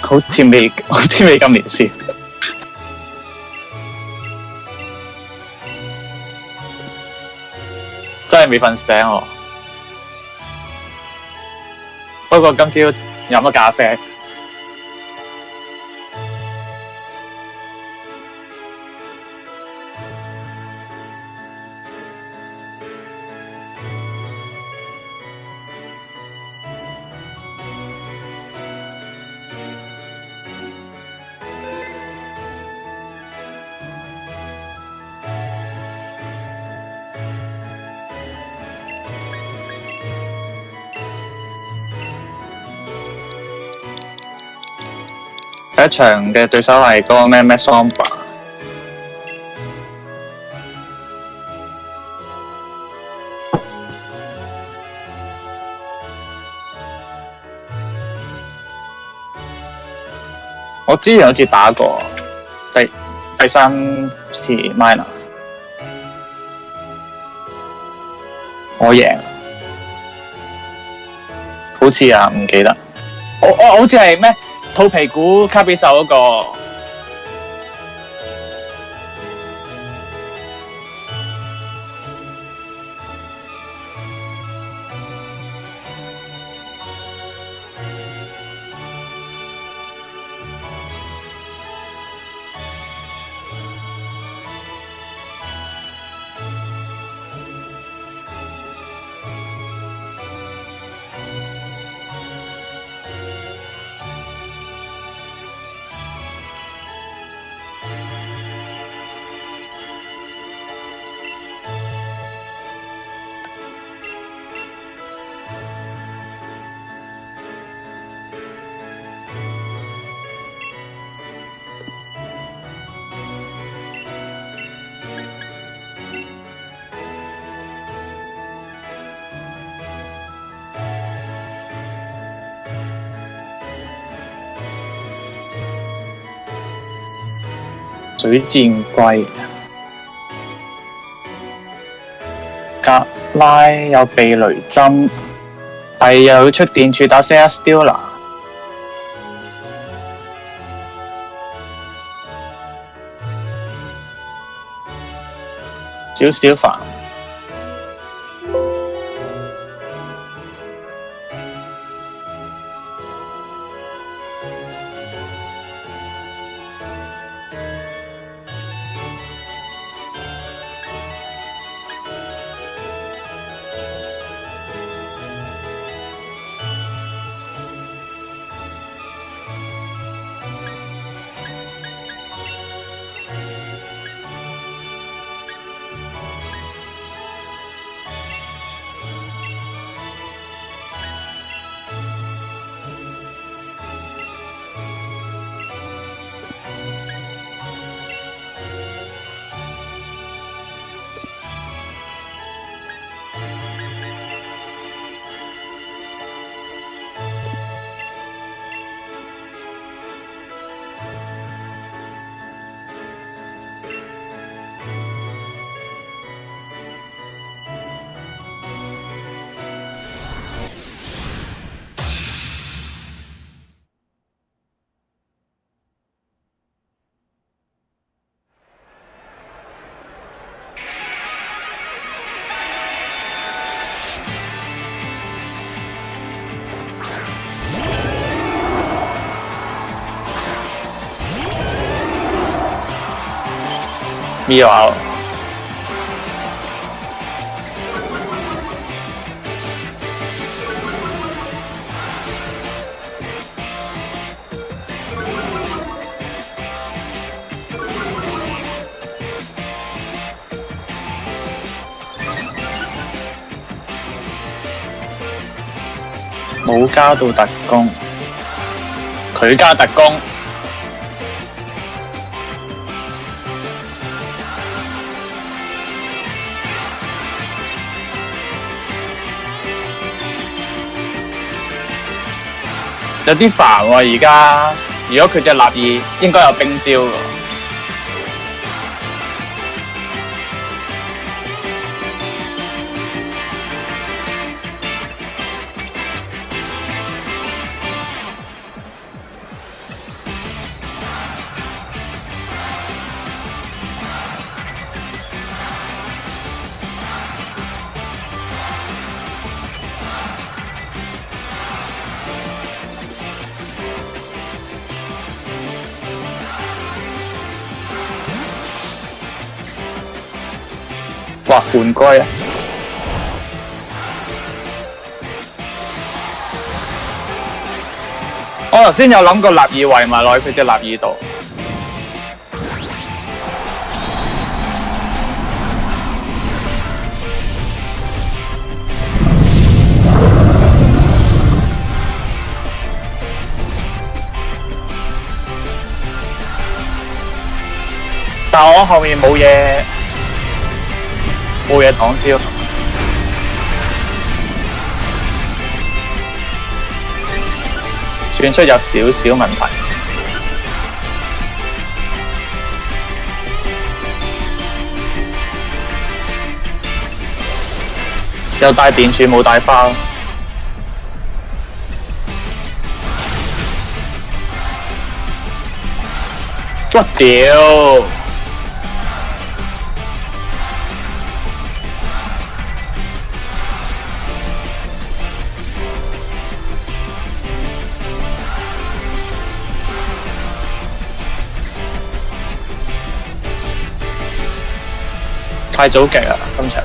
好似未咁年少，真係未瞓醒喎。不過今朝飲咗咖啡。第一場嘅對手係嗰個咩 Sombra， 我之前好似打過第三次 minor， 我贏，好似啊唔記得，我好似係咩？肚皮鼓卡比獸嗰個，水箭龜，格拉有避雷針，係又要出電柱打 Celesteela， 少少煩。Mirror 冇加到特工，佢加特工。有啲煩喎，而家如果佢隻立意應該有冰招喎。哇，換龜啊！我頭先有諗過立耳圍埋落去佢隻立耳度。但我後面冇嘢擋招，轉出有少少問題。又帶電柱冇帶花。我屌！太早極啦，今場。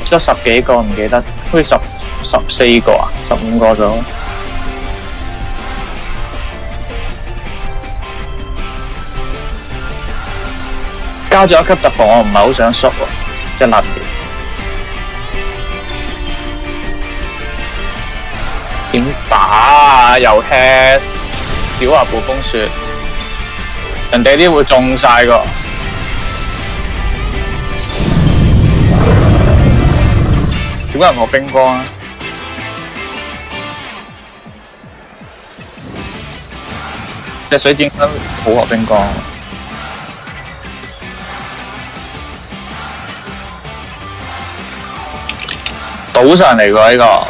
咗10幾個唔記得，好似14個啊，15個咗。加咗一級突破，我唔係好想縮喎，即係立點打啊？又 has 小華暴風雪，人哋啲會中晒個。點解我冰光啊？隻水晶燈好學冰光。賭上嚟喎呢個。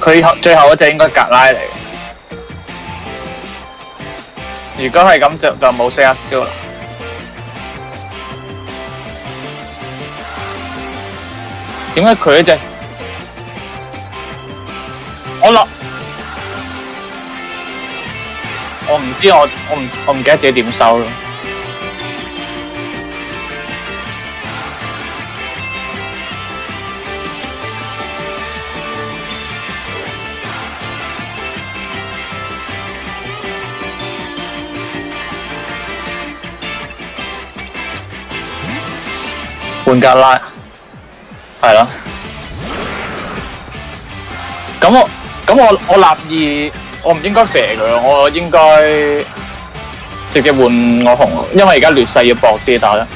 佢最後嗰隻應該格拉嚟嘅，如果係咁就冇 share skill 啦。點解佢嗰隻我唔知我唔記得自己點收咯。換格拉，係咯。咁我立二，我唔應該肥佢，我應該直接換我紅，因為而家劣勢要搏啲打啦。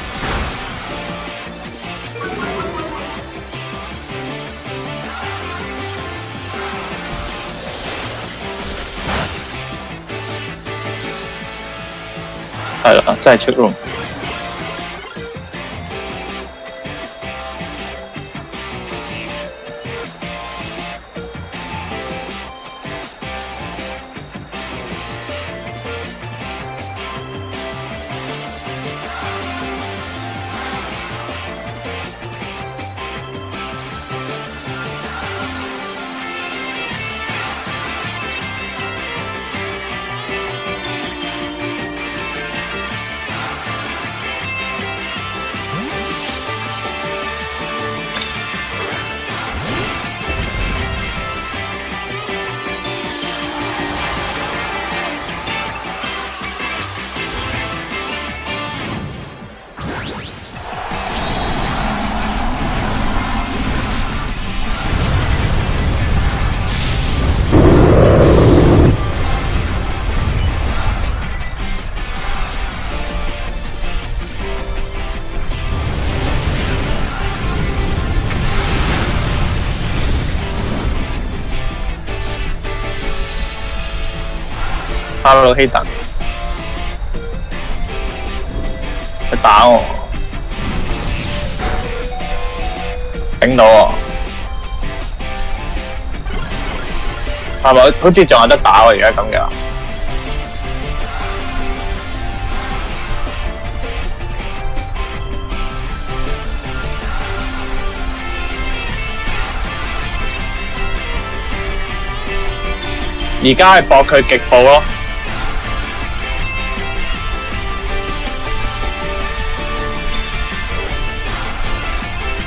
係啦，真係出 room。Hello Hayden， 佢打我，頂到我。係咪？好似仲有得打喎，而家咁樣。而家係搏佢極步咯，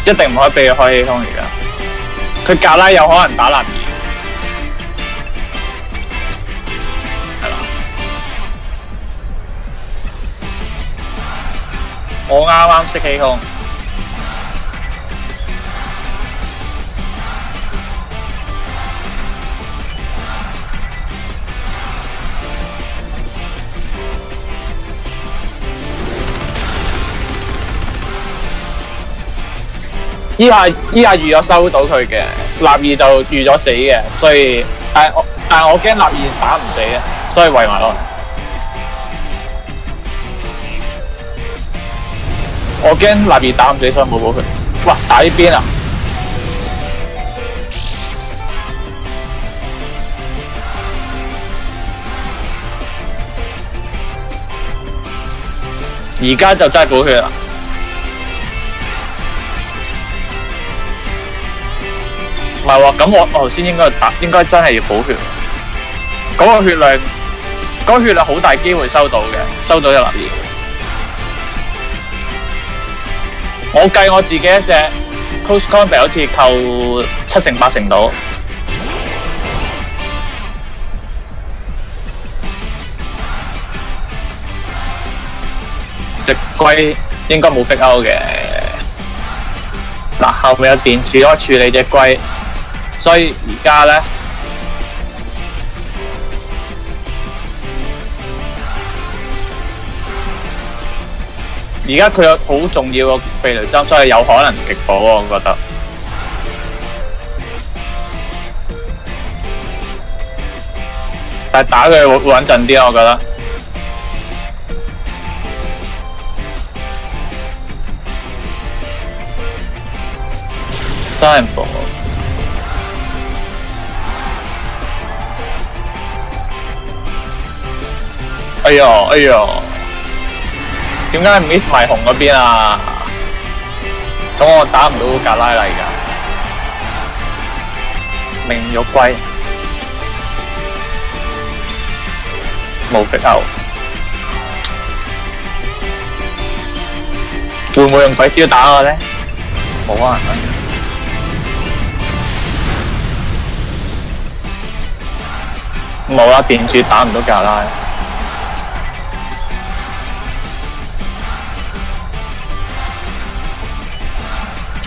一定唔可以俾佢開氣空而家。佢格拉有可能打納爾，係啦。我啱啱識氣空。依下預咗收到佢嘅，納爾就預咗死嘅，所以但我驚納爾打唔死啊，所以圍埋落嚟。我驚納爾打唔死，所以冇補佢。哇！打呢邊啊！而家就真係補血啦。唔係喎，咁我頭先應該真係要補血。嗰個血量好大機會收到嘅，收到一粒嘢。我計我自己一隻 close combat 好似扣7成8成到。隻龜應該冇 fake out 嘅。嗱，後面有電柱可以處理隻龜。所以而家咧，而家佢有好重要嘅避雷針，所以有可能極火我覺得。但係打佢會穩陣啲，我覺得。真係唔火。哎呀，點解 miss 埋紅嗰邊啊？咁我打唔到格拉嚟㗎，命肉龜冇敵歐，會唔會用鬼招打我咧？冇可能。冇啦，電柱打唔到格拉。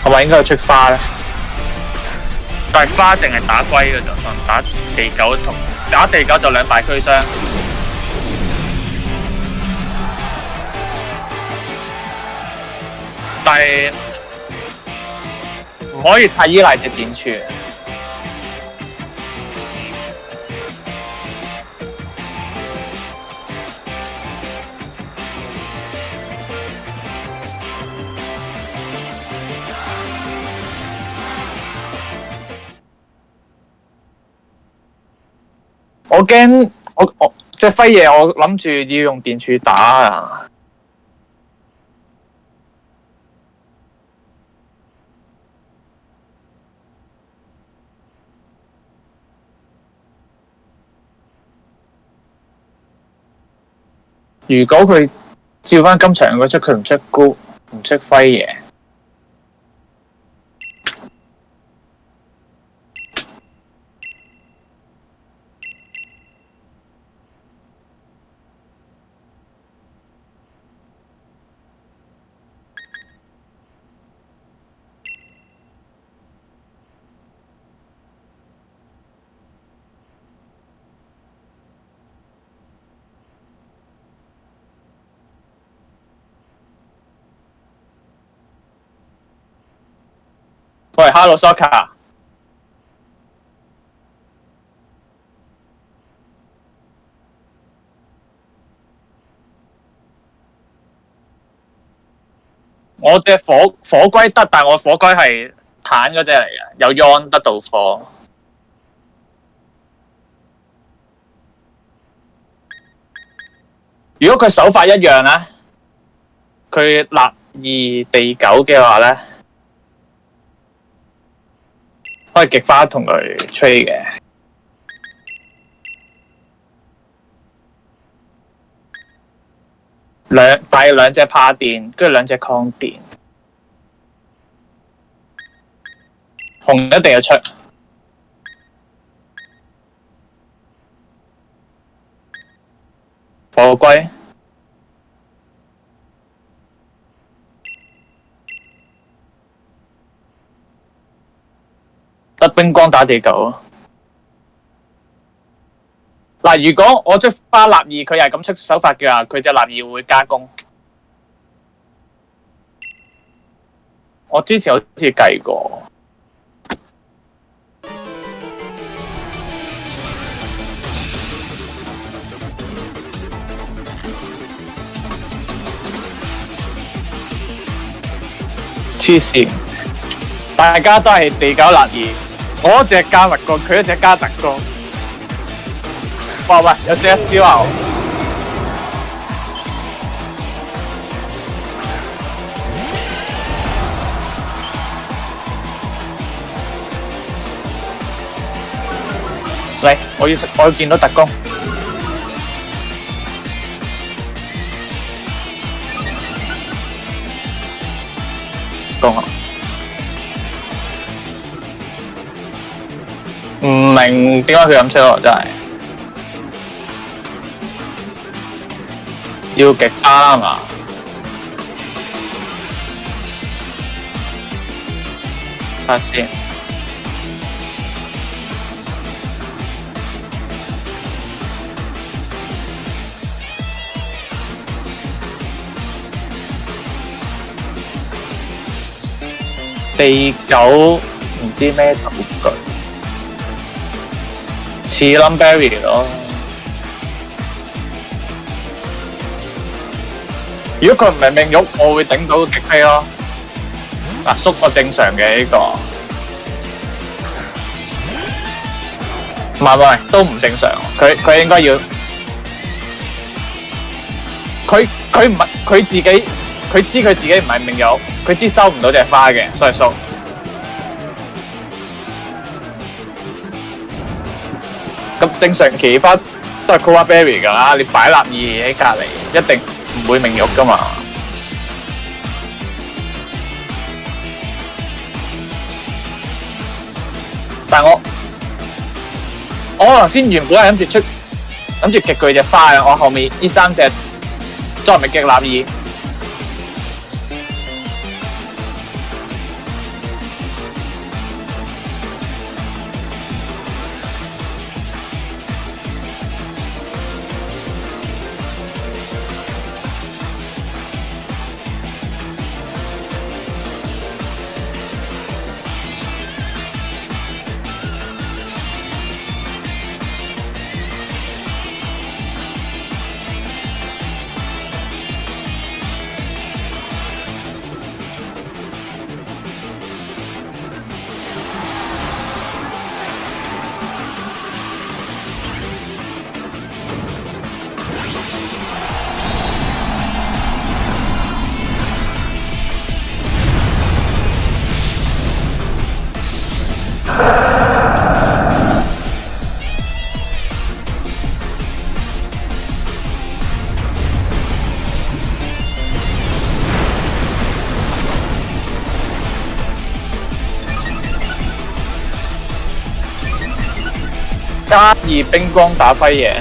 係咪應該出花咧？但係花淨係打龜嘅啫，打地狗同打地狗就2敗俱傷。但係唔可以太依賴隻電柱。我驚我隻輝爺，我諗住要用電柱打啊！如果佢照翻今場嗰出，佢唔出高，唔出輝爺。喂 ，Hello Soccer， 我隻火龜得，但我火龜係彈嗰隻嚟嘅，有 Yon 得到火。如果佢手法一樣咧，佢立2地9嘅話咧，可以極花同佢 trade 嘅。帶兩隻怕電，跟住兩隻抗電。紅一定要出。火龜。得冰光打地9。嗱，如果我出花立2，佢係咁出手法嘅話，佢隻立2會加攻。我之前好似計過。黐線，大家都係地9立2，我一隻加特攻，佢一隻加特攻。哇喂，有 CS 啊！嚟，我要見到特攻。攻啊！唔明點解佢咁衰，真係。要極花啊嘛！睇下先。地9唔知咩道具，似 Lumberry 咯。如果佢唔係命玉，我會頂到極飛咯。嗱，縮個正常嘅呢個，唔係都唔正常。佢應該要，佢唔係佢自己，佢知佢自己唔係命玉，佢知收唔到隻花嘅，所以縮。咁正常奇花都係 Koala Berry 㗎啦，你擺立2喺隔離，一定唔會命玉㗎嘛。但係我頭先原本係諗住極佢隻花嘅，我後面呢3隻再唔係極立2。加2冰光打輝爺，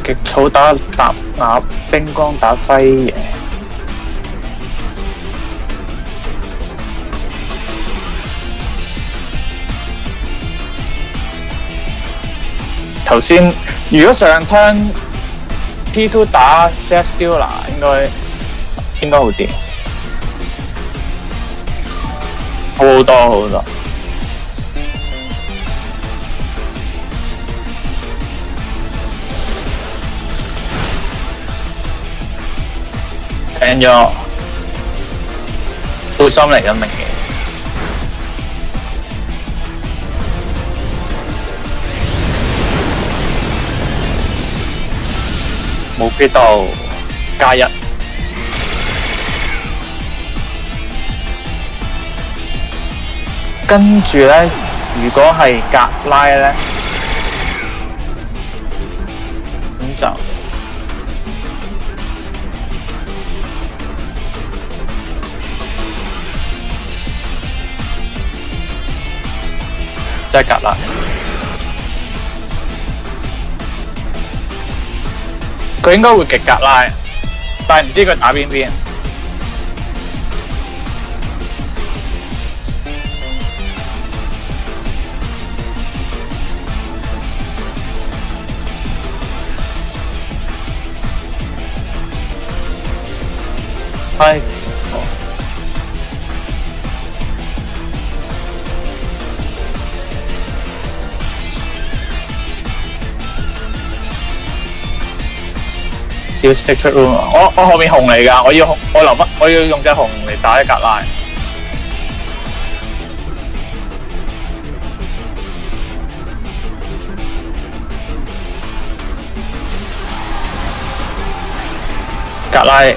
極草打搭鴨，冰光打輝爺。頭先如果上 turn T2 打 CS Dealer 應該好啲，好多。醒咗，背心嚟嘅明嘅。冇必到加一，跟住咧，如果係格拉咧，咁就即係格拉。佢應該會極格拉，但係唔知佢打邊邊。係。要 stick 出 room 啊！我後面紅嚟㗎，我要用隻紅嚟打一格拉。格拉嚟嘅，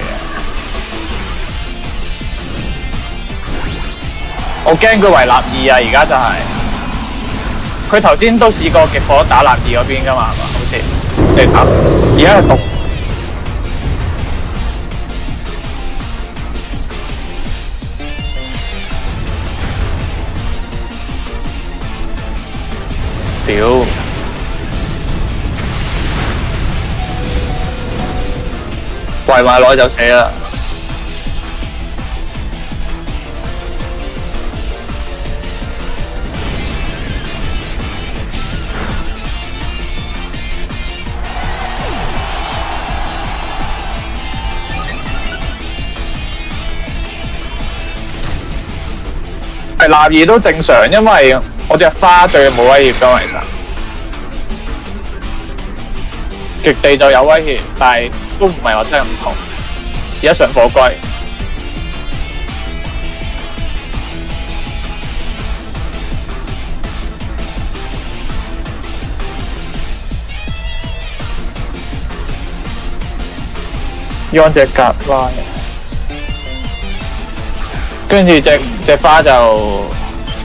我驚佢為立二啊！而家就係、佢頭先都試過極火打立二嗰邊㗎嘛，係嘛？好似你睇，而家係毒。屌！圍埋落就死啦！係立二都正常，因為我隻花對冇威脅㗎，其實極地就有威脅，但係都唔係話真係咁同。而家上火龜，要隻格拉，跟住隻花就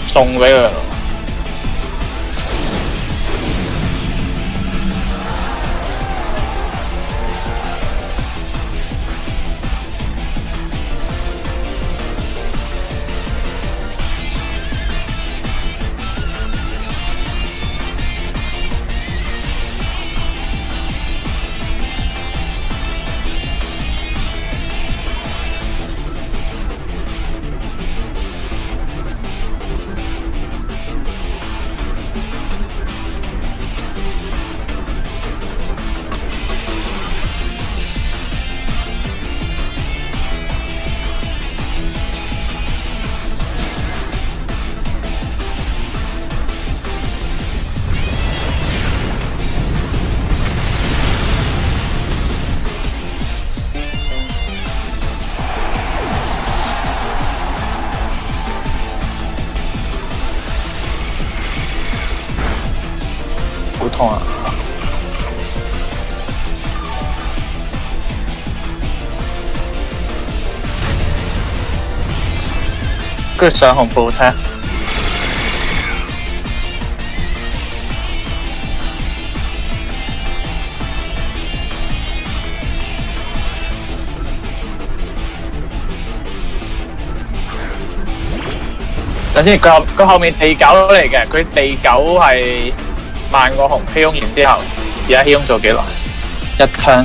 送俾佢。好痛啊！跟住上紅布踢，等先，佢後面地九嚟嘅，佢地九係慢過紅希翁，然之後而家希翁做幾耐？一 turn。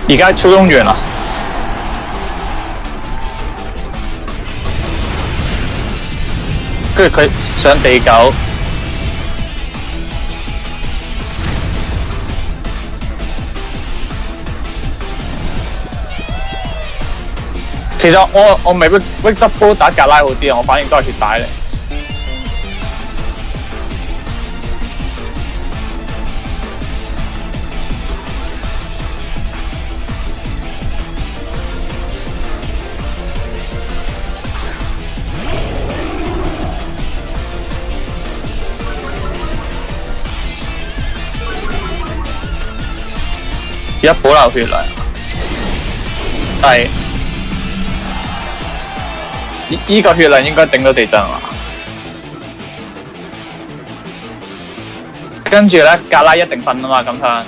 而家超用完啦，跟住佢上地9，其實我未必 Wake Up Ball 打格拉好啲啊，我反應都係血帶嚟。而家保留血量，但係依個血量應該頂到地震啊！跟住咧，格拉一定瞓啊嘛，咁樣。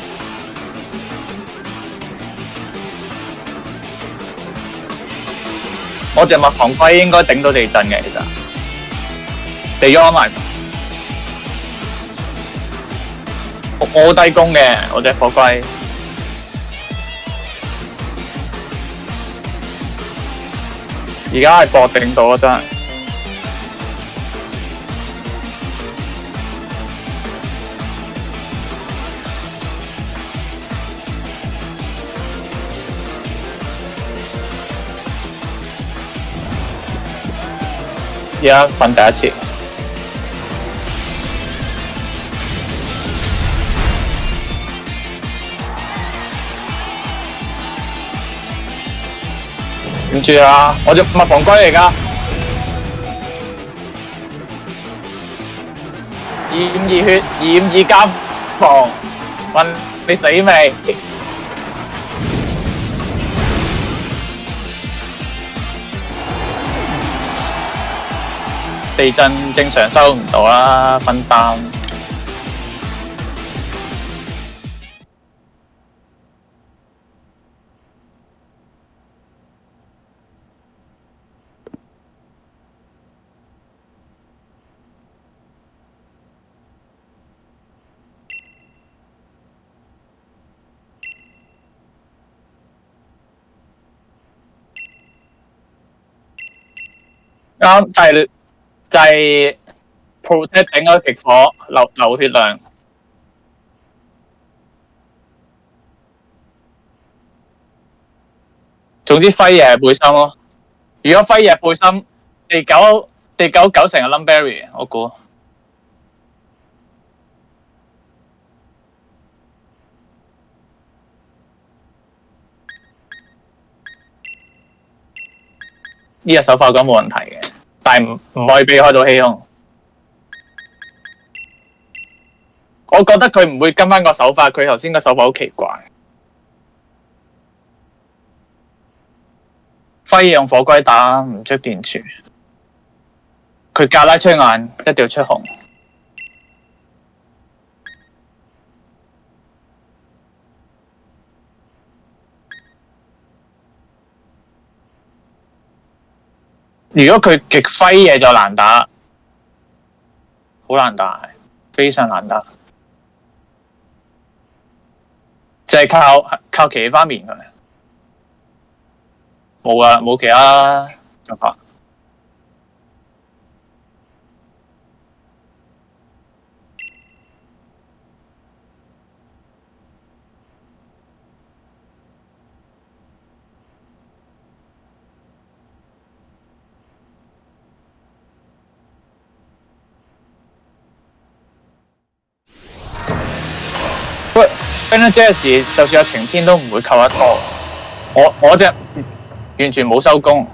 我隻蜜房龜應該頂到地震嘅，其實。地咗埋。我好低攻嘅，我隻火龜。而家係搏頂到啊！真係。而家瞓第一次。點住啊！我隻蜜房龜嚟㗎，252血，252加防，問你死未？地震正常收唔到啦，分擔。啱，就係 protect 頂嗰極火流血量。總之輝爺係背心咯。如果輝爺背心，地九成係 Lumberry， 我估。呢隻手法講冇問題嘅，但係唔可以避開到氣空。我覺得佢唔會跟翻個手法，佢頭先個手法好奇怪。輝用火龜打唔出電柱，佢格拉出眼一定要出紅。如果佢極輝嘢就難打，好難打，非常難打，就係靠騎翻面佢，冇㗎，冇其他做法。喂 ，Banner Jazz 就算有晴天都唔會扣得多。我隻完全冇收工。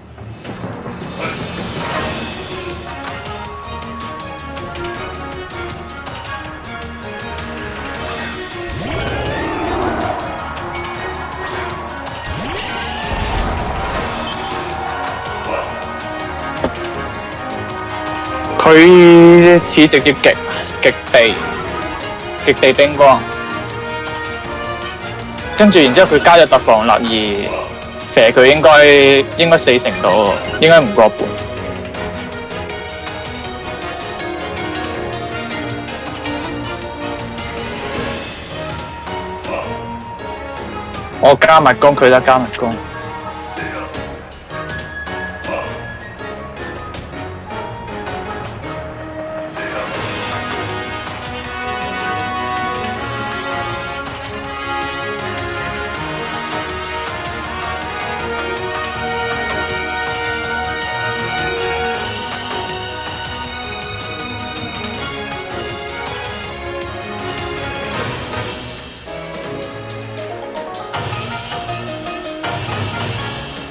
佢似直接極地冰光。跟住，然之後佢加咗特防立而射佢應該4成到，應該唔過半。我加密攻，佢得加密攻。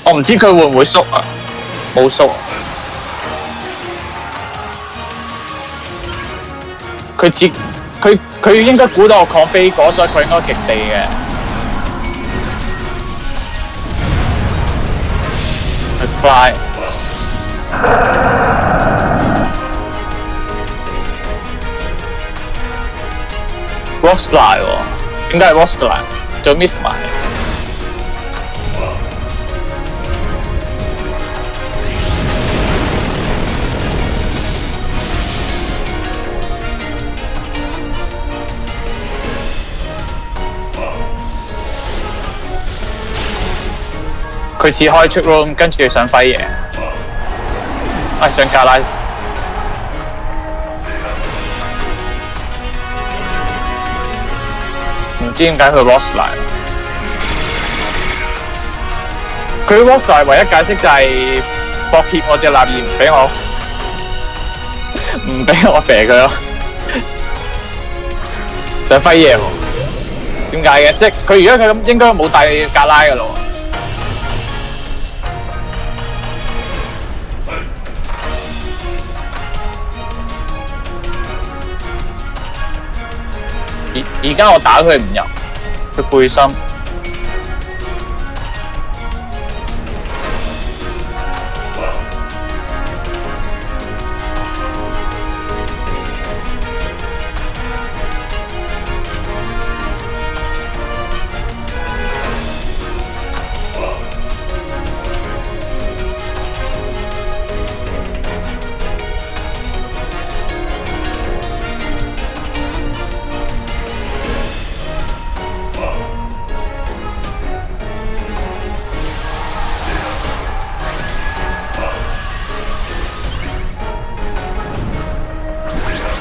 我唔知佢會唔會縮啊？冇縮。佢應該估到我抗飛果，所以佢應該極地嘅。佢 fly。Rock slide 喎，點解係 rock slide？仲 miss 埋。佢似開出 room， 跟住想揮嘢，想加拉，唔知點解佢 lost 嚟。佢 lost 嚟唯一解釋就係博協我隻立言唔俾我射佢咯，想揮嘢喎？點解嘅？即係佢而家佢咁應該冇帶格拉噶咯。而家我打佢唔入，佢背心。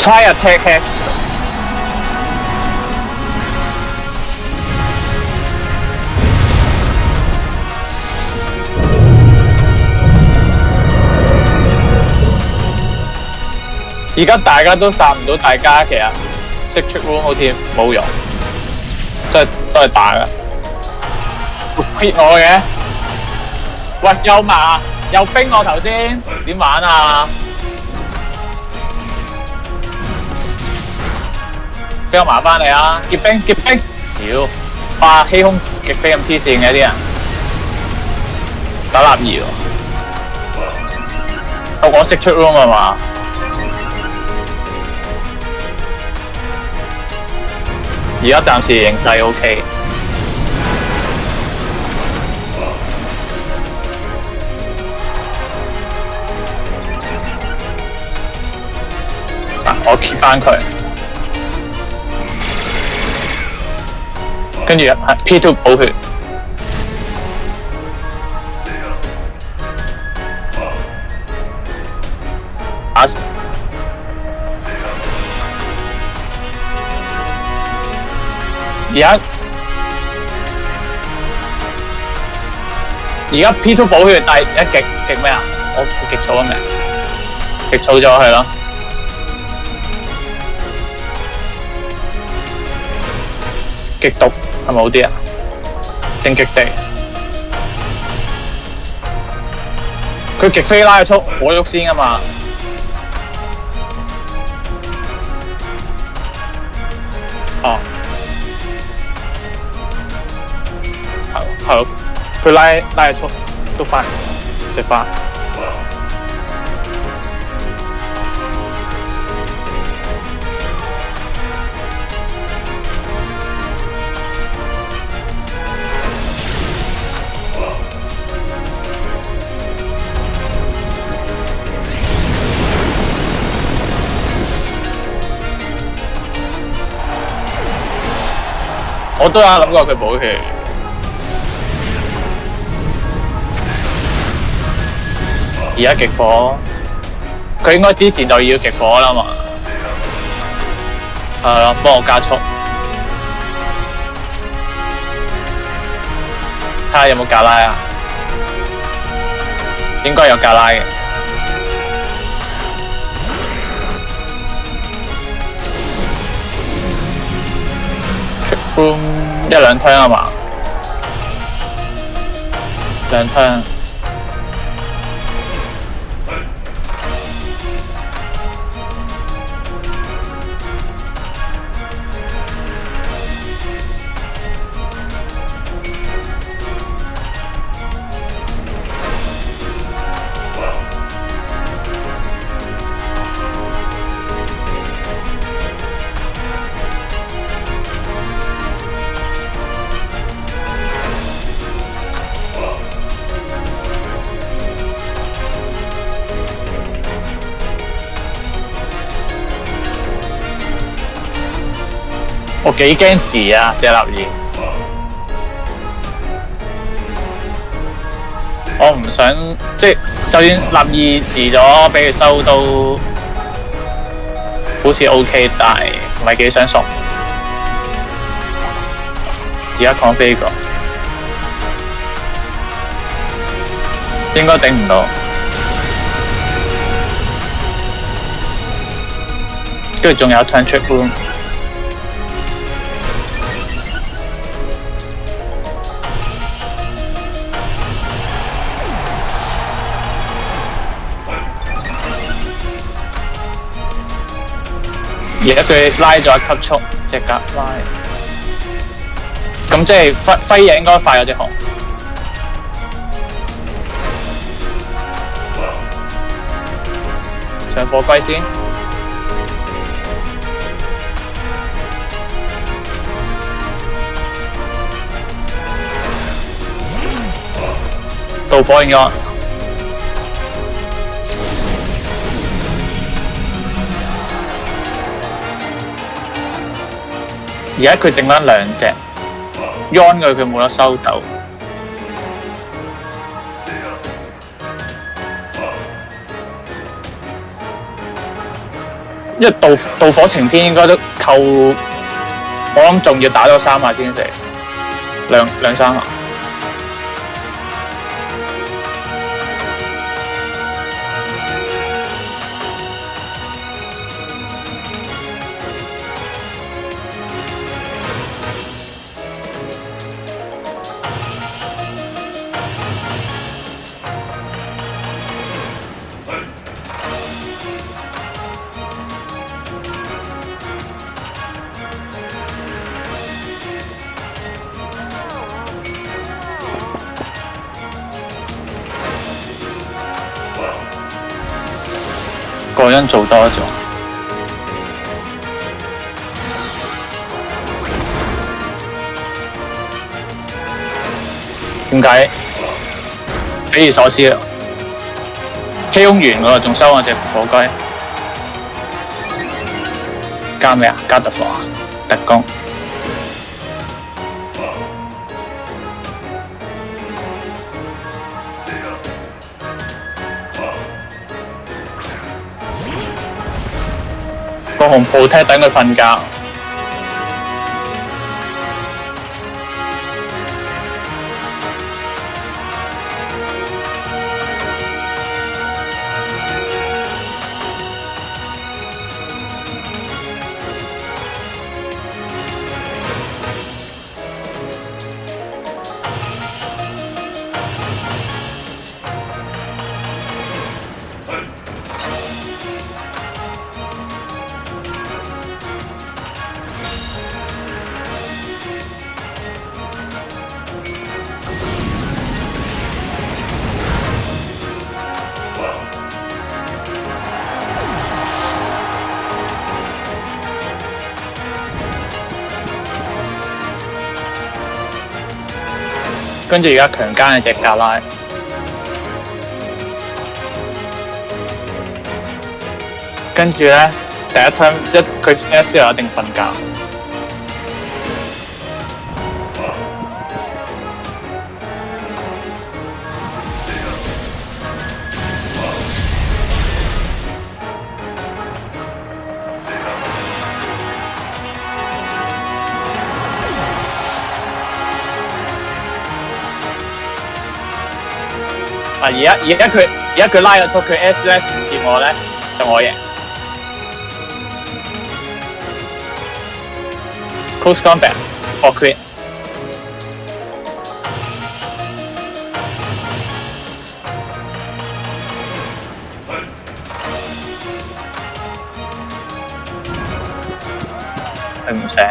Try attack hex。而家大家都殺唔到大家，其實識出 room 好似冇用，都係打㗎。hit 我嘅，喂又麻又冰我頭先，點玩啊？俾我麻翻嚟啊！劫兵！屌，哇！欺空極飛咁黐線嘅啲人，打立兒喎，我識出 room 係嘛？而家暫時形勢 OK。我 keep 翻佢。跟住係 P2 補血，打而家 P2 補血，但係而家極咩啊？我極草咗未？極草咗係咯。極毒係咪好啲啊？定極地？佢極飛拉速，我喐先啊嘛。哦，係，佢拉速都翻，直翻。我都有諗過佢補血，而家極火，佢應該之前就要極火啦嘛。係咯，幫我加速，睇下有冇格拉啊？應該有格拉嘅。一兩槍啊嘛，兩槍。我幾驚字啊，隻立兒。我唔想即係，就算立兒字咗，俾佢收都好似 OK， 但係唔係幾想送。而家講飛過，應該頂唔到。跟住仲有 turn trick room。而家佢拉咗一級速，隻格拉，咁即係輝嘢應該快咗隻紅。上火龜先，導火應該。而家佢剩翻兩隻 ，Yon 佢冇得收到。因為導火晴天應該都扣，我諗仲要打多3下先死，兩3下。個人做多咗，點解？匪夷所思啦！欺空完喎，仲收我隻火龜，加咩啊？加特火啊？特攻。個紅鋪踢等佢瞓覺，跟住而家強姦你隻格拉，跟住咧第一 turn 佢 S 一定瞓覺。而家佢拉咗出佢 SLS 唔掂我咧，就我贏。Close combat or crit。佢唔醒，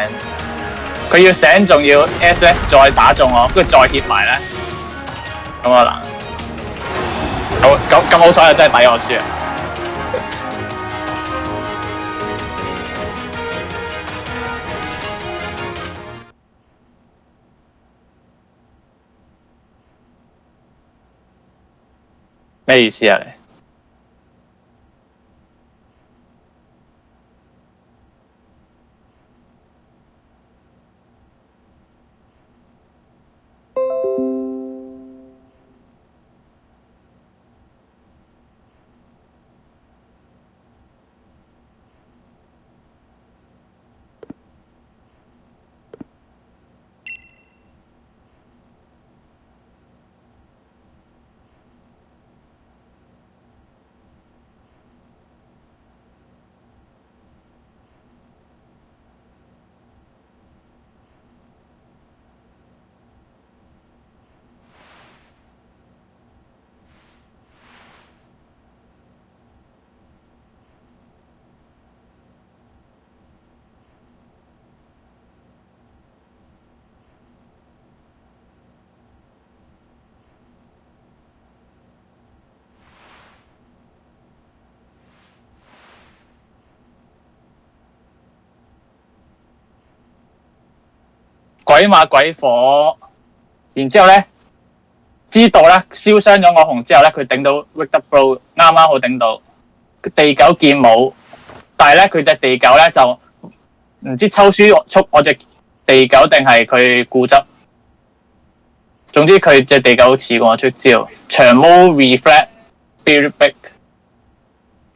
佢要醒仲要 SLS 再打中我，跟住再 hit 埋咧，咁可能。咁好彩啊！真係抵我輸啊！咩意思啊你？鬼馬鬼火，然之後咧知道咧燒傷咗我紅之後咧，佢頂到 Wicked Blow 啱啱好頂到地狗劍舞，但係咧佢隻地狗咧就唔知抽輸速我隻地狗定係佢固執，總之佢隻地狗好似我出招長毛 reflect Spirit Break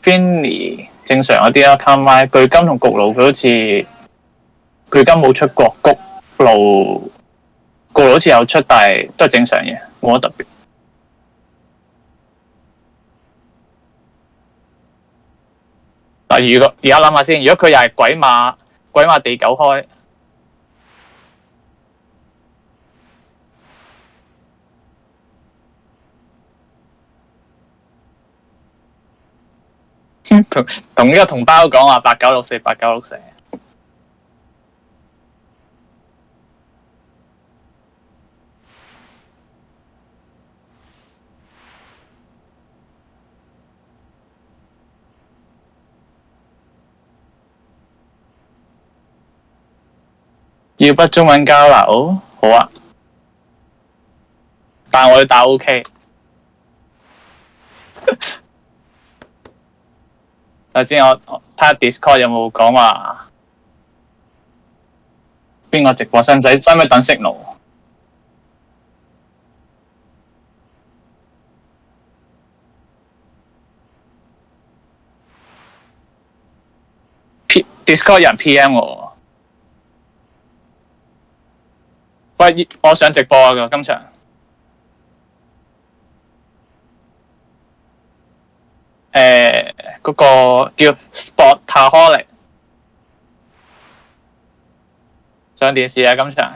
Finny 正常嗰啲啦 ，Come 巨金同焗爐佢好似巨金冇出過焗。焗爐好似有出，但係都係正常嘢，冇乜特別。嗱，如果而家諗下先，如果佢又係鬼馬地狗開，同呢個同胞講話8964。要不中文交流，好啊。但我要打 OK。頭先我睇下 Discord 有冇講話邊個直播使唔使等 signal？ Discord 有人 PM 我。喂，我上直播啊！今場嗰個叫 Sportaholic 上電視啊！今場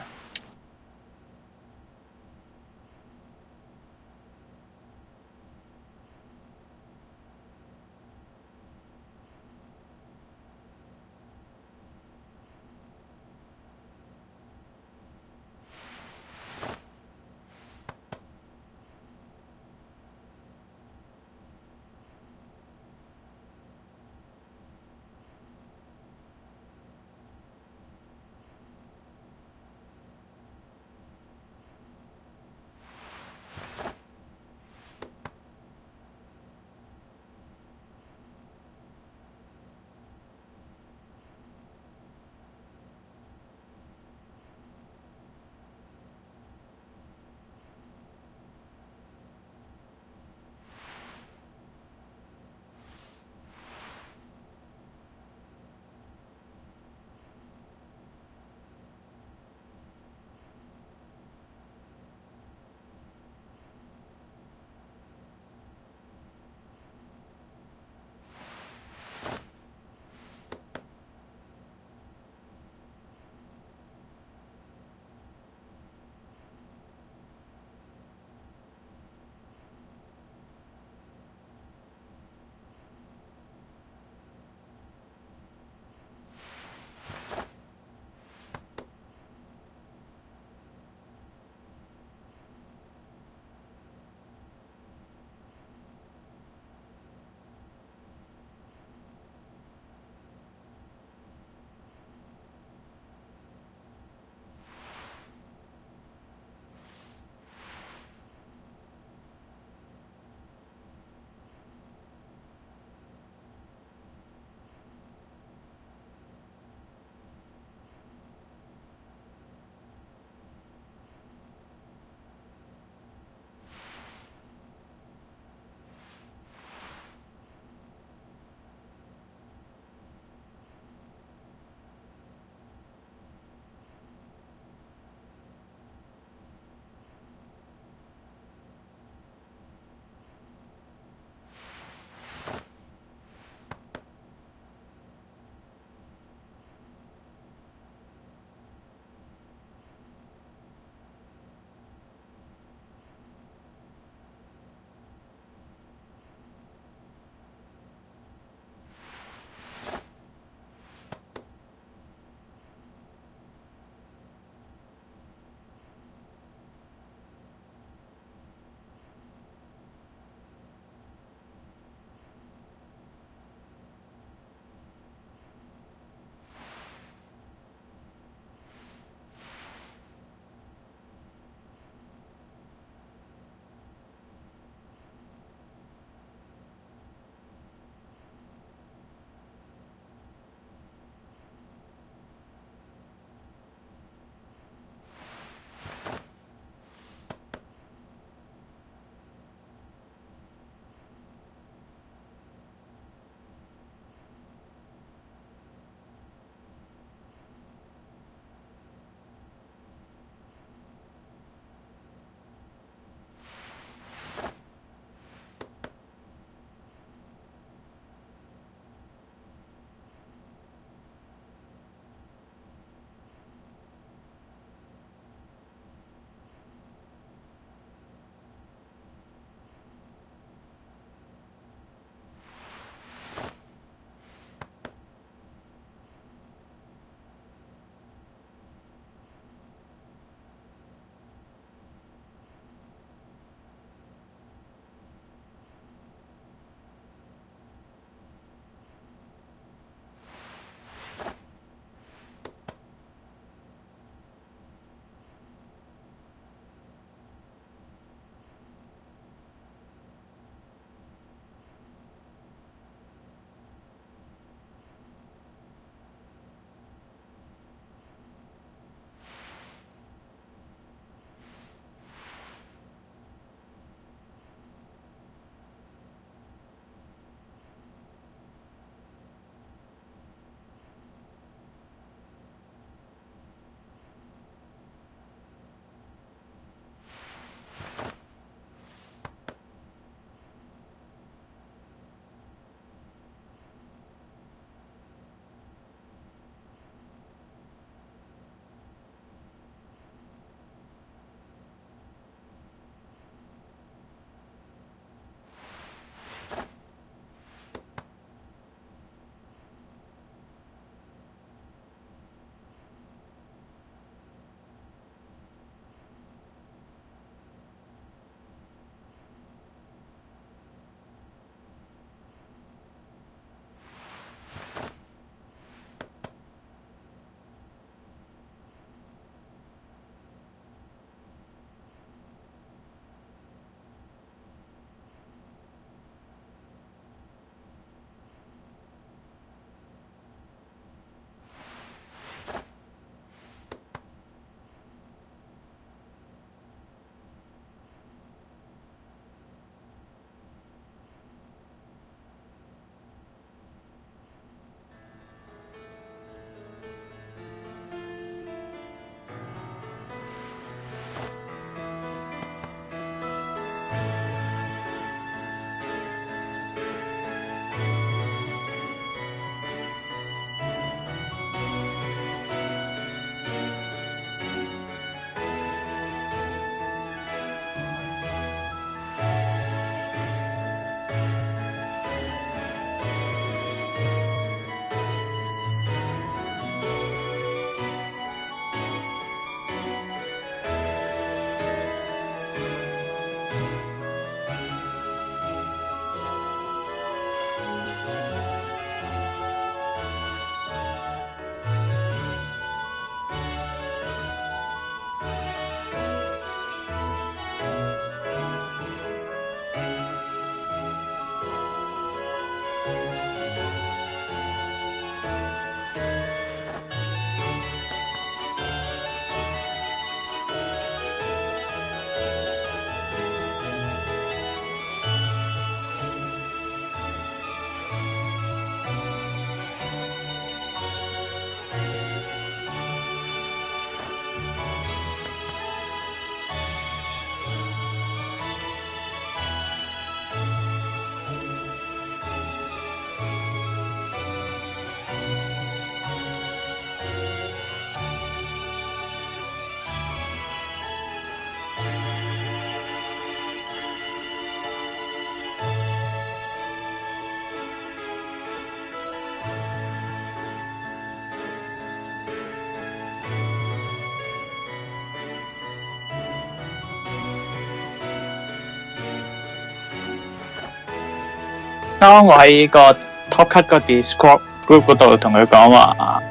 啱我喺個 Top Cut 個 Discord group 嗰度同佢講話，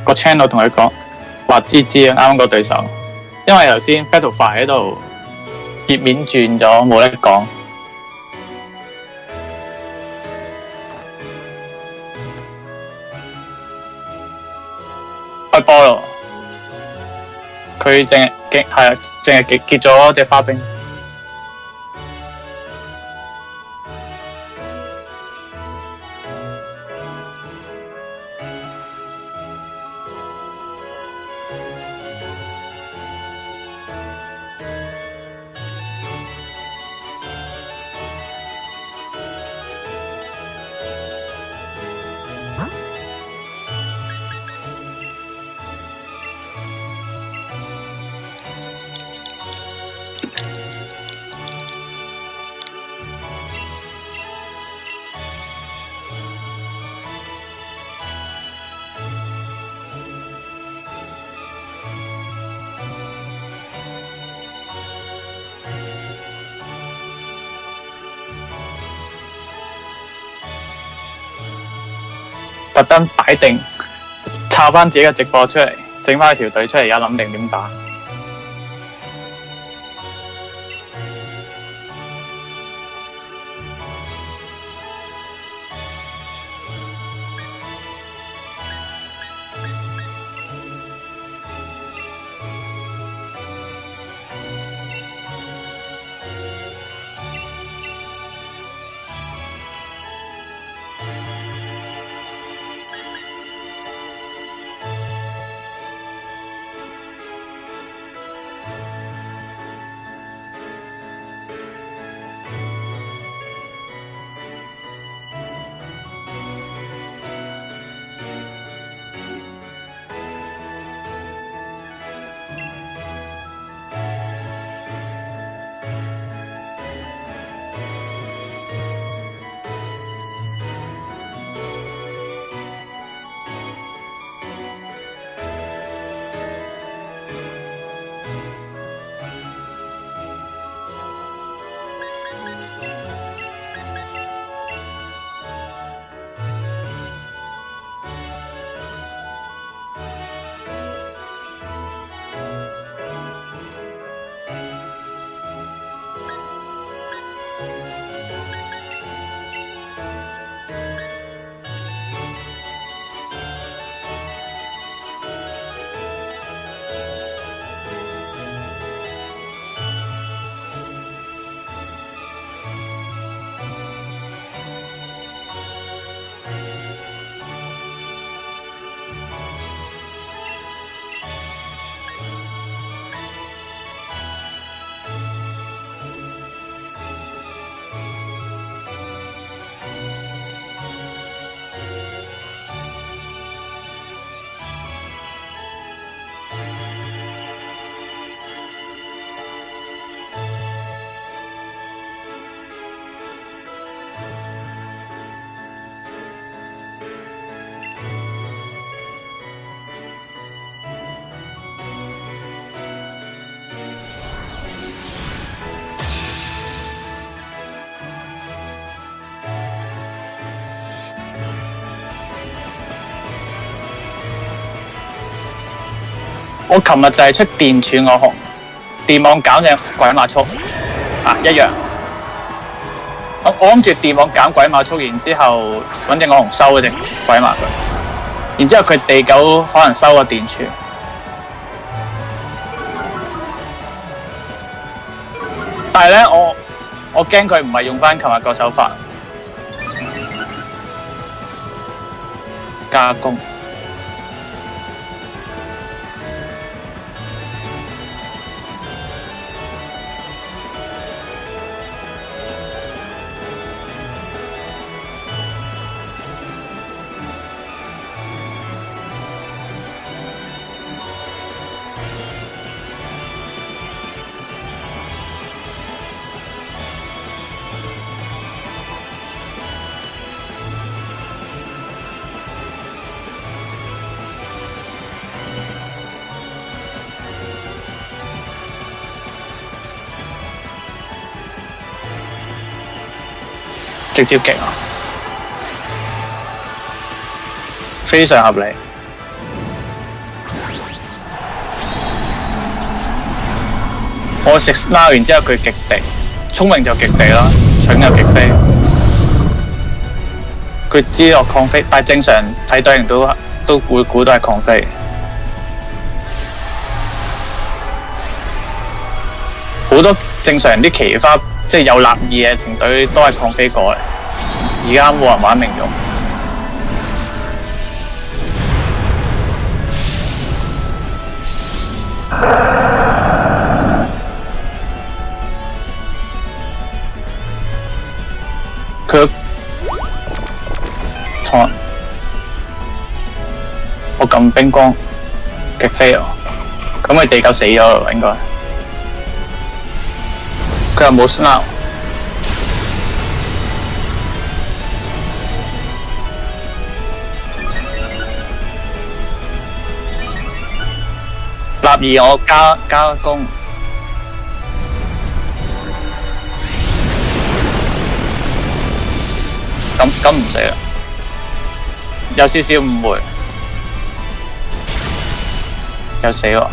個 channel 同佢講話知啊，啱個對手，因為頭先 Battlefy 喺度頁面轉咗，冇得講。開波咯！佢淨係結咗隻花兵。特登擺定，抄翻自己嘅直播出嚟，整翻條隊出嚟，而家諗定點打。我琴日就係出電柱我紅，電網減隻鬼馬速啊一樣。我諗住電網減鬼馬速，然之後揾隻我紅收嗰隻鬼馬佢，然之後佢地狗可能收個電柱。但係咧，我驚佢唔係用翻琴日個手法加工。直接擊啊！非常合理。我食 now 然之後佢極地，聰明就極地啦，蠢就極飛。佢知我抗飛，但係正常睇隊形都會估到係抗飛。好多正常啲奇花即係有立意嘅程隊都係抗飛過嚟，而家冇人玩明用。佢我撳冰光極飛啊！咁佢地球死咗咯，應該。佢又冇 snow。立二我加攻。咁唔死啦，有少少誤會，又死喎。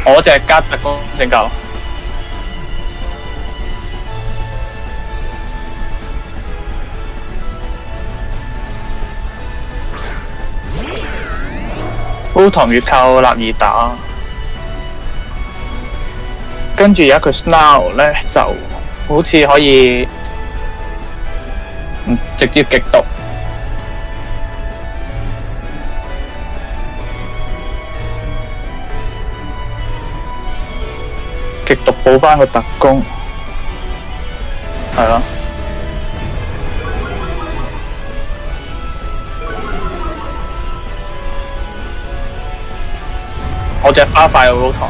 我只係加特攻正夠。高堂越靠立二打，跟住而家佢 Snarl 咧就好似可以直接極毒，極毒補翻個特攻，係咯。我隻花快有 roll 堂，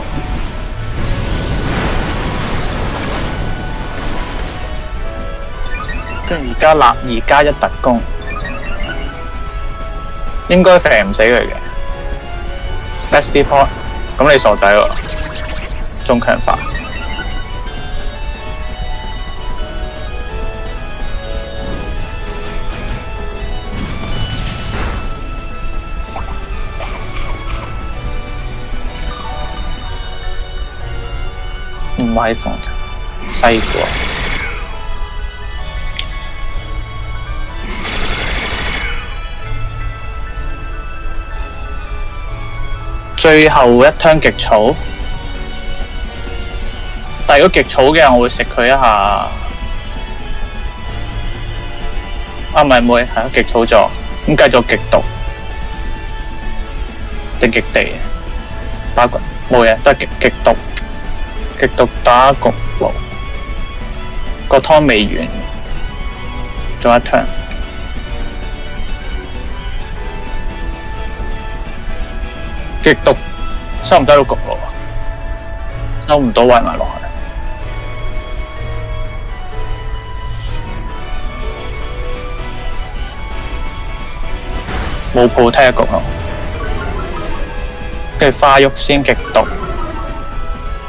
跟住而家立二加一特攻，應該射唔死佢嘅。SD pot， 咁你傻仔喎，中強化。唔係防西瓜，最後一槍極草，但如果極草嘅，我會食佢一下。啊，唔係唔會，係極草咗，咁繼續極毒定極地打滾冇嘢，都係極毒。極毒打焗爐，個湯未完，仲有一 turn。極毒收唔收到焗爐啊？收唔到，圍埋落去。冇鋪梯焗爐，跟住花喐先極毒。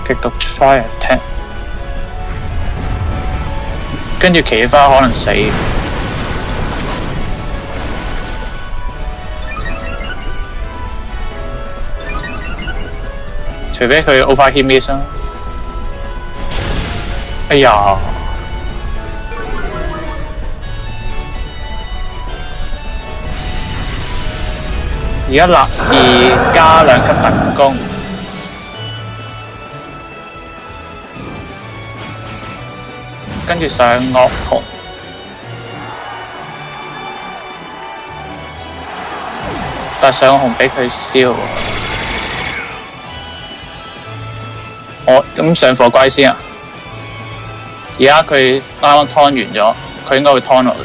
極毒 try attack， 跟住奇花可能死，除非佢 overheat miss 啦。哎呀！而家立二加2級特攻。跟住上惡紅，但上紅俾佢燒，我咁上火龜先啊！而家佢啱啱劏完咗，佢應該會劏落嘅。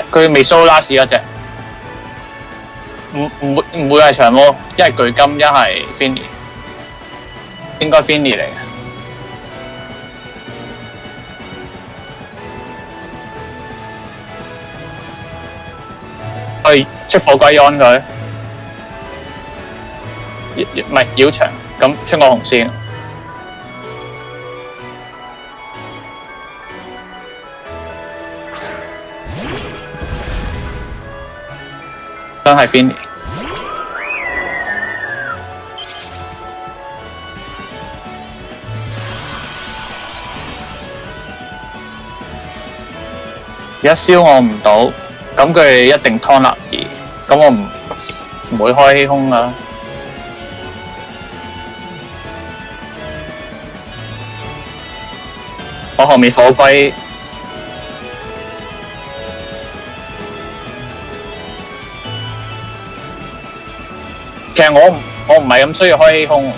佢未 show last 嗰隻，唔會係長毛，一係巨金，一係 Finny， 應該 Finny 嚟去出火龜安佢，唔係繞牆，咁穿個紅線。真係 Finny。而家燒我唔到，咁佢一定湯立兒，咁我唔會開氣空噶。我後面火龜，其實我唔係咁需要開氣空。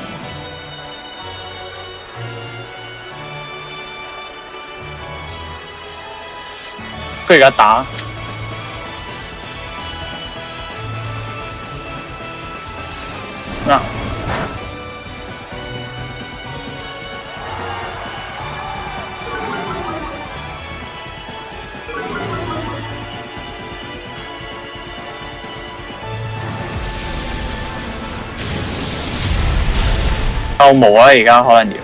佢而家打，嗱，鬥無啊！而家可能要。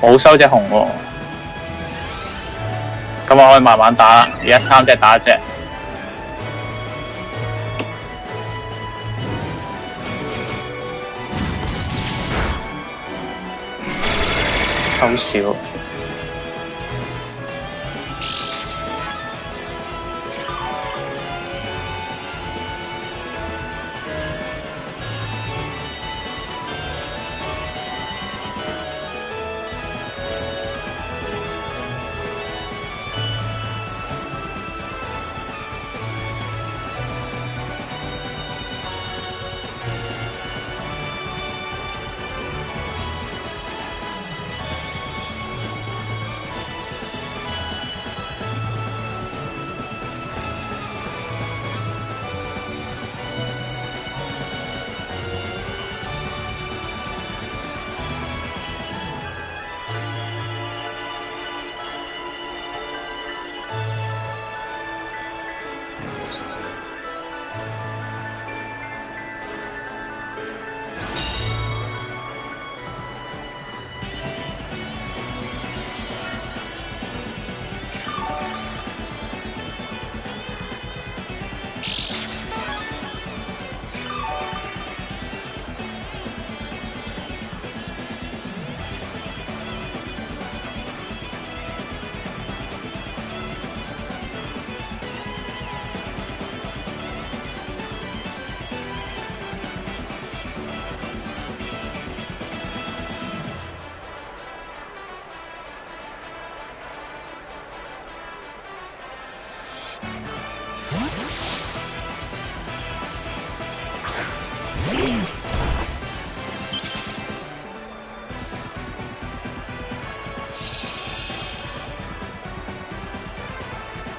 冇收隻紅喎，咁我可以慢慢打啦。而家3隻打1隻，好少。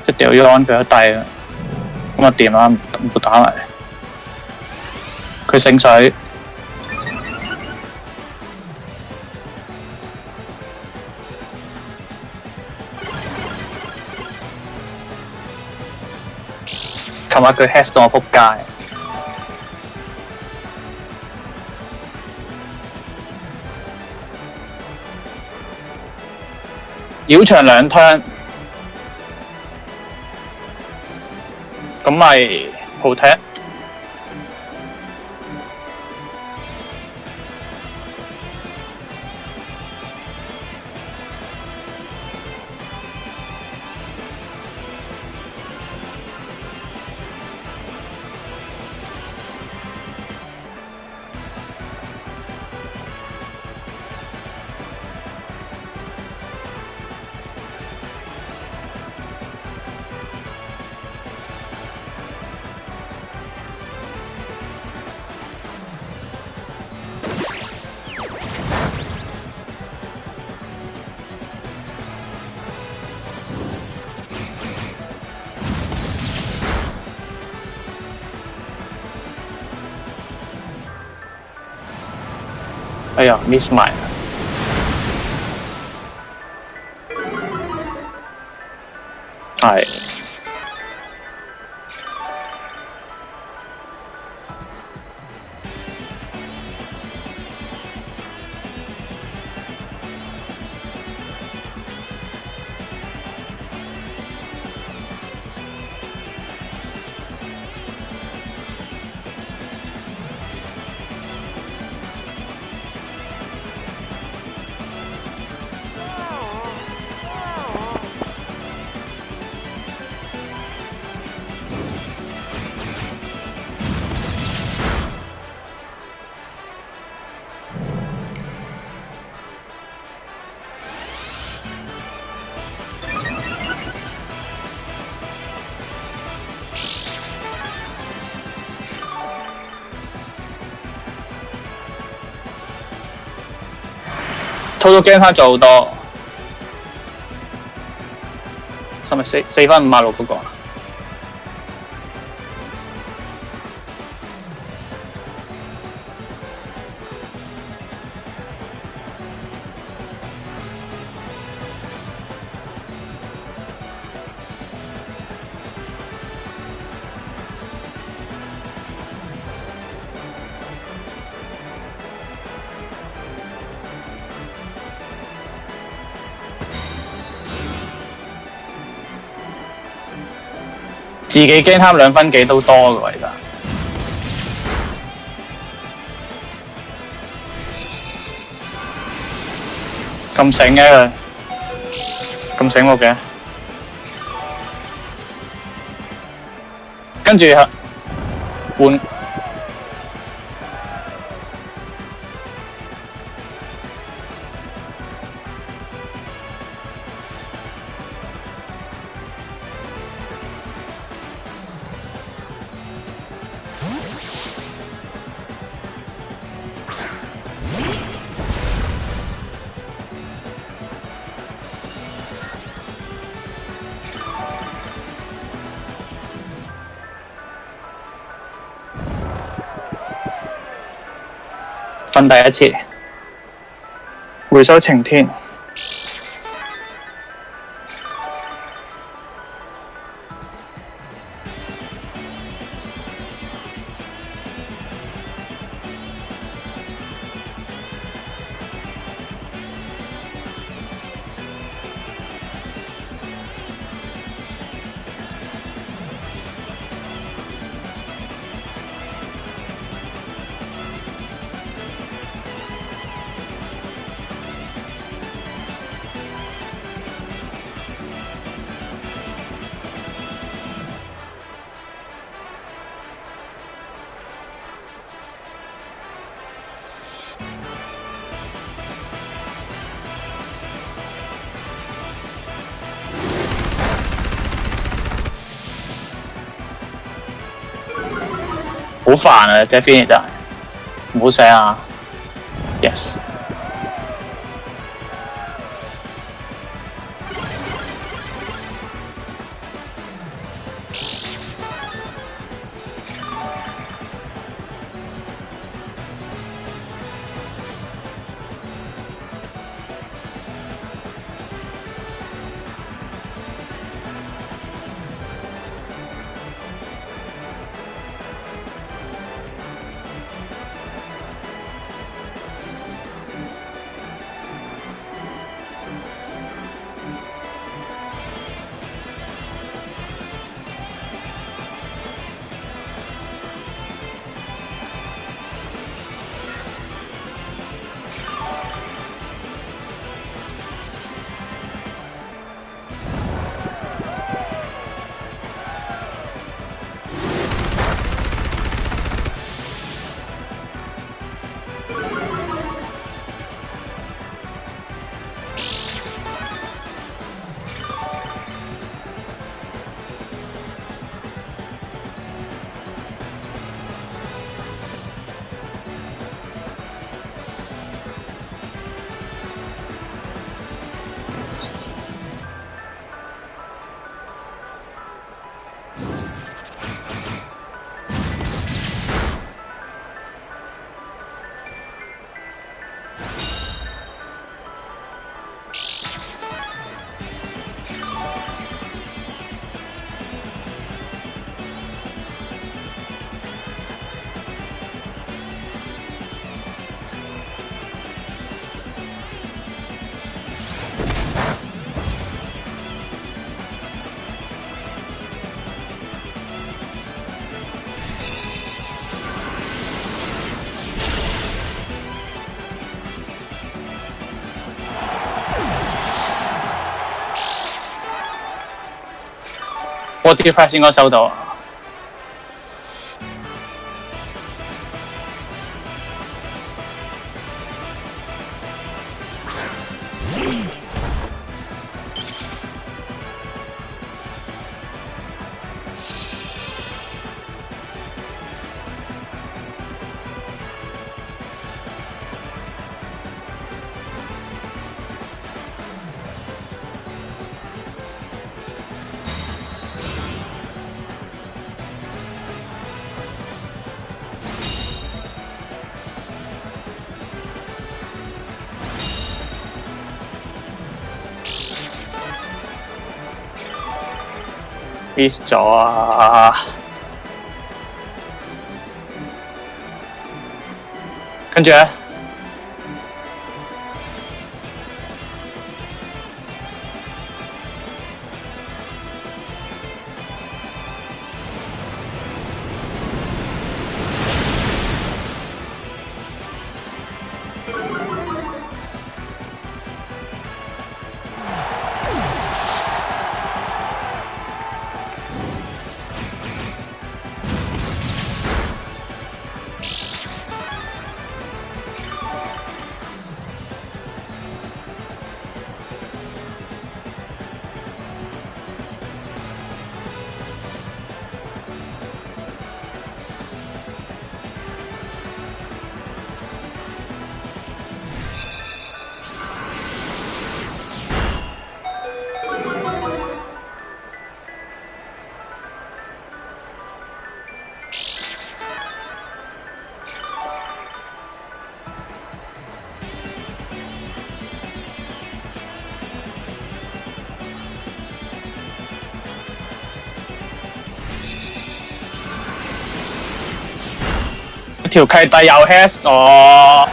即掉咗安佢一低啦，咁啊掂啦，唔好打埋。佢醒水，琴日佢 head 到我仆街。繞場2 turn。咁咪好踢，哎呀 miss 埋。係。偷咗驚翻咗好多，係咪4分56嗰個啊？自己驚貪2分幾都多㗎喎，其實。咁醒嘅佢，咁醒目嘅。跟住換。瞓第一次，回收晴天。好煩啊！隻 Fini 真係，唔好醒啊 ！Yes。40 press 應該收到。miss 咗啊！跟住咧，條契弟又 has 我。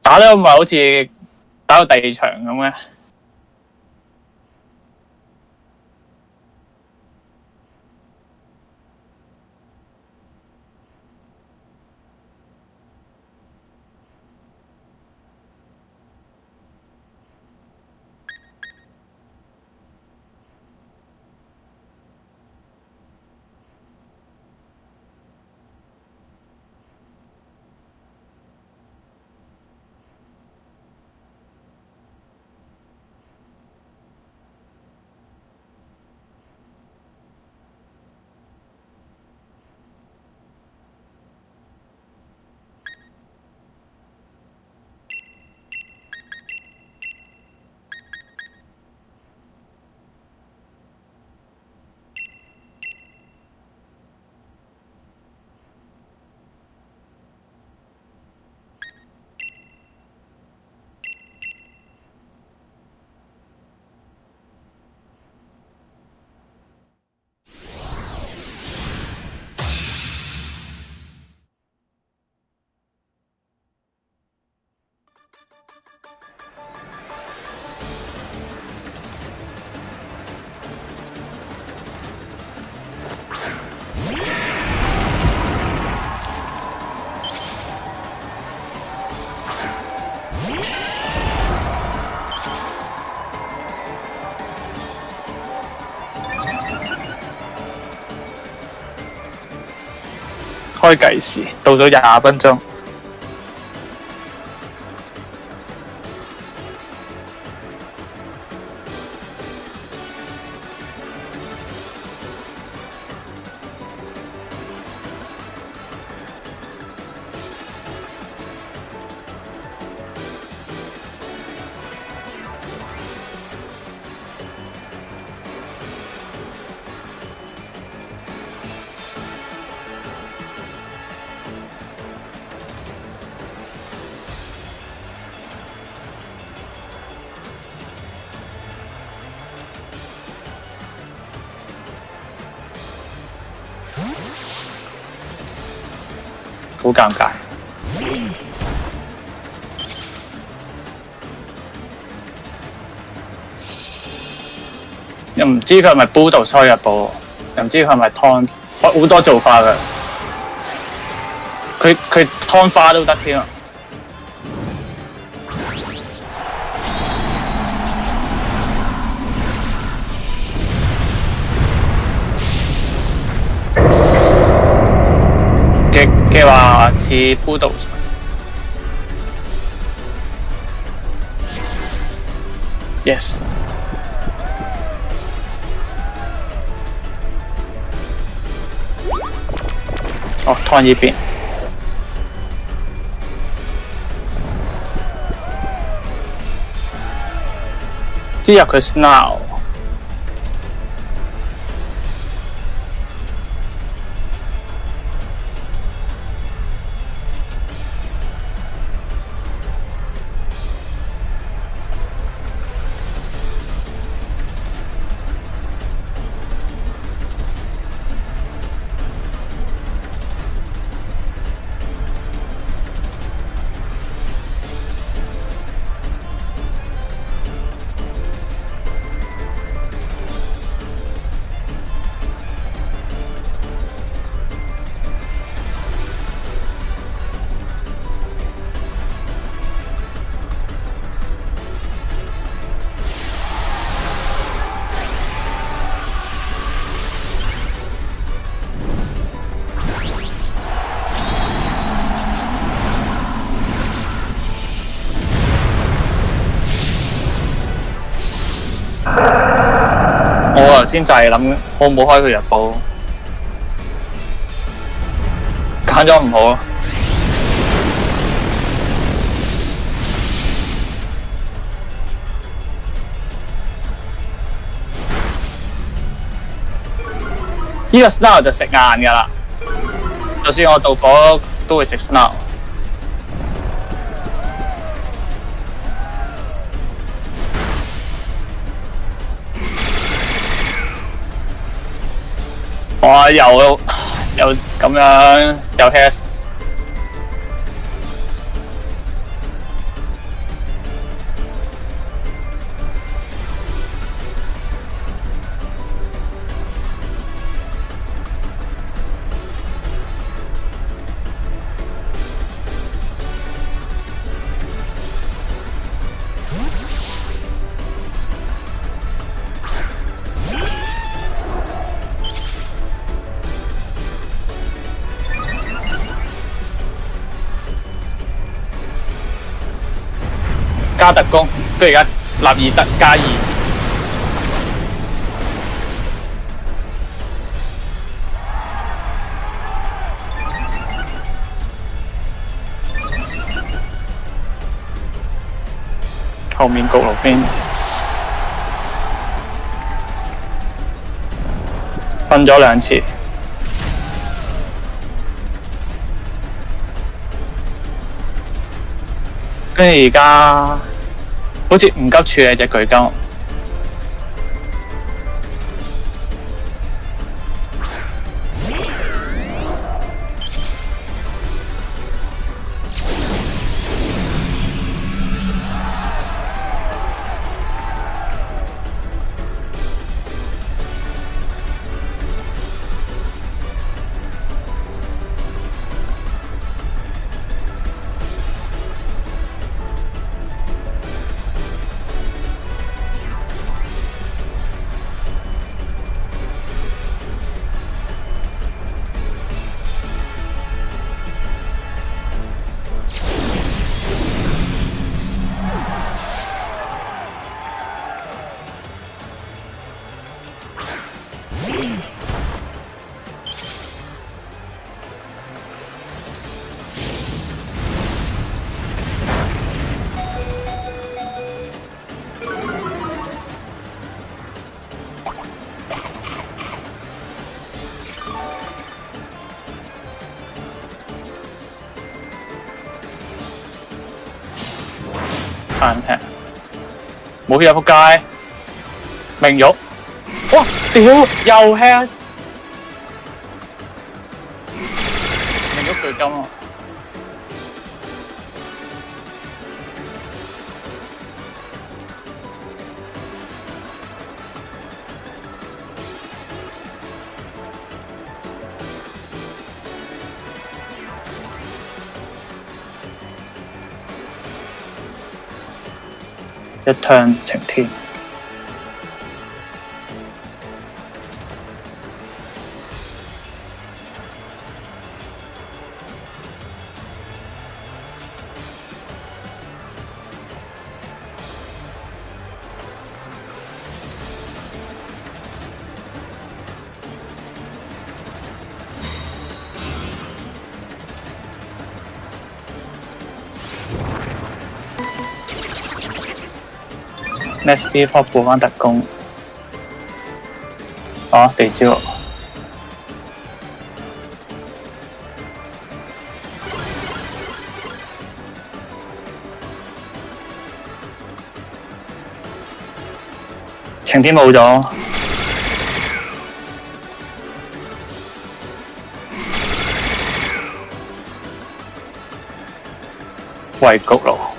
打得唔係好似打到第二場咁嘅。開計時到咗20分鐘。好尷尬。又唔知佢係咪 Bulldoze 開日波，又唔知佢係咪 Taunt， 好多做法㗎。佢 Taunt 花都得添啊！嘅話似 Bulldoze。Yes。哦，拖呢邊。之後佢 Snarl。我頭先就係諗好唔好開佢日報，揀咗唔好啊！呢個 Snarl 就食硬㗎啦，就算我導火都會食 Snarl。哇！又咁樣又 has。加特攻，跟住而家納爾德加2。後面焗爐邊瞓咗2次。跟住而家好似唔急處理隻巨金。難踢，冇血啊！仆街，明玉，哇！屌，又 has， 明玉巨金啊！一 turn 晴天。Nasty 科補翻特攻，哦地招，晴天冇咗，圍局咯。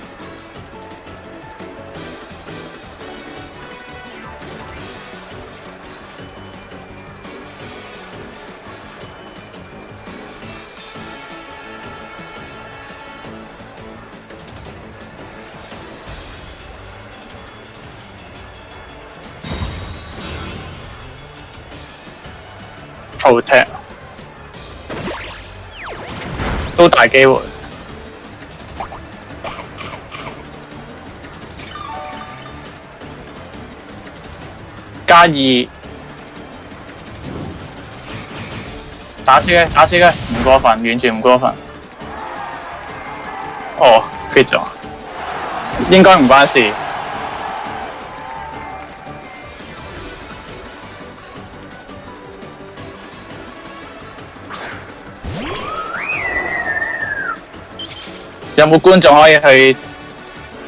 後踢都大機會，加2打死佢，打死佢，唔過分，完全唔過分。哦 ，quit 咗，應該唔關事。有冇觀眾可以去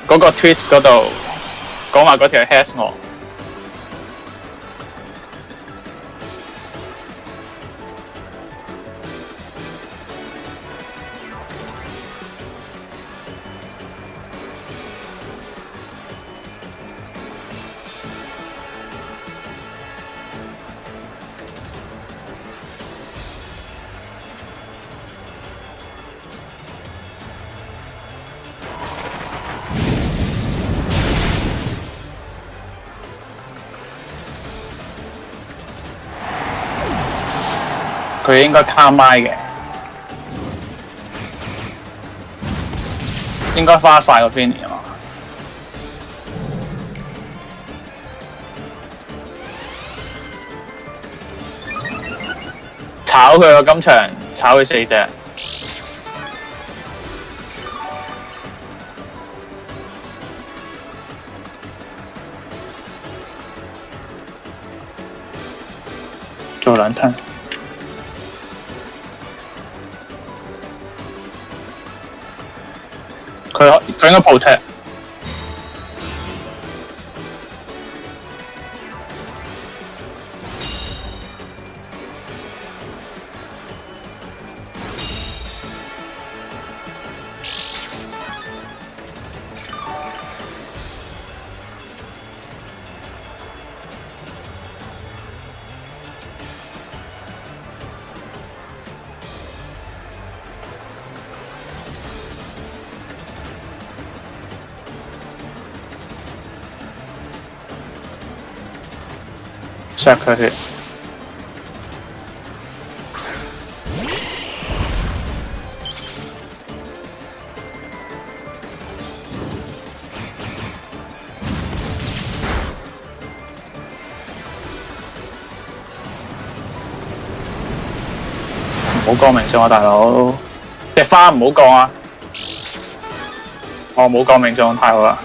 嗰個 Twitch 嗰度講話嗰條 hash 我？佢應該卡麥嘅，應該花快個 Vinny 啊嘛。炒佢個今場，炒佢4隻。做2 turn。佢應該鋪踢，削佢血。唔好降命中啊，大佬！隻花唔好降啊！我冇降命中，太好啦！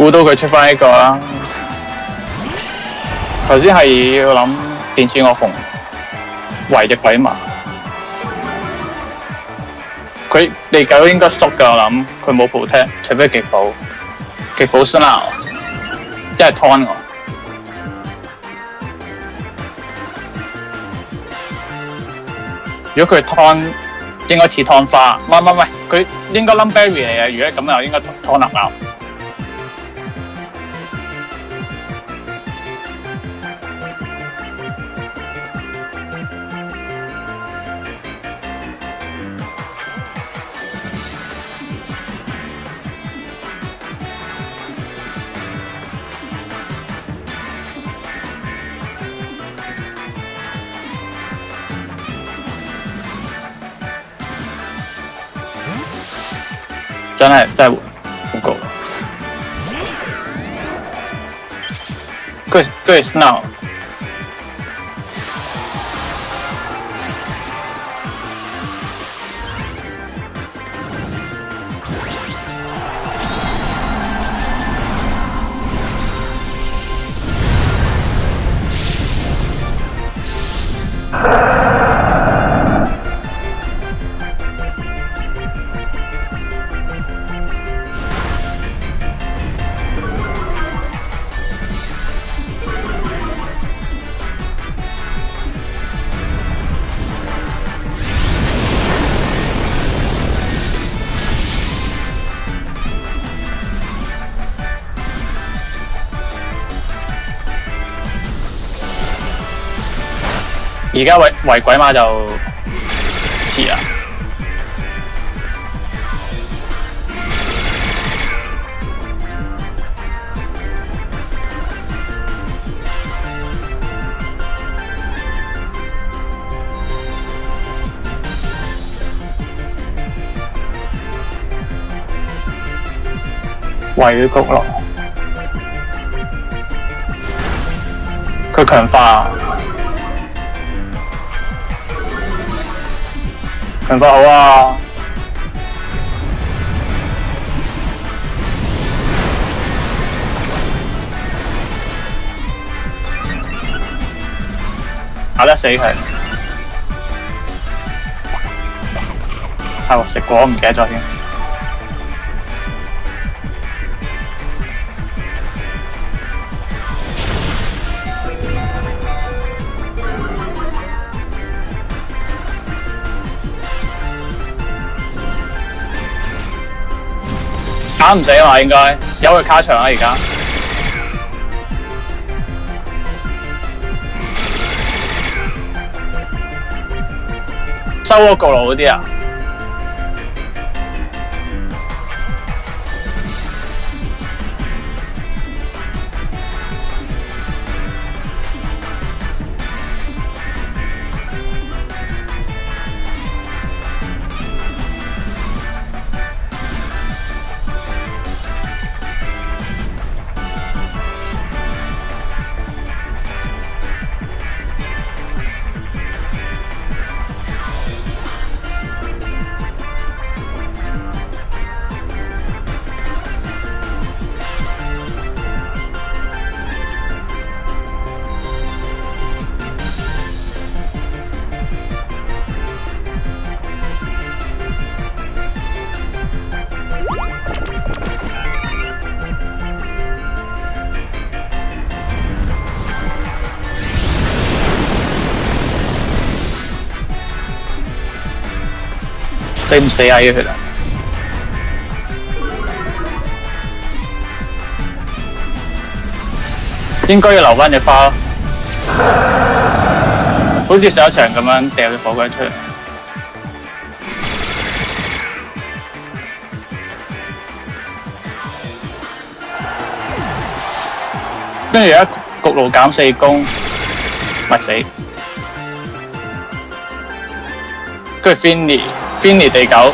估到佢出翻呢個啦。頭先係我諗電視惡熊圍隻鬼馬，佢地狗應該縮㗎，我諗佢冇 protect，除非極寶 snow， 一係 taunt 我。如果佢 taunt， 應該似 taunt 花，唔係，佢應該 lumberry 嚟嘅。如果咁又應該 taunt 能拗。真係好高，跟住 snow， 而家圍鬼馬就遲啦。圍佢焗落，佢強化。強化好啊！打得死佢。係喎，食過唔記得咗添。打唔死啊嘛，應該有佢卡場啦而家。收個焗爐嗰啲啊？死唔死啊？呢血啊！應該要留翻隻花咯，好似上一場咁樣掉隻火鬼出嚟。跟住而家焗爐減4攻，咪死。跟住 Finny 地狗。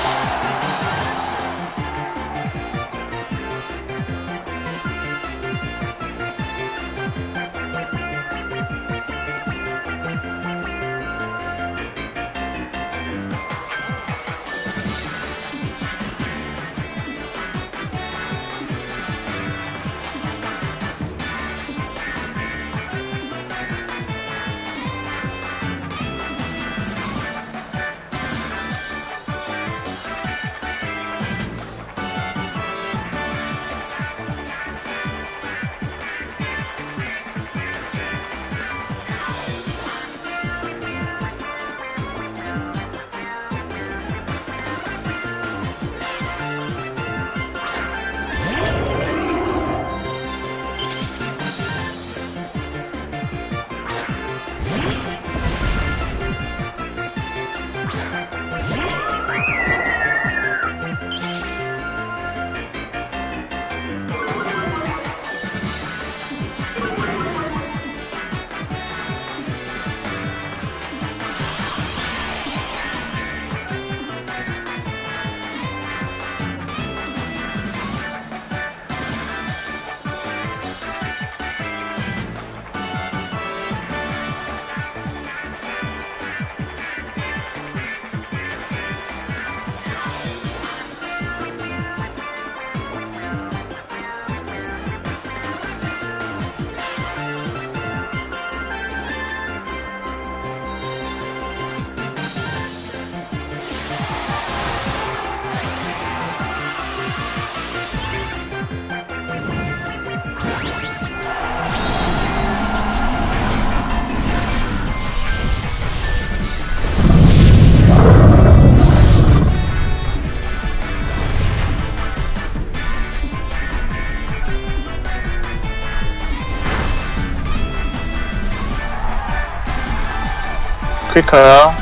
，crit 佢咯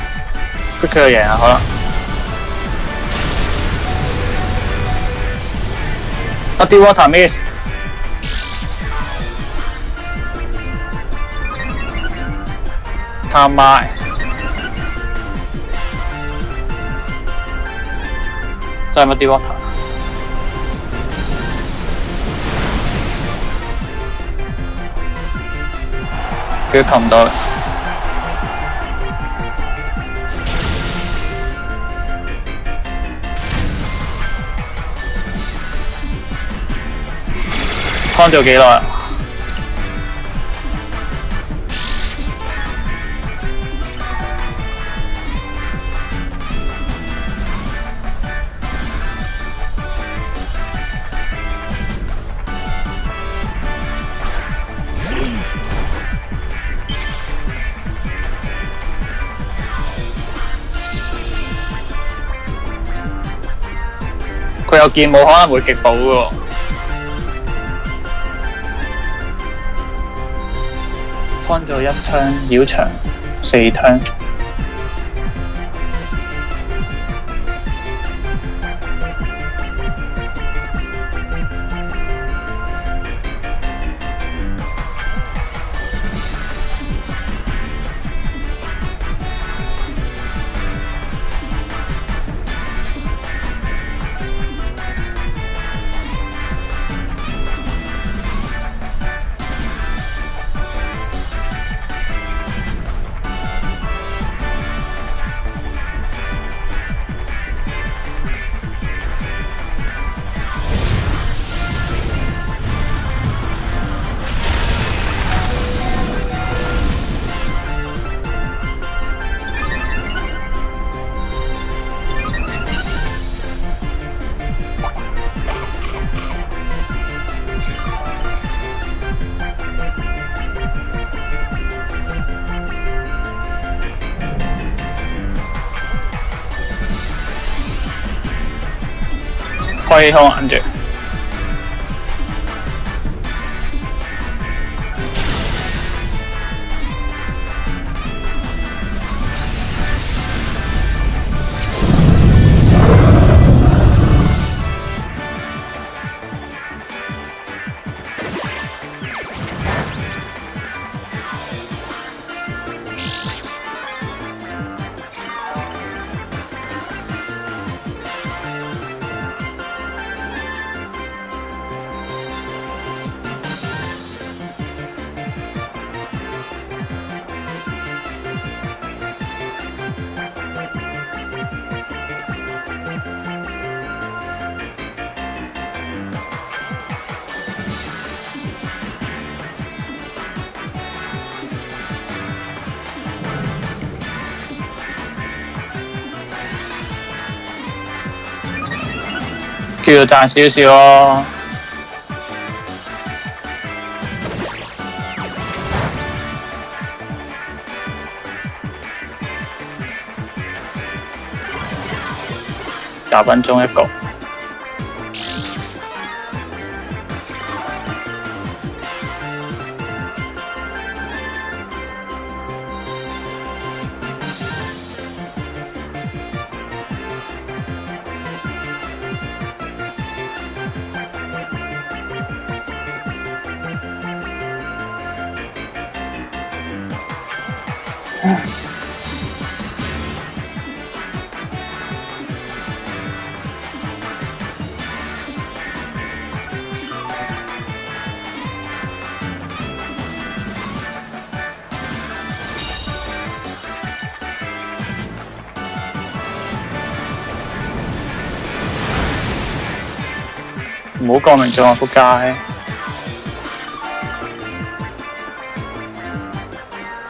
，crit 佢就贏啦，可能。一啲 water miss。他媽！真係乜啲 water？ 佢擒唔到。拖咗幾耐啊？佢有劍冇可能會極補嘅喎。拖咗一槍，繞場4槍。可以控按住。叫做賺少少咯。10分鐘一個。唔好講明咗啊！仆街，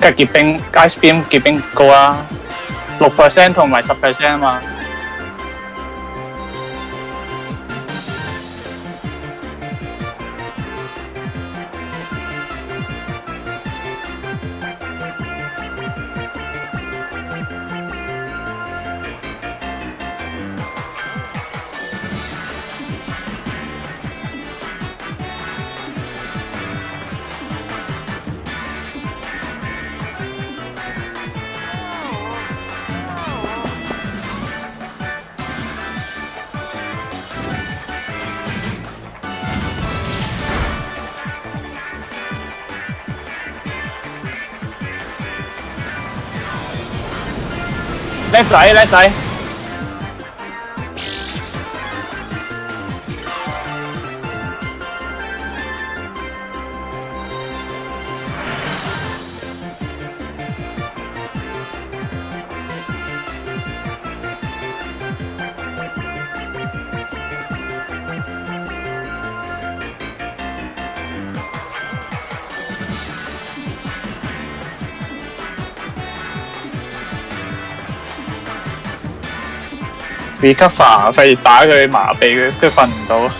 梗係結冰，街 spin 結冰高啦，6% 同埋10% 啊嘛。叻仔叻仔。recover 費事打佢麻痹佢，佢瞓唔到。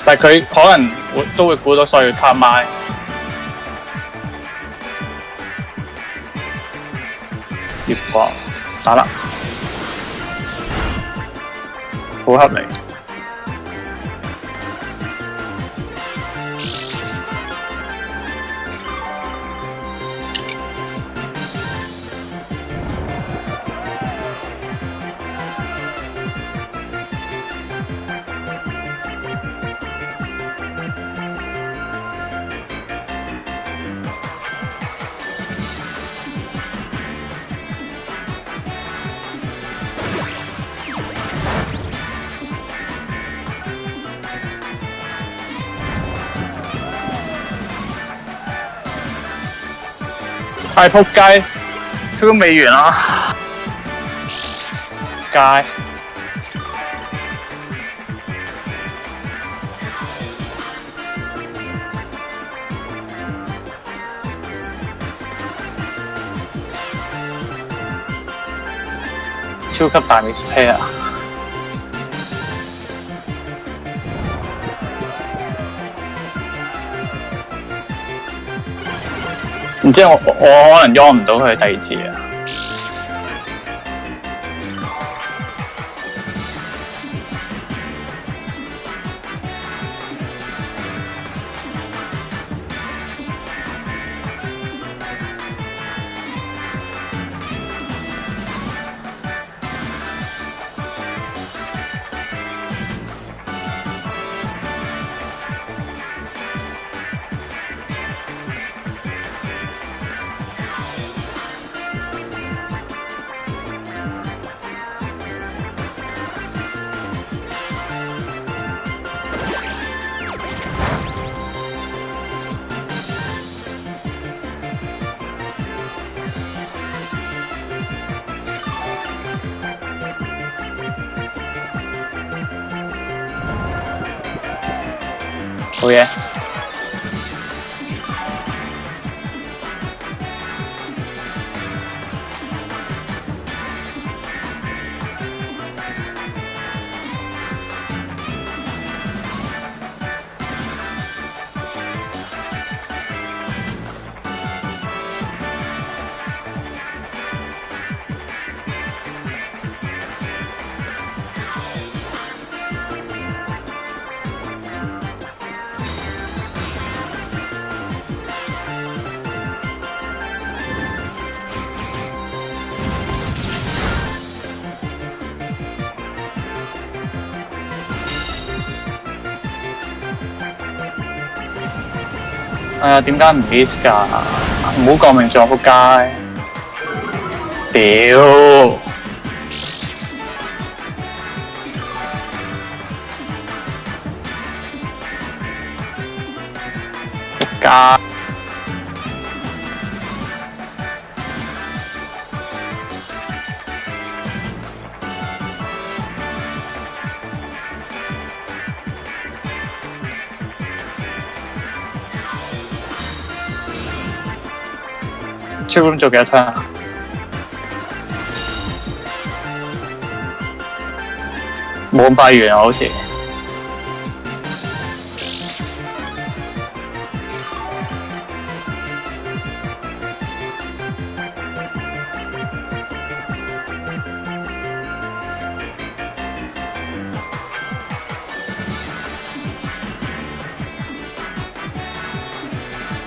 但係佢可能都會估到，所以卡麥。葉國打啦，好合理。太仆街，都未完啊！街超級大 misplay 啊！唔知我可能喐唔到佢第二次啊！好嘢！哎呀，點解唔 miss 㗎？唔好講明撞仆街！屌！仆街！超咁做幾多槍啊？冇咁快完啊，好似。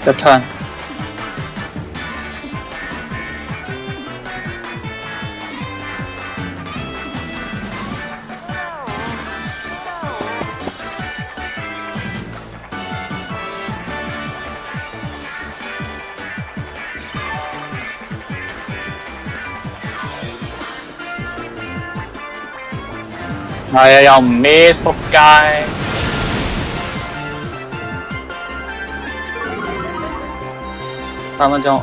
一槍。係啊，又唔 miss 仆街。3分鐘。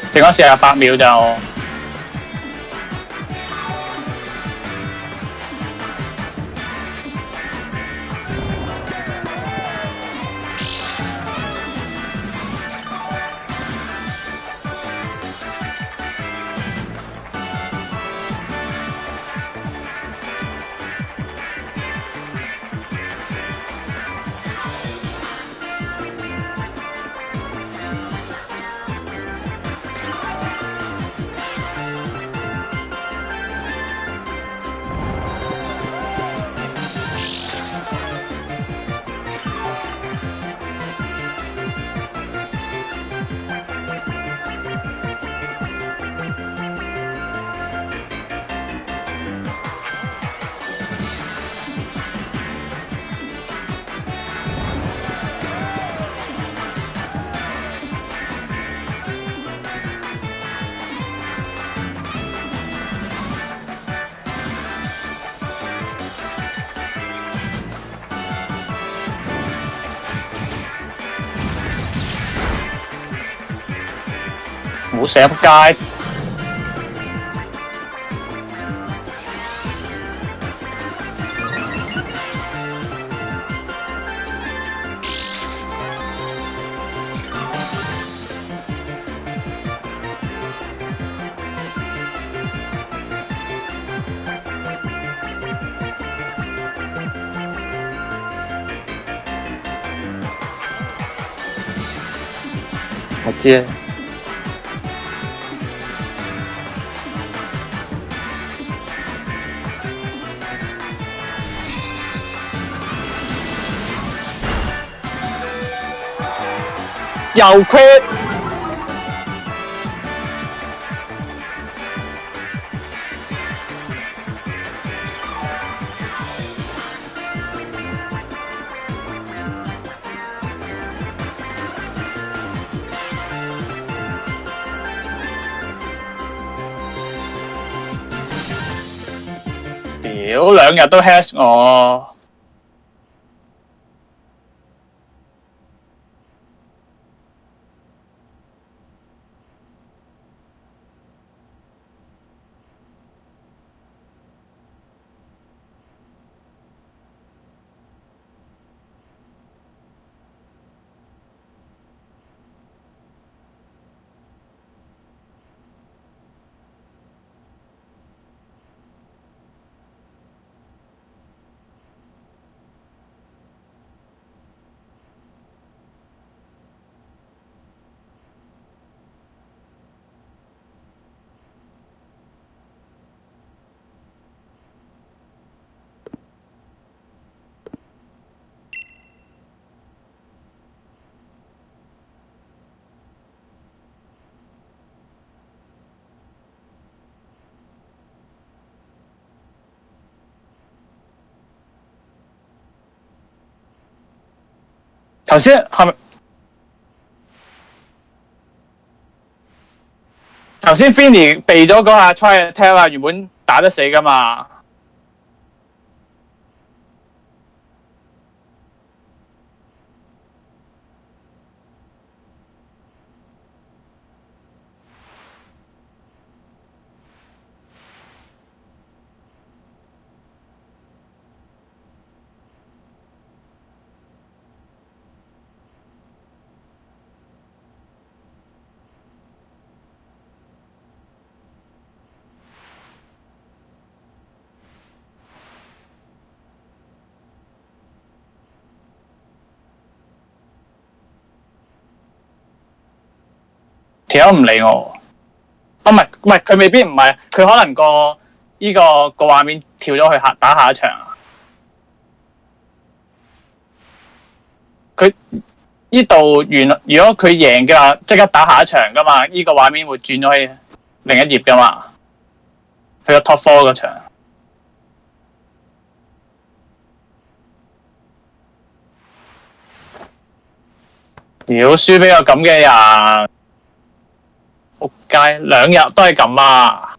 剩咗48秒就唔好射仆街。我知。又 quit。屌，2日都 has 我。頭先係咪？頭先 Finny 避咗嗰下 try attack 啊，原本打得死噶嘛。條友唔理我。唔係，佢未必唔係，佢可能個畫面跳咗去打下一場。佢呢度如果佢贏嘅話，即刻打下一場噶嘛？呢個畫面會轉咗去另一頁噶嘛？佢個 top 4嗰場。屌，輸俾個咁嘅人，仆街，2日都係咁啊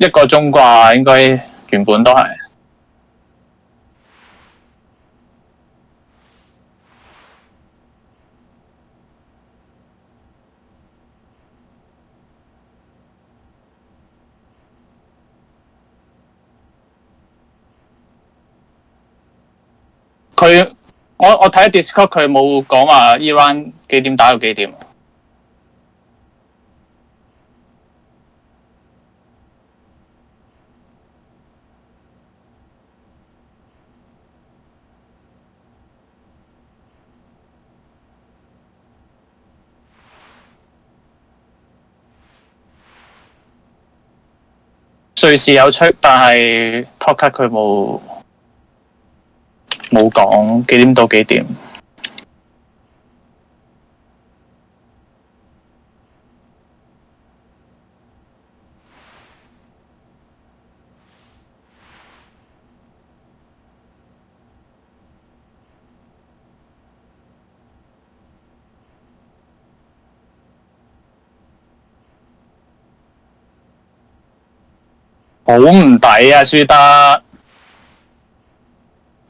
！1個鐘啩，應該原本都係。我睇 Discord 佢冇講話 Iran 幾點打到幾點。瑞士有出，但係 Talk 佢冇講幾點到幾點。好唔抵啊！輸得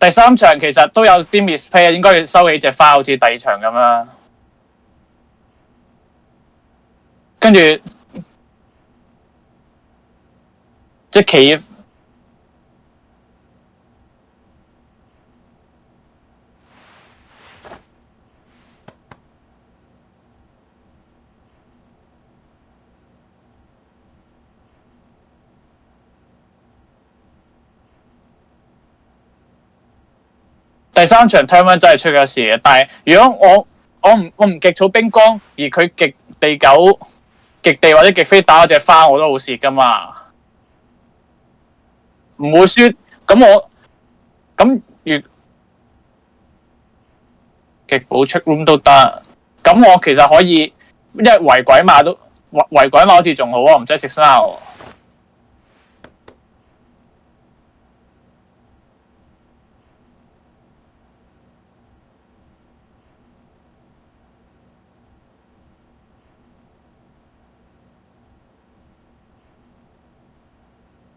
第3場其實都有啲 misplay， 應該要收起隻花，好似第2場咁啦。跟住即係企第3場 turn 1真係出咗事嘅，但係如果我唔極草冰光，而佢極地9、極地或者極飛打嗰隻花，我都好蝕噶嘛，唔會輸。咁如極寶出 room 都得，咁我其實可以，因為圍鬼馬好似仲好啊，唔使食 snow。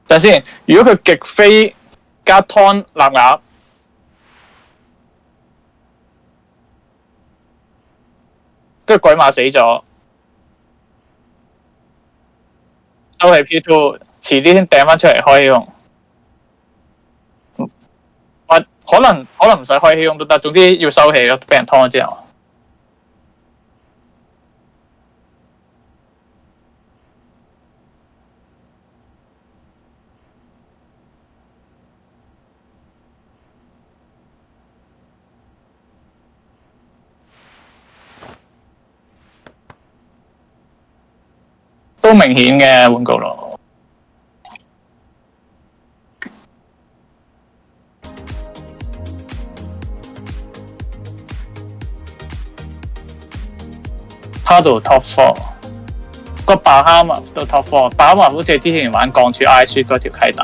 等下先，如果佢極飛加 ton 立鴨，跟住鬼馬死咗，收起 P2， 遲啲先掟翻出嚟開用。可能唔使開用都得，總之要收起咯，俾人劏咗之後。都明顯嘅換局咯。他到 top 4，個巴哈馬到 top 4，巴哈馬好似之前玩鋼柱 I 雪嗰條契弟。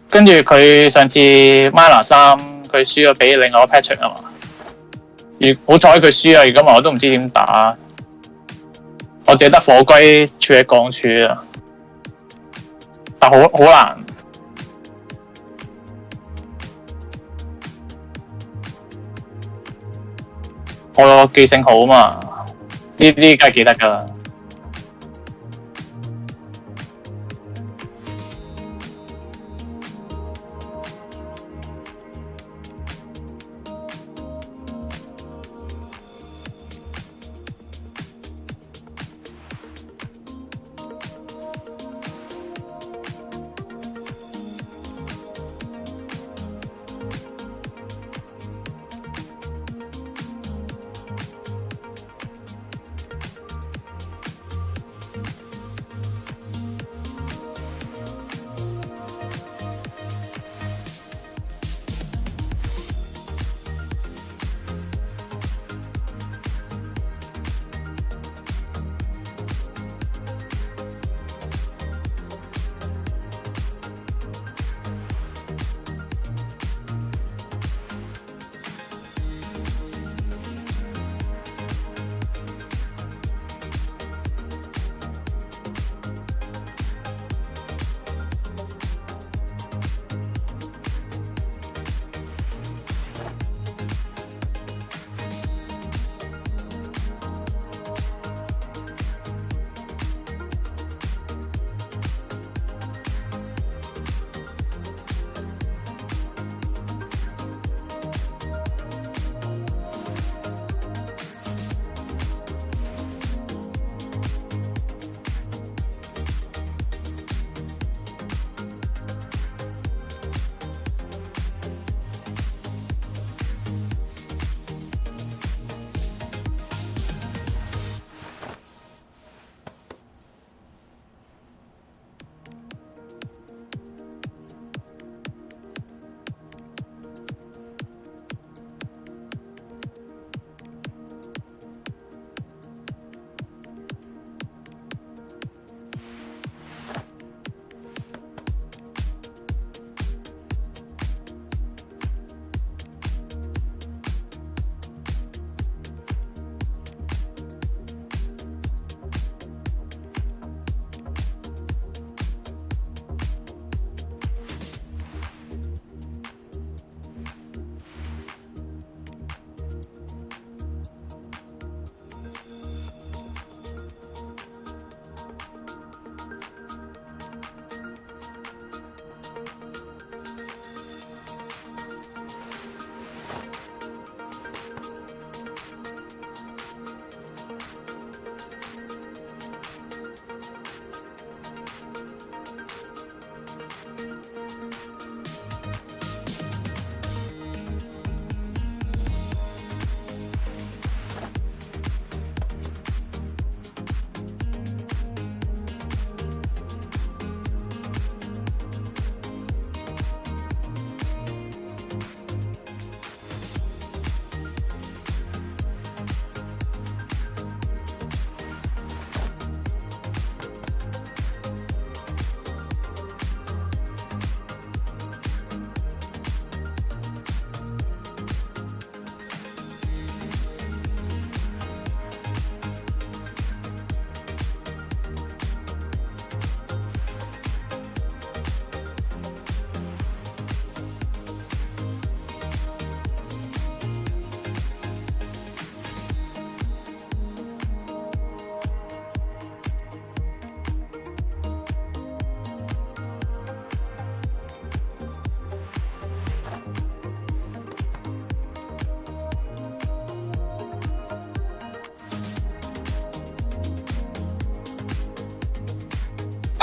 跟住佢上次 Minor 3，佢輸咗俾另外一個 Patrick 啊嘛。好彩佢輸啊，如果唔係我都唔知點打。我淨係得火龜處喺鋼柱啊，但好難。我記性好嘛，呢啲梗係記得㗎啦。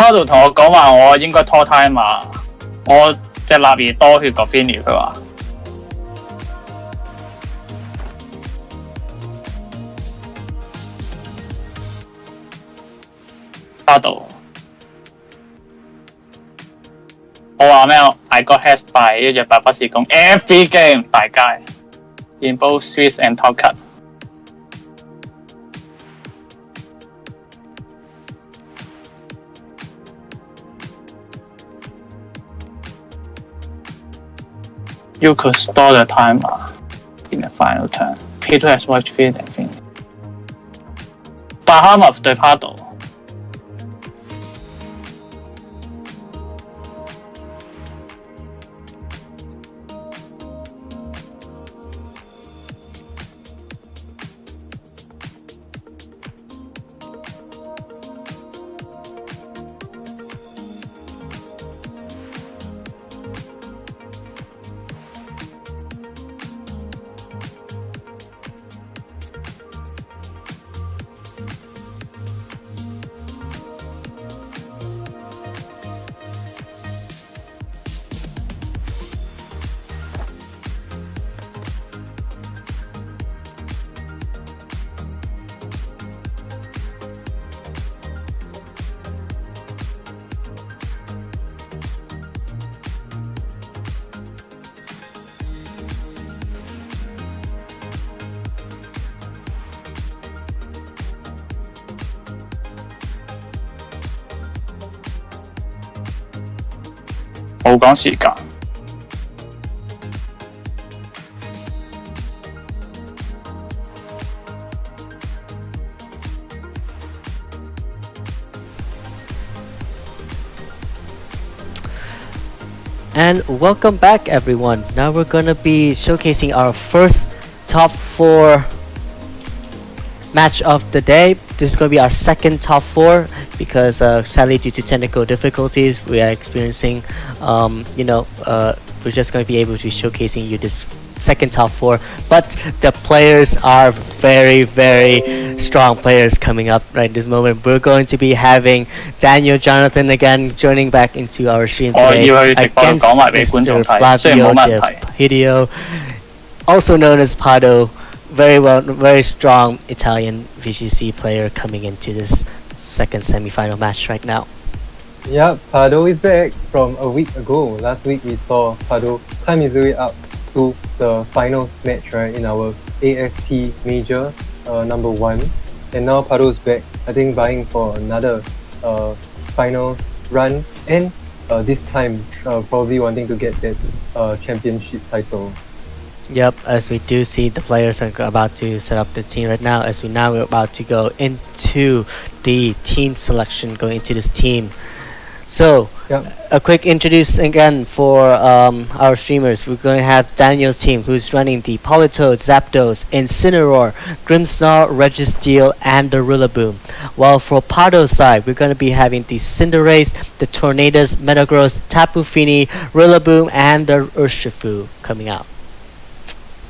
Paddle 同我講話我應該拖 time 啊，我隻立兒多血過 Finny 佢話。Paddle 我話咩？I got hexed by 一日白不是講 every game 大街 in both Swiss and Talcott。You could store the timer in the final turn. P2 has watch feed and finish. Bahamut 對 Paddle。冇講時間。And welcome back, everyone. Now we're gonna be showcasing our first top 4 match of the day. This is gonna be our second top 4 because sadly due to technical difficulties we are experiencing. We're just gonna be able to showcasing you this second top 4, but the players are very strong players coming up right this moment. We're going to be having Daniel Jonathan again joining back into our stream today against Mr. Flavio Hideo, also known as Pado, very strong Italian VGC player coming into this second semi-final match right now. Yeah, Pado is back from a week ago. Last week we saw Pado climb his way up to the finals match, right, in our AST major number 1, and now Pado is back, I think, vying for another finals run, and this time probably wanting to get that championship title. Yep, as we do see the players are about to set up the team right now, as we're about to go into the team selection, going into this team. So, yep. A quick introduce again for our streamers. We're going to have Daniel's team, who's running the Politoed, Zapdos, Incineroar, Grimmsnarl, Registeel, and the Rillaboom. While for Pado's side, we're going to be having the Cinderace, the Tornadus, Metagross, Tapu Fini, Rillaboom, and the Urshifu coming out.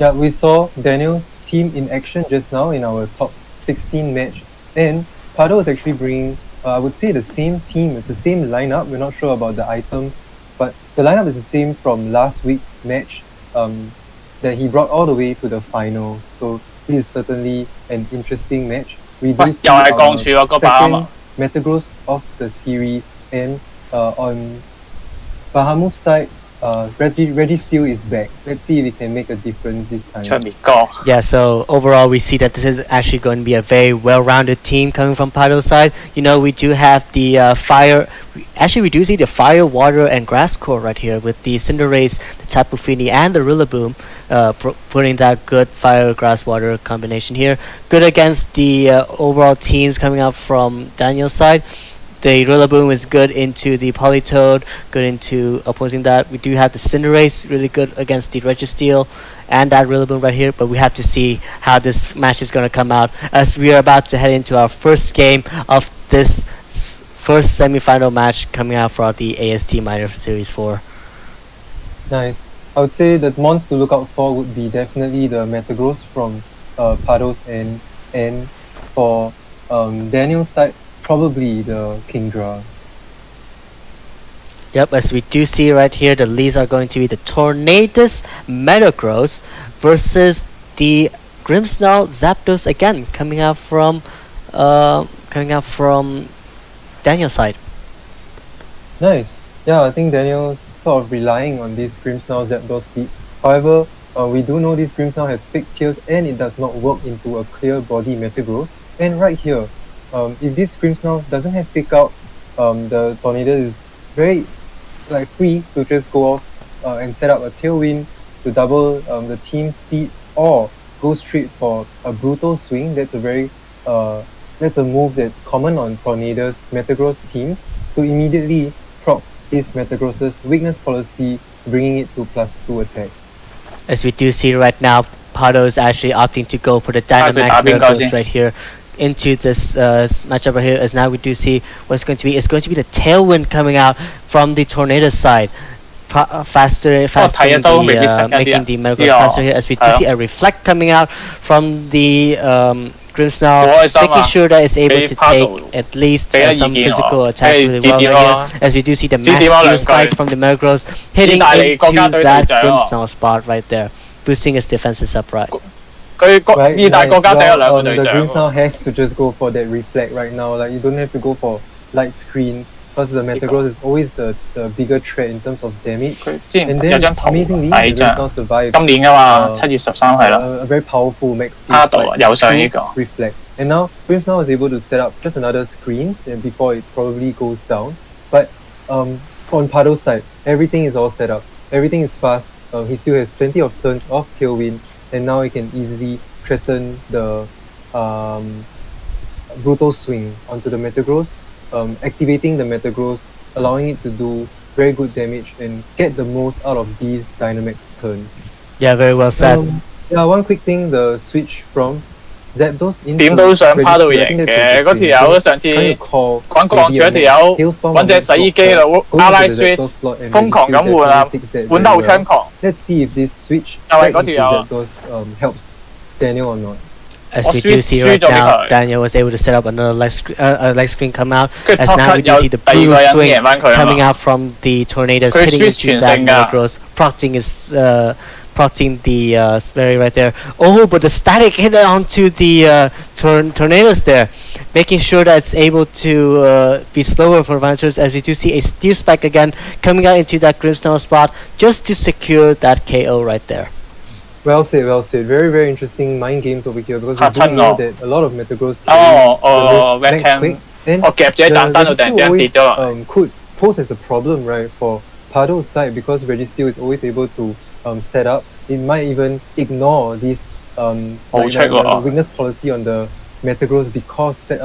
Yeah, we saw Daniel's team in action just now in our top 16 match, and Pado is actually bringing, I would say, the same team. It's the same lineup. We're not sure about the items, but the lineup is the same from last week's match that he brought all the way to the finals. So it is certainly an interesting match. We do see our second Metagross of the series, and on Bahamut's side, Registeel is back. Let's see if we can make a difference this time. Yeah, so overall we see that this is actually going to be a very well-rounded team coming from Pado's side. You know, we do have the fire. Actually, we do see the fire, water, and grass core right here with the Cinderace, the Tapu Fini, and the Rillaboom, putting that good fire, grass, water combination here. Good against the overall teams coming out from Daniel's side. The Rillaboom is good into the Politoed, good into opposing that. We do have the Cinderace, really good against the Registeel and that Rillaboom right here, but we have to see how this match is going to come out as we are about to head into our first game of this first semi-final match coming out for the AST Minor Series 4. Nice. I would say that mons to look out for would be definitely the Metagross from Pado's end, and for Daniel's side, probably the Kingdra. Yep, as we do see right here, the leads are going to be the Tornadus Metagross versus the Grimmsnarl Zapdos again, coming out from Daniel's side. Nice. Yeah, I think Daniel's sort of relying on this Grimmsnarl Zapdos speed. However, we do know this Grimmsnarl has fake tails and it does not work into a clear body Metagross. And right here, if this Grimmsnarl doesn't have fake out, the Tornadus is very free to just go off and set up a Tailwind to double the team speed, or go straight for a brutal swing. That's a move that's common on Tornadus Metagross teams to immediately proc this Metagross's weakness policy, bringing it to +2 attack. As we do see right now, Pardo is actually opting to go for the Dynamax Metagross right here into this matchup right here, as now we do see what's going to be. It's going to be the Tailwind coming out from the Tornado side. Faster making the Metagross faster here, as we do see a Reflect coming out from the Grimmsnarl, making sure that it's able to take at least some physical attacks really well right here, as we do see the mass steel spikes from the Metagross hitting into that Grimmsnarl spot right there, boosting its defenses up right. The Grimmsnarl has to just go for that Reflect right now. Like, you don't have to go for Light Screen, because the Metagross is always the bigger threat in terms of damage. And then amazingly, the Grimmsnarl survives a very powerful max steel spike Reflect. And now Grimmsnarl is able to set up just another screens before it probably goes down. But on Pardo's side, everything is all set up. Everything is fast. He still has plenty of turns off Tailwind, and now he can easily threaten the brutal swing onto the Metagross, activating the Metagross, allowing it to do very good damage and get the most out of these Dynamax turns. Yeah, very well said. One quick thing, the switch from Zapdos into 點都想趴到贏嘅，嗰條友上次滾過住一條友揾隻洗衣機佬阿拉 switch 瘋狂咁換啊，換得好猖狂。Let's see if this switch 就係嗰條友 Zapdos helps Daniel or not. As we do see right now, Daniel was able to set up another leg screen come out. As now we do see the blue swing coming out from the Tornadoes, hitting into that Metagross, proccing the very right there. Oh, but the static hit onto the Tornadoes there, making sure that it's able to be slower for advances, as we do see a Steel Spike again coming out into that Grimmsnarl spot just to secure that KO right there. Well said, well said. Very, very interesting mind games over here, because we do know that a lot of Metagross could pose as a problem, right, for Pardo's side, because Registeel is always able to set up. It might even ignore this the weakness policy on the Metagross, because so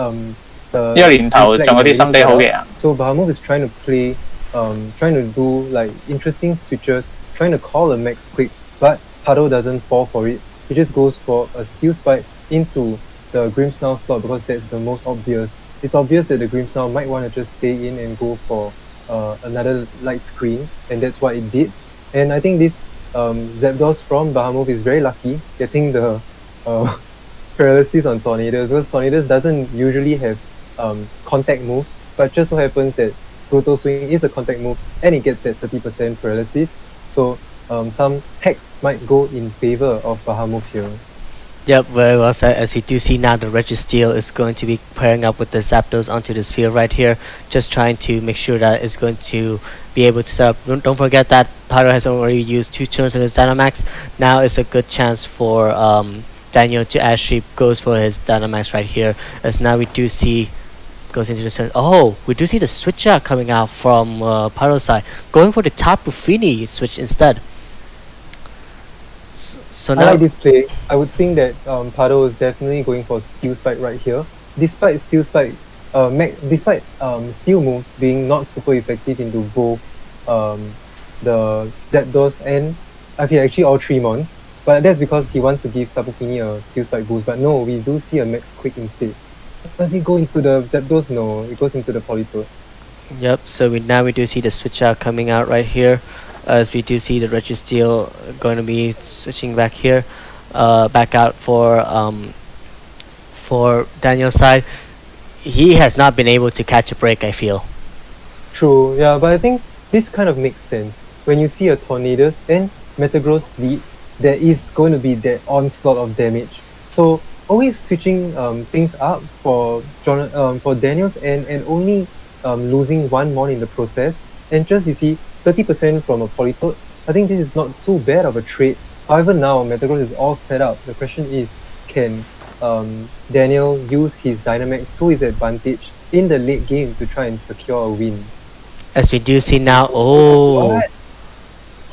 Bahamut is trying to play, trying to do like interesting switches, trying to call a max quick, but Pardo doesn't fall for it. He just goes for a Steel Spike into the Grimmsnarl slot, because that's the most obvious. It's obvious that the Grimmsnarl might want to just stay in and go for another light screen, and that's what it did. And I think this Zapdos from Bahamut is very lucky getting the paralysis on Tornadus, because Tornadus doesn't usually have contact moves, but just so happens that Brutal Swing is a contact move and it gets that 30% paralysis. So some hacks might go in favor of Bahamut here. Yep, very well said. As we do see now, the Registeel is going to be pairing up with the Zapdos onto this field right here, just trying to make sure that it's going to be able to set up. Don't forget that Pardo has already used 2 turns of his Dynamax. Now it's a good chance for Daniel to actually goes for his Dynamax right here, as now we do see goes into the turn. Oh, we do see the switch out coming out from Pardo's side, going for the Tapu Fini switch instead. So now, I like this play. I would think that Pardo is definitely going for Steel Spike right here. Despite Steel Spike, despite Steel moves being not super effective into both the Zapdos and actually all 3 mons. But that's because he wants to give Tapu Fini a Steel Spike boost. But no, we do see a Max Quick instead. Does it go into the Zapdos? No, it goes into the Politoed. Yep, so now we do see the switch out coming out right here, as we do see the Registeel going to be switching back here, back out for Daniel's side. He has not been able to catch a break, I feel. True, yeah, but I think this kind of makes sense. When you see a Tornadus and Metagross lead, there is going to be that onslaught of damage. So always switching things up for for Daniels and only losing one mon in the process. And just you see 30% from a Politoed, I think this is not too bad of a trade. However, now Metagross is all set up. The question is, can Daniel use his Dynamax to his advantage in the late game to try and secure a win? As we do see now, oh, What?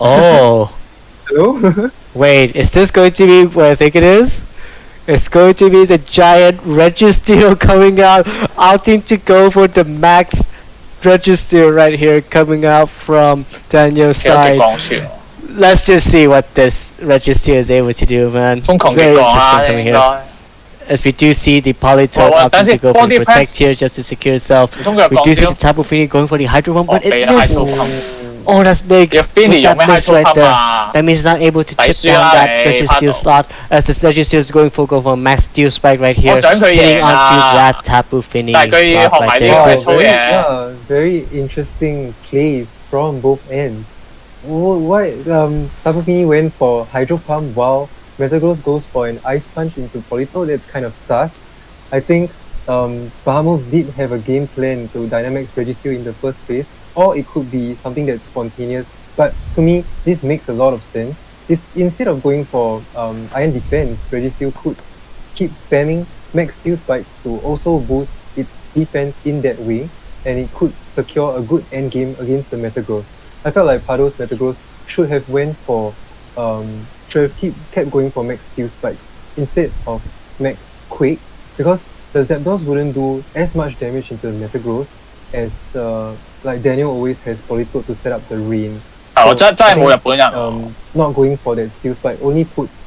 oh, Hello? wait, is this going to be what I think it is? It's going to be the giant Registeel coming out, opting to go for the max Registeel right here, coming out from Daniel's 其實極 side. 講算， Let's just see what this Registeel is able to do, man. 瘋狂極 Very 講 interesting 啦 coming 應 here. 該。 As we do see the Politoed Well, opting that's to it. go for the Body protect press. here just to secure itself. 唔通佢 We do 講 see the 少？ Tapu Fini going for the Hydro Pump, but 哦，俾 it 啦 missed. Hydro Pump Oh, that's big. 要 Fini With 用 that 咩 miss Hydro right Pump there. 啊？ That means he's not able to 抵 chip 輸 down 啦 that 你 Registeel ，Paddle slot as the Registeel is going for max steel spike right here, 我想佢 hitting 贏 onto 啊！ that Tapu Fini 但係佢 slot 學埋 right 呢 there. 個係 Oh, 粗 very, 嘢。 yeah, very interesting plays from both ends. Why Tapu Fini went for Hydro Pump while Metagross goes for an Ice Punch into Politoed? That's kind of sus. I think Bahamut did have a game plan to Dynamax Registeel in the first place, or it could be something that's spontaneous. But to me, this makes a lot of sense. Instead of going for Iron Defense, Registeel could keep spamming Max Steel Spikes to also boost its defense in that way, and it could secure a good end game against the Metagross. I felt like Pado's Metagross should have kept going for Max Steel Spikes instead of Max Quake, because the Zapdos wouldn't do as much damage into the Metagross as like Daniel always has Politoed to set up the rain. 係我真係 I 冇 think, 日本人喎。 not going for that Steel Spike only puts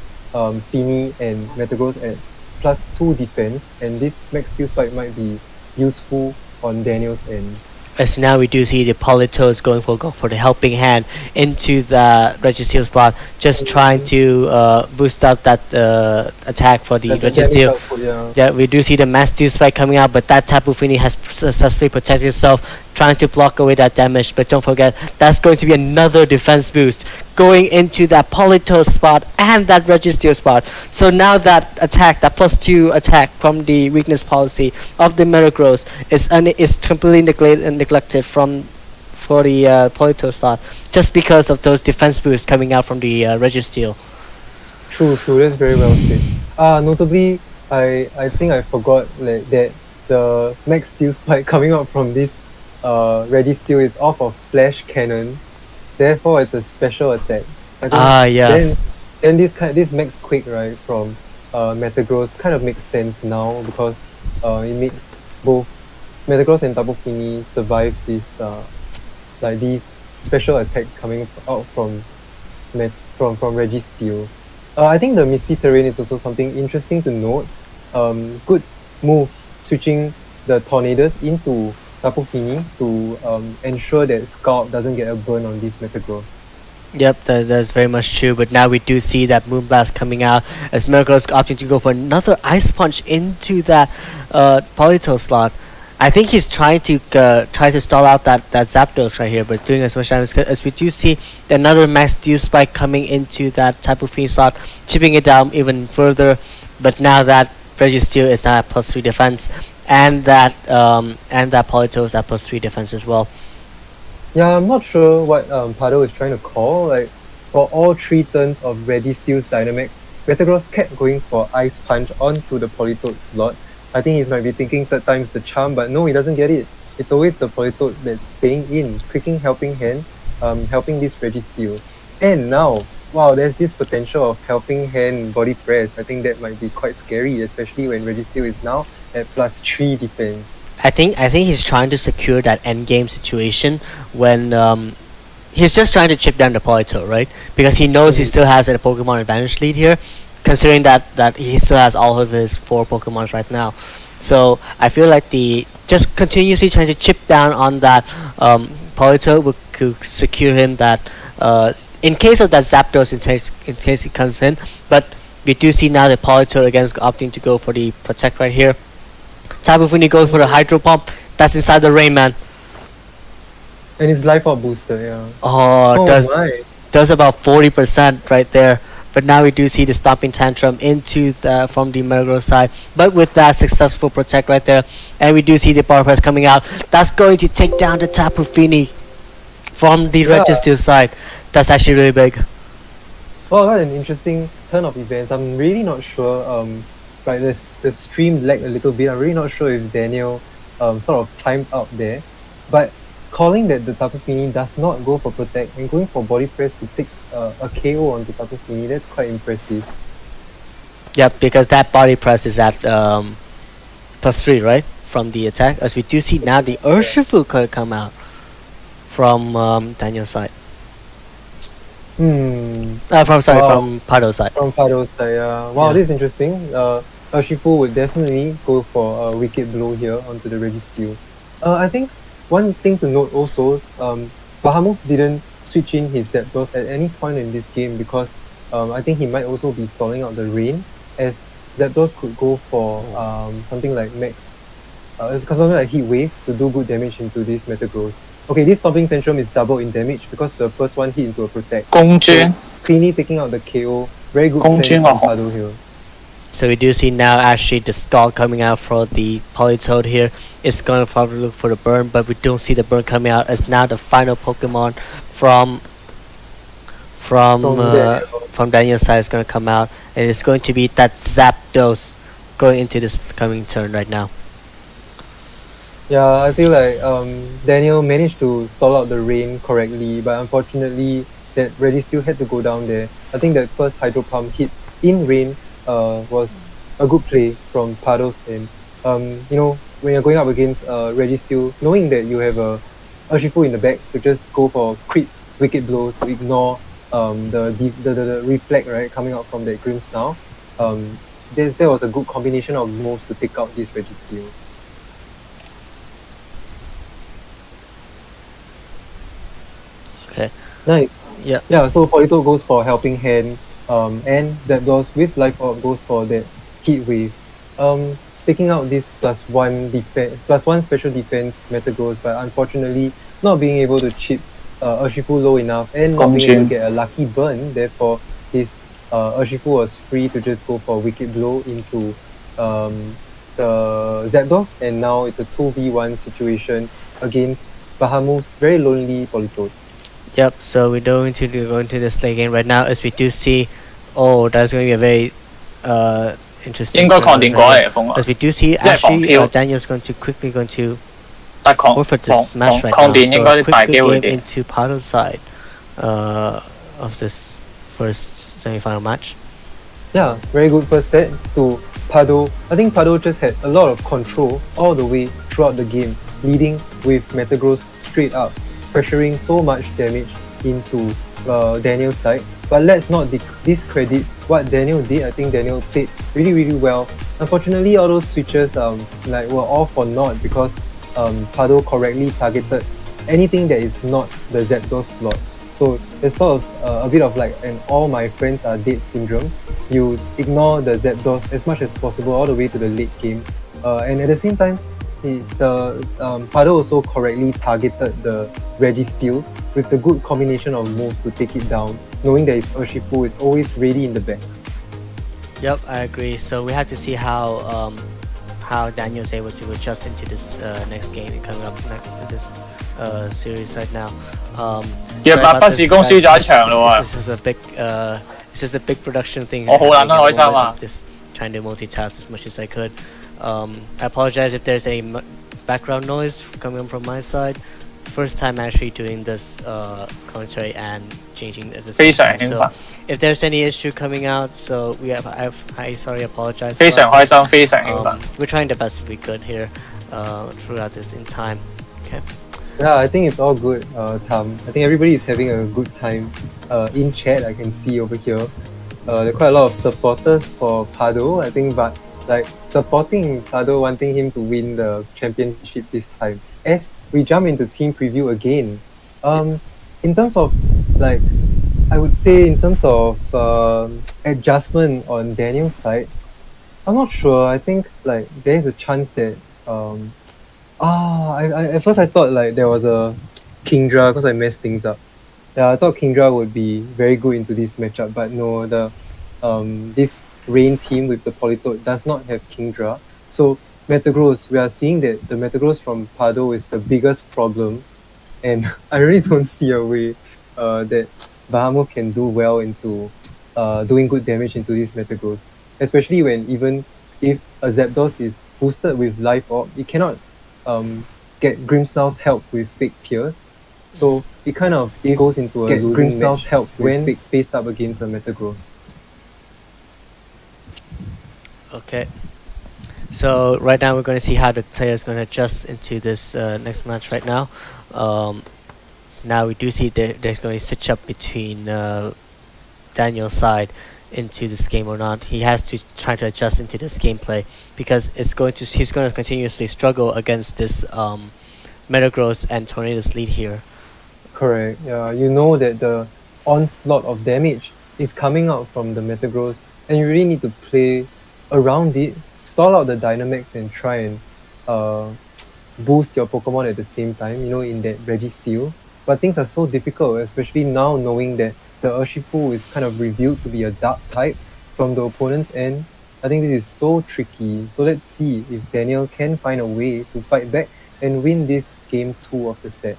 Fini and Metagross at +2 defense, and this Max Steel Spike might be useful on Daniel's end. As now we do see the Politoed going for the helping hand into the Registeel slot, just trying to boost up that attack for the That damage Registeel. output, yeah. Yeah, we do see the mass steel spike coming out, but that Tapu Fini has successfully protected itself, trying to block away that damage. But don't forget, that's going to be another defense boost going into that Politoed spot and that Registeel spot. So now that attack, that +2 attack from the weakness policy of the Metagross is completely neglected for the Politoed slot, just because of those defense boosts coming out from the Registeel. True, that's very well said. Notably, I think I forgot that the Max Steel Spike coming out from this Registeel is off of Flash Cannon, therefore it's a special attack. I think Yes. Then this Max Quake right from Metagross kind of makes sense now, because it makes both Metagross and Tapu Fini survive this like these special attacks coming out from Registeel. I think the Misty Terrain is also something interesting to note. Good move switching the Tornadus into Tapu Fini to ensure that Scalp doesn't get a burn on this Metagross. Yep, that's very much true. But now we do see that Moonblast coming out as Metagross opting to go for another Ice Punch into that Politoed slot. I think he's trying to stall out that Zapdos right here, but doing as much damage as we do see another Max Steel Spike coming into that Tapu Fini slot, chipping it down even further. But now that Registeel is now at +3 defense, and that Politoed is at +3 defense as well. Yeah, I'm not sure what Pado is trying to call. Like, for all 3 turns of Registeel's Dynamax, Metagross kept going for Ice Punch onto the Politoed slot. I think he might be thinking 3rd time's the charm, but no, he doesn't get it. It's always the Politoed that's staying in, clicking Helping Hand, helping this Registeel. And now, wow, there's this potential of Helping Hand Body Press. I think that might be quite scary, especially when Registeel is now at +3 defense. I think he's trying to secure that end game situation when he's just trying to chip down the Politoed, right? Because he knows he still has a Pokemon advantage lead here, considering that he still has all of his 4 Pokemons right now. So I feel like just continuously trying to chip down on that Politoed could secure him that in case of that Zapdos, in case he comes in. But we do see now the Politoed against opting to go for the Protect right here. Tapu Fini goes for the Hydro Pump. That's inside the rain, man. And it's life up booster, yeah. Oh, My. does about 40% right there. But now we do see the stomping tantrum into the from the Metagross side. But with that successful protect right there, and we do see the power press coming out. That's going to take down the Tapu Fini from the Yeah. Registeel side. That's actually really big. Well, what an interesting turn of events. I'm really not sure. Right, the stream lagged a little bit. I'm really not sure if Daniel sort of timed out there, but calling that the Tapu Fini does not go for protect and going for body press to take a KO onto Tapu Fini, that's quite impressive. Yep, because that body press is at +3, right? From the attack. As we do see now, the Urshifu could come out from Daniel's side. Wow. From Pado's side. From Pado's side, wow, Yeah. this is interesting. Urshifu would definitely go for a wicked blow here onto the Registeel. I think one thing to note also, Bahamut didn't switch in his Zapdos at any point in this game because I think he might also be stalling out the rain, as Zapdos could go for something like Max, something like Heat Wave to do good damage into this Metagross. Okay, this Stomping Tantrum is double in damage because the first one hit into a protect. 公尊 Cleanly taking out the KO. Very good Gong play Jun from Hong. Pado here. So we do see now actually the skull coming out for the Politoed here. It's going to probably look for the burn, but we don't see the burn coming out as now the final Pokemon from Daniel. from Daniel's side is going to come out, and it's going to be that Zapdos going into this coming turn right now. Yeah, I feel like Daniel managed to stall out the rain correctly, but unfortunately that Registeel had to go down there. I think that first Hydro Pump hit in rain was a good play from Pado's end. You know, when you're going up against Registeel, knowing that you have a Urshifu in the back to just go for crit wicked blows to ignore the reflect, right, coming out from that Grimmsnarl. There was a good combination of moves to take out this Registeel. Okay. Nice. Yeah. Yeah, so Polito goes for Helping Hand, and Zapdos with Life Orb goes for that Heat Wave. Taking out this +1 special defense Metagross, but unfortunately not being able to chip Urshifu low enough and not being able to get a lucky burn. Therefore, his Urshifu was free to just go for Wicked Blow into the Zapdos, and now it's a 2v1 situation against Bahamut's very lonely Politoed. Yep, so we're going to go into this late game right now as we do see, that's going to be a very interesting 應該 tournament 抗電 right 果 now. 嚟嘅風啊 As，we do see 即係防 actually 跳 Daniel's going to quickly going to 但抗 go for this match right 抗 now. 電應 So 該 quick 大 good 機會 game 啲。 into Pado's side of this first semi-final match. Yeah, very good first set to Pado. I think Pado just had a lot of control all the way throughout the game, leading with Metagross straight up, pressuring so much damage into Daniel's side. But let's not discredit what Daniel did. I think Daniel played really, really well. Unfortunately, all those switches were all for naught because Pado correctly targeted anything that is not the Zapdos slot. So there's sort of a bit of like an all my friends are dead syndrome. You ignore the Zapdos as much as possible all the way to the late game. And at the same time, Pado also correctly targeted the Registeel with the good combination of moves to take it down, knowing that his Urshifu is always ready in the back. Yep, I agree. So we have to see how Daniel's able to adjust into this next game coming up next in this series right now. 約 sorry 伯 about 不 this, 是公 guys. 輸咗一場咯 This is a big this is a big production thing. 我好撚happening at the 開心啊 moment. I'm just trying to multitask as much as I could. I apologize if there's any background noise coming from my side. It's the first time actually doing this commentary and changing this. 非常興 So 奮， if there's any issue coming out, so I sorry apologize. 非常 about 開心，非常興奮 we're trying the best we could here throughout this in time. Okay. Yeah, I think it's all good, Tam. I think everybody is having a good time in chat. I can see over here. There are quite a lot of supporters for Pado, I think, but like supporting Pado, wanting him to win the championship this time. As we jump into team preview again, in terms of like, I would say in terms of adjustment on Daniel's side, I'm not sure. I think like there's a chance that at first I thought like there was a Kingdra because I messed things up. Yeah, I thought Kingdra would be very good into this matchup, but no, the this Rain team with the Politoed does not have Kingdra. So Metagross, we are seeing that the Metagross from Pardo is the biggest problem, and I really don't see a way that Bahamut can do well into doing good damage into this Metagross, especially when even if a Zapdos is boosted with Life Orb, it cannot get Grimmsnarl's help with Fake Tears. So it kind of goes into a losing match help when faced up against a Metagross. Okay. So right now we're going to see how the players going to adjust into this next match right now. Now we do see there's going to switch up between Daniel's side into this game or not. He has to try to adjust into this gameplay because he's going to continuously struggle against this Metagross and Tornadus lead here. Correct. Yeah, you know that the onslaught of damage is coming out from the Metagross, and you really need to play around it, stall out the Dynamax, and try and boost your Pokemon at the same time, you know, in that Registeel. But things are so difficult, especially now knowing that the Urshifu is kind of revealed to be a dark type from the opponent's end. I think this is so tricky. So let's see if Daniel can find a way to fight back and win this game 2 of the set.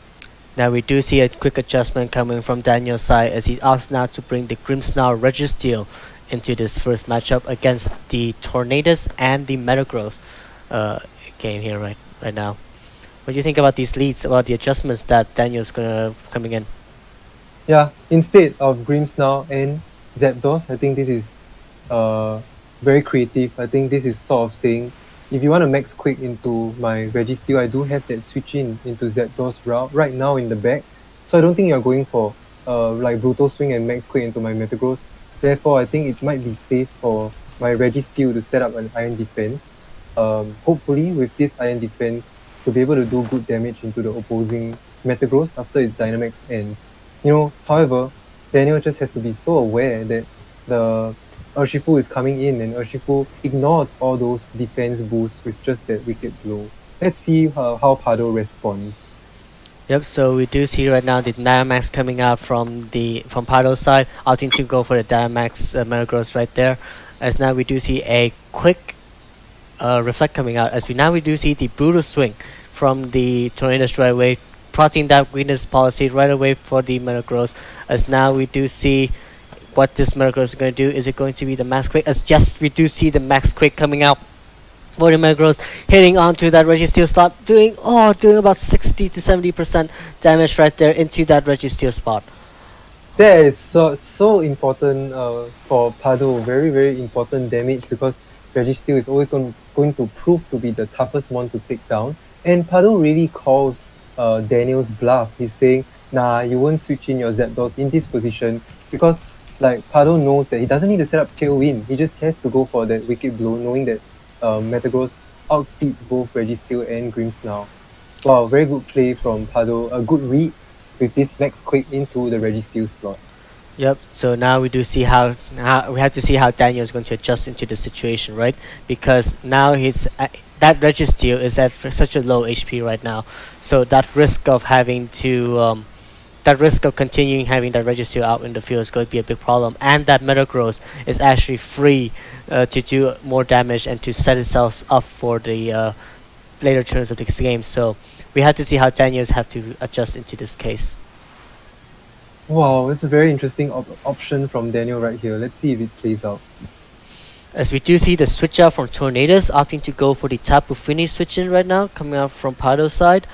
Now we do see a quick adjustment coming from Daniel's side as he opts now to bring the Grimmsnarl Registeel into this first matchup against the Tornadus and the Metagross game here right now. What do you think about these leads, about the adjustments that Daniel's coming in? Yeah, instead of Grimmsnarl and Zapdos, I think this is very creative. I think this is sort of saying, if you want to max quick into my Registeel, I do have that switch into Zapdos route right now in the back. So I don't think you're going for like Brutal Swing and max quick into my Metagross. Therefore, I think it might be safe for my Registeel to set up an Iron Defense. Hopefully, with this Iron Defense, to be able to do good damage into the opposing Metagross after its Dynamax ends. You know, however, Daniel just has to be so aware that the Urshifu is coming in and Urshifu ignores all those defense boosts with just that Wicked Blow. Let's see how Pardo responds. Yep, so we do see right now the Dynamax coming out from Pardo's side, opting to go for the Dynamax Metagross right there. As now we do see a quick Reflect coming out, as we do see the Brutal Swing from the Tornadus right away, plotting that weakness policy right away for the Metagross. As now we do see what this Metagross is going to do. Is it going to be the Max Quake? As yes, we do see the Max Quake coming out for the Metagross, hitting onto that Registeel slot, doing about 60 to 70% damage right there into that Registeel spot. That is so important for Pardo. Very, very important damage because Registeel is always going to prove to be the toughest one to take down. And Pardo really calls Daniel's bluff. He's saying, nah, you won't switch in your Zapdos in this position because like Pardo knows that he doesn't need to set up Tailwind. He just has to go for that Wicked Blow, knowing that Metagross outspeeds both Registeel and Grimmsnarl. Wow, very good play from Pardo. A good read with this Max Quake into the Registeel slot. Yep, so now we do see how we have to see how Daniel is going to adjust into the situation, right? Because now that Registeel is at such a low HP right now, so that risk of having to continuing having that Registeel out in the field is going to be a big problem, and that Metagross is actually free to do more damage and to set itself up for the later turns of the game. So we have to see how Daniels have to adjust into this case. Wow, it's a very interesting option from Daniel right here. Let's see if it plays out. As we do see the switch out from Tornadus, opting to go for the Tapu Fini switch in right now, coming out from Pardo's side.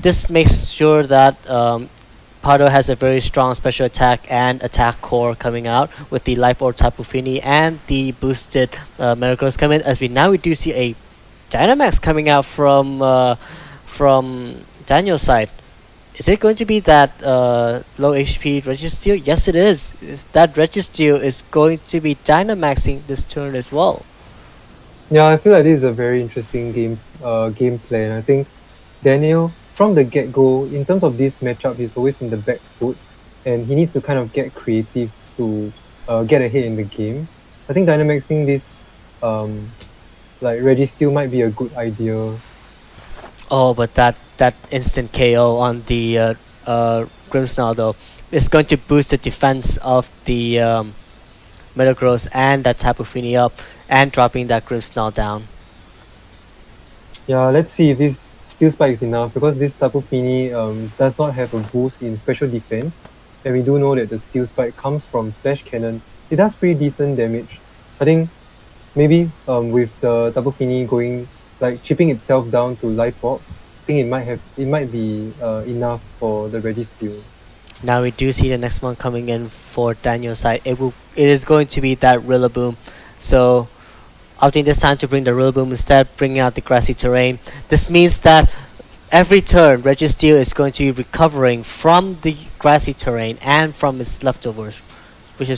This makes sure that Pardo has a very strong special attack and attack core coming out with the Life Orb Tapu Fini and the boosted Metagross coming in. As we do see a Dynamax coming out from Daniel's side. Is it going to be that low HP Registeel? Yes, it is. That Registeel is going to be Dynamaxing this turn as well. Yeah, I feel like this is a very interesting game plan. I think Daniel, from the get-go, in terms of this matchup, he's always in the back foot, and he needs to kind of get creative to get ahead in the game. I think Dynamaxing this like Registeel might be a good idea. Oh, but that instant KO on the Grimmsnarl though is going to boost the defense of the Metagross and that Tapu Fini up and dropping that Grimmsnarl down. Yeah, let's see if this Steel Spike is enough because this Tapu Fini does not have a boost in special defense, and we do know that the Steel Spike comes from Flash Cannon. It does pretty decent damage. I think maybe with the Tapu Fini going like chipping itself down to Life Orb, I think it might be enough for the Registeel. Now we do see the next one coming in for Daniel's side. It is going to be that Rillaboom. So opting this time to bring the Rillaboom instead, bringing out the grassy terrain. This means that every turn Registeel is going to be recovering from the grassy terrain and from its leftovers, which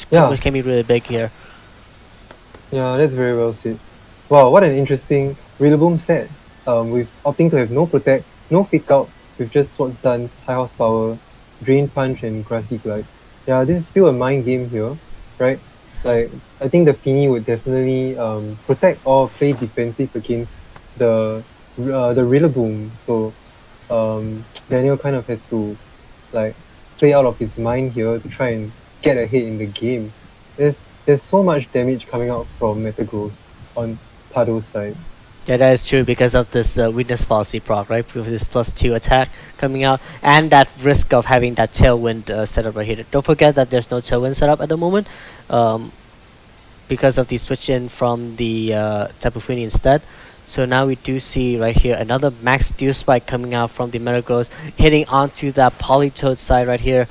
can be really big here. Yeah, that's very well said. Wow, what an interesting Rillaboom set. With opting to have no Protect, no Fake Out, with just Swords Dance, High Horsepower, Drain Punch, and Grassy Glide. Yeah, this is still a mind game here, right? Like, I think the Fini would definitely protect or play defensive against the Rillaboom. So Daniel kind of has to like play out of his mind here to try and get ahead in the game. There's so much damage coming out from Metagross on Pado's side. Yeah, that is true because of this weakness policy proc, right? With this +2 attack coming out and that risk of having that tailwind setup right here. Don't forget that there's no tailwind setup at the moment because of the switch in from the Tapu Fini instead. So now we do see right here another max Steel Spike coming out from the Metagross, hitting onto that Politoed side right here.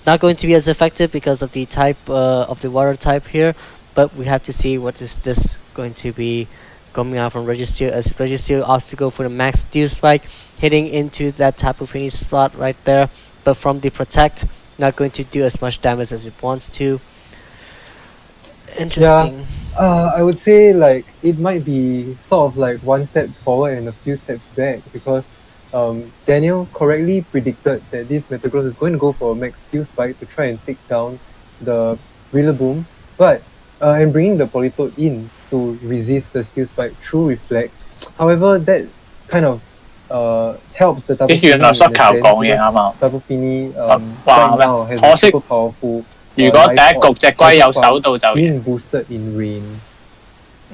Not going to be as effective because of the type of the water type here, but we have to see what is this going to be coming out from Registeel, as Registeel opts to go for the max Steel Spike, hitting into that Tapu Fini slot right there, but from the Protect, not going to do as much damage as it wants to. Interesting. Yeah, I would say like it might be sort of like one step forward and a few steps back because Daniel correctly predicted that this Metagross is going to go for a max Steel Spike to try and take down the Rillaboom, but and bringing the Politoed in to resist the Steel Spike through Reflect. However, that kind of helps the Tapu 啲 Fini 原來 in a 膝球 sense 講嘢 because 啱啱。 Tapu Fini 哇 right now has 可 a 惜 super powerful 如果 Life 第一 Orb 局隻龜有手到就 being boosted in rain.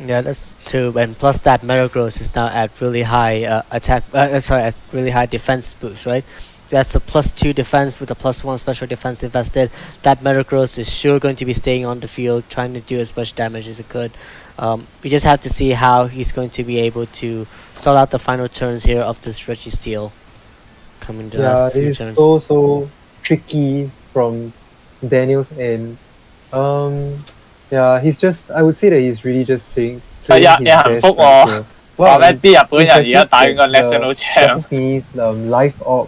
Yeah, that's true. And plus that Metagross is now at really high at really high defense boost, right? That's a +2 defense with a +1 special defense invested. That Metagross is sure going to be staying on the field, trying to do as much damage as it could. We just have to see how he's going to be able to stall out the final turns here of this Registeel. Coming to Yeah, last it few is turns. so tricky from Daniel's end. Yeah, he's just I would say that he's really just playing 有 his 有 best 幸福 right 喎 here.，話咩 Wow, 啲日本人而 impressive 家打緊個 that National Tapu Champ， Fini's Life Orb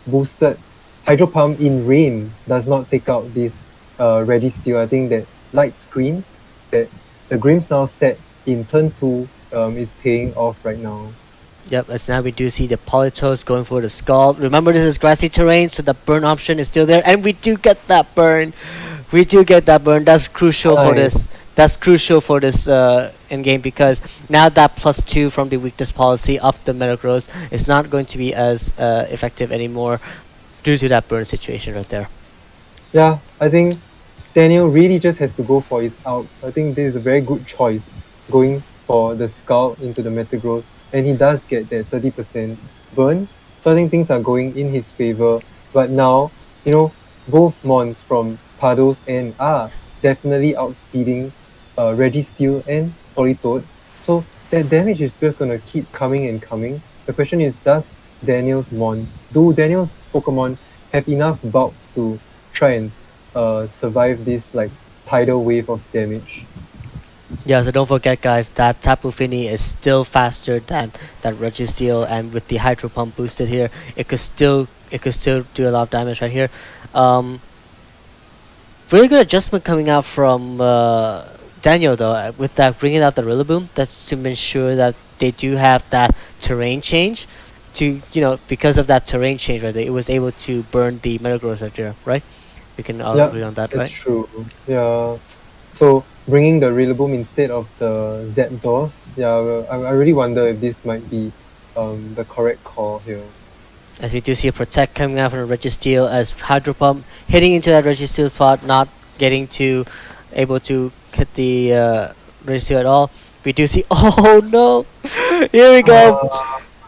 boosted Hydro Pump in rain does not take out this Registeel. I think that Light Screen that the Grimmsnarl set in turn 2 is paying off right now. Yep, as now we do see the Politoed going for the Scald. Remember, this is grassy terrain, so the burn option is still there, and we do get that burn. We do get that burn. That's crucial for this. That's crucial for this in game because now that +2 from the weakness policy of the Metagross is not going to be as effective anymore due to that burn situation right there. Yeah, I think Daniel really just has to go for his outs. I think this is a very good choice going for the Skull into the Metagross, and he does get that 30% burn. So I think things are going in his favor. But now, you know, both Mons from Pado's end are definitely outspeeding Registeel and Politoed. So that damage is just gonna keep coming and coming. The question is, do Daniel's Pokemon have enough bulk to try and survive this like tidal wave of damage? Yeah, so don't forget, guys, that Tapu Fini is still faster than that Registeel, and with the Hydro Pump boosted here, it could still do a lot of damage right here. Really good adjustment coming out from Daniel though, with that bringing out the Rillaboom. That's to ensure that they do have that terrain change. To because of that terrain change right there, it was able to burn the Metagross right there, right? We can all agree on that, that's right? true. Yeah. So bringing the Rillaboom instead of the Zapdos, yeah, well, I really wonder if this might be the correct call here. As we do see a protect coming out from the Registeel as Hydro Pump hitting into that Registeel spot, not getting to able to hit the Registeel at all. We do see, oh no! Here we go!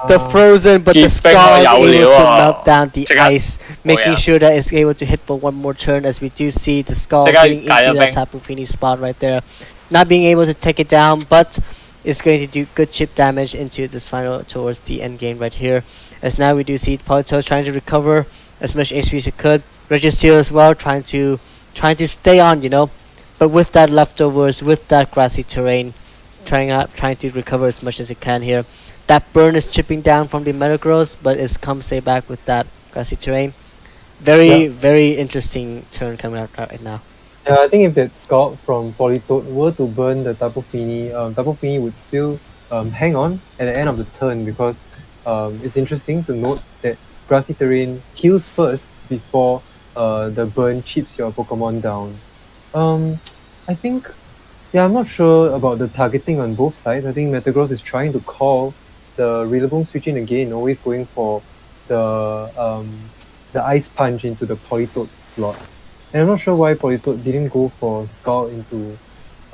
The frozen, but the Keep Skull is bang able liao to ah. melt down the Check out. ice, making yeah. sure that it's able to hit for one more turn. As we do see the Skull Check out getting into Gaia that bang. Tapu Fini spot right there, not being able to take it down, but it's going to do good chip damage into this final towards the end game right here. As now we do see Politoed trying to recover as much HP as he could. Registeel as well trying to stay on, you know, but with that leftovers, with that grassy terrain, trying to recover as much as it can here. That burn is chipping down from the Metagross, but it's come say back with that grassy terrain. Very interesting turn coming out right now. Yeah, I think if that Scout from Politoed were to burn the Tapu Fini would still hang on at the end of the turn because it's interesting to note that grassy terrain heals first before the burn chips your Pokemon down. I think, yeah, I'm not sure about the targeting on both sides. I think Metagross is trying to call the Rillaboom switching again, always going for the Ice Punch into the Politoed slot. And I'm not sure why Politoed didn't go for Scout into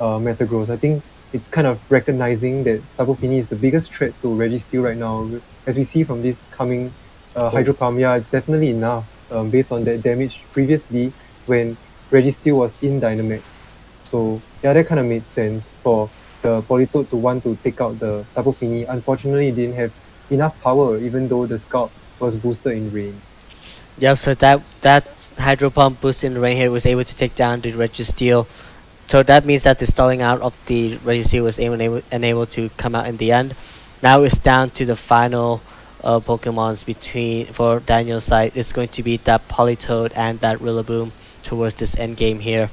Metagross. I think it's kind of recognizing that Tapu Fini is the biggest threat to Registeel right now. As we see from this coming Hydro Pump, yeah, it's definitely enough based on that damage previously when Registeel was in Dynamax. So yeah, that kind of made sense for the Politoed to want to take out the Tapu Fini. Unfortunately, it didn't have enough power even though the Scout was boosted in rain. Yep, so that Hydro Pump boost in the rain here was able to take down the Registeel. So that means that the stalling out of the Registeel was unable to come out in the end. Now it's down to the final Pokemons for Daniel's side. It's going to be that Politoed and that Rillaboom towards this end game here.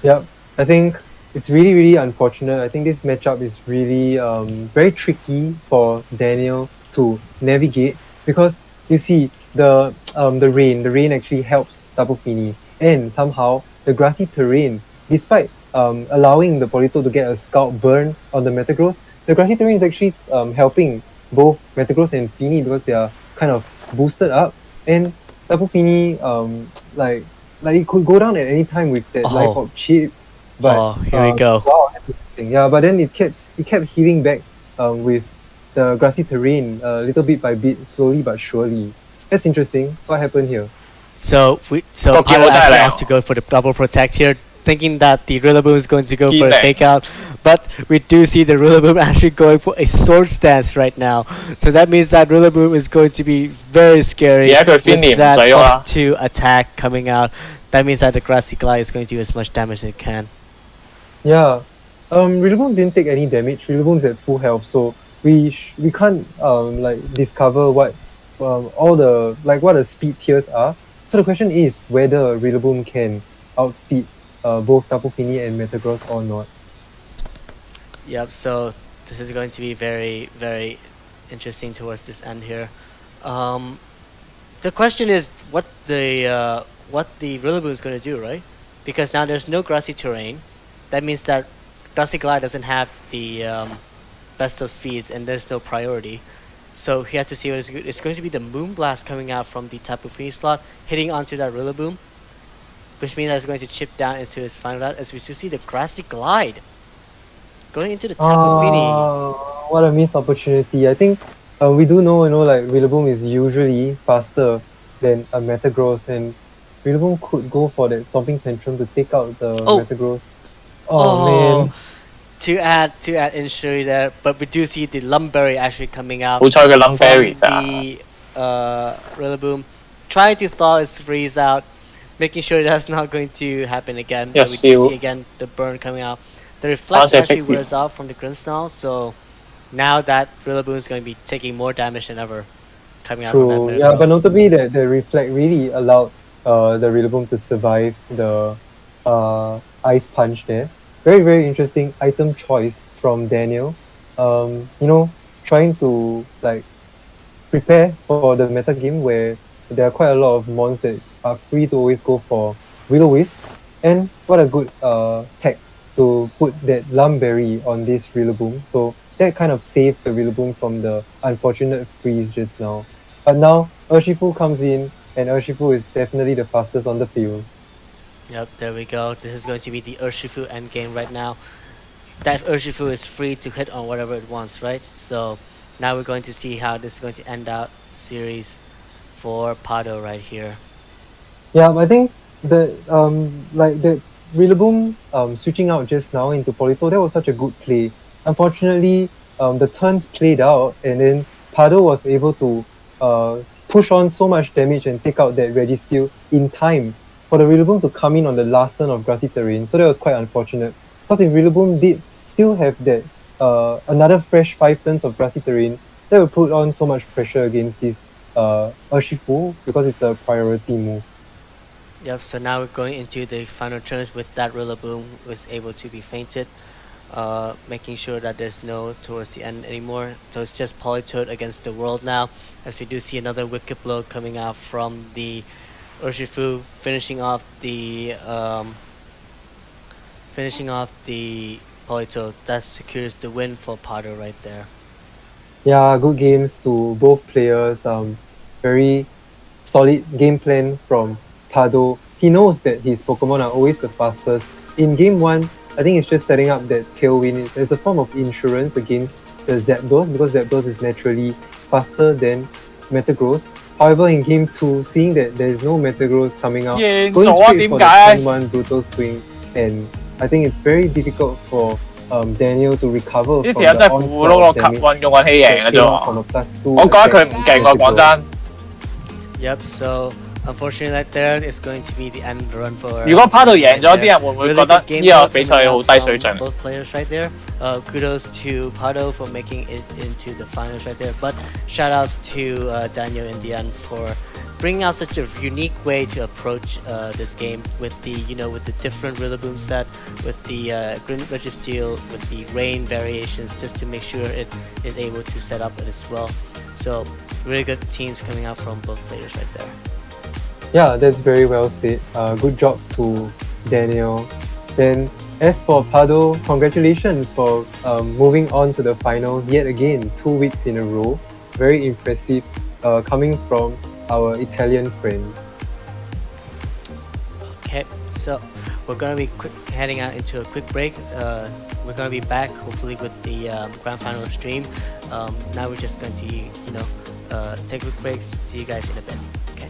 Yeah, I think it's really unfortunate. I think this matchup is really very tricky for Daniel to navigate because you see the rain actually helps Tapu Fini, and somehow the grassy terrain, despite allowing the Politoed to get a Scout burn on the Metagross, the grassy terrain is actually helping both Metagross and Fini because they are kind of boosted up, and Tapu Fini like it could go down at any time with that Life Orb chip. But here we go. Wow, that's interesting. Yeah, but then it kept healing back with the grassy terrain little bit by bit, slowly but surely. That's interesting. What happened here? So Pokemon Pyro actually Thailand. have to go for the double protect here, thinking that the Rillaboom is going to go for a Feedback. takeout, but we do see the Rillaboom actually going for a sword stance right now. So that means that Rillaboom is going to be very scary Yeah,佢with Finny that 唔使喐啦。 +2 attack coming out. That means that the Grassy Glide is going to do as much damage as it can. Yeah, Rillaboom didn't take any damage. Rillaboom's at full health, so we can't like discover what all the what the speed tiers are. So the question is whether Rillaboom can outspeed both Tapu Fini and Metagross or not. Yep, so this is going to be very interesting towards this end here. The question is what the Rillaboom is going to do, right? Because now there's no grassy terrain. That means that Grassy Glide doesn't have the best of speeds and there's no priority. So he has to see what it's going to be the Moonblast coming out from the Tapu Fini slot, hitting onto that Rillaboom, which means that it's going to chip down into his final out as we still see the Grassy Glide going into the Tapu Fini. What a missed opportunity. I think we do know, like Rillaboom is usually faster than a Metagross, and Rillaboom could go for that Stomping Tantrum to take out the Metagross. Oh man. To add injury there, but we do see the Lumberry actually coming out 好彩佢諗from fairy 咋。 the Rillaboom, trying to thaw its freeze out, making sure that's not going to happen again. Yeah, But we do still. see again the burn coming out. The Reflect Honestly, I actually think we- wears off from the Grimmsnarl, so now that Rillaboom is going to be taking more damage than ever coming out from True. that Yeah, but Metagross. notably that the Reflect really allowed the Rillaboom to survive the Ice Punch there. Very interesting item choice from Daniel. Trying to prepare for the meta game where there are quite a lot of mons that are free to always go for Will-O-Wisp, and what a good tech to put that Lumberry on this Rillaboom. So that kind of saved the Rillaboom from the unfortunate freeze just now. But now Urshifu comes in, and Urshifu is definitely the fastest on the field. Yep, there we go. This is going to be the Urshifu endgame right now. That Urshifu is free to hit on whatever it wants, right? So now we're going to see how this is going to end out series for Pado right here. Yeah, I think the Rillaboom switching out just now into Polito, that was such a good play. Unfortunately, the turns played out, and then Pado was able to push on so much damage and take out that Registeel in time for the Rillaboom to come in on the last turn of Grassy Terrain. So that was quite unfortunate. Because if Rillaboom did still have that another fresh 5 turns of Grassy Terrain, that would put on so much pressure against this Urshifu because it's a priority move. Yep, so now we're going into the final turns with that Rillaboom was able to be fainted, making sure that there's no towards the end anymore. So it's just Politoed against the world now, as we do see another Wicked Blow coming out from the Urshifu, finishing off the Politoed. That secures the win for Pado right there. Yeah, good games to both players. Very solid game plan from Pado. He knows that his Pokemon are always the fastest. In game 1, I think it's just setting up that Tailwind. It's a form of insurance against the Zapdos because Zapdos is naturally faster than Metagross. However, in game 2, seeing that there is no Metagross coming out, going straight for the turn 1 Brutal Swing, and I think it's very difficult for Daniel to recover 呢 from 條友 the 真係苦碌 onslaught 碌 of damage 用運氣贏嘅 that 啫 came from 喎。 a +2 我覺得佢唔勁喎，講真。 Yep, so unfortunately right there is going to be the end run for. 如果 Pado 贏咗，啲人會唔會 Really 覺得 good game 呢個 play 比賽 coming 好 out 低水 from 準？ both players right there. Kudos to Pado for making it into the finals right there. But shout outs to Daniel in the end for bringing out such a unique way to approach this game with the with the different Rillaboom set, with the Registeel, with the rain variations, just to make sure it is able to set up as well. So really good teams coming out from both players right there. Yeah, that's very well said. Good job to Daniel. Then, as for Pado, congratulations for moving on to the finals yet again, 2 weeks in a row. Very impressive coming from our Italian friends. Okay, so we're going to be heading out into a quick break. We're going to be back hopefully with the grand final stream. Now we're just going to take quick breaks. See you guys in a bit. Okay.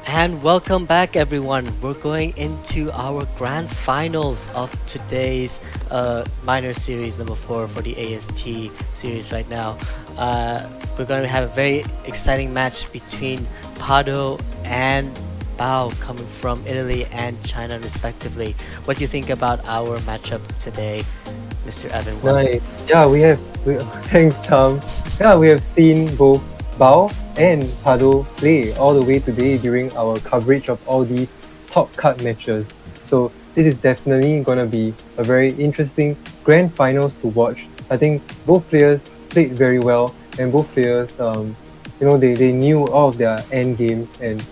And welcome back, everyone. We're going into our grand finals of today's minor series number 4 for the AST series right now. We're going to have a very exciting match between Pado and Bao, coming from Italy and China respectively. What do you think about our matchup today, Mr. Evan? Nice. Yeah, thanks, Tom. Yeah, we have seen both Bao and Pado play all the way today during our coverage of all these top cut matches. So this is definitely gonna be a very interesting grand finals to watch. I think both players played very well, and both players, they knew all of their end games and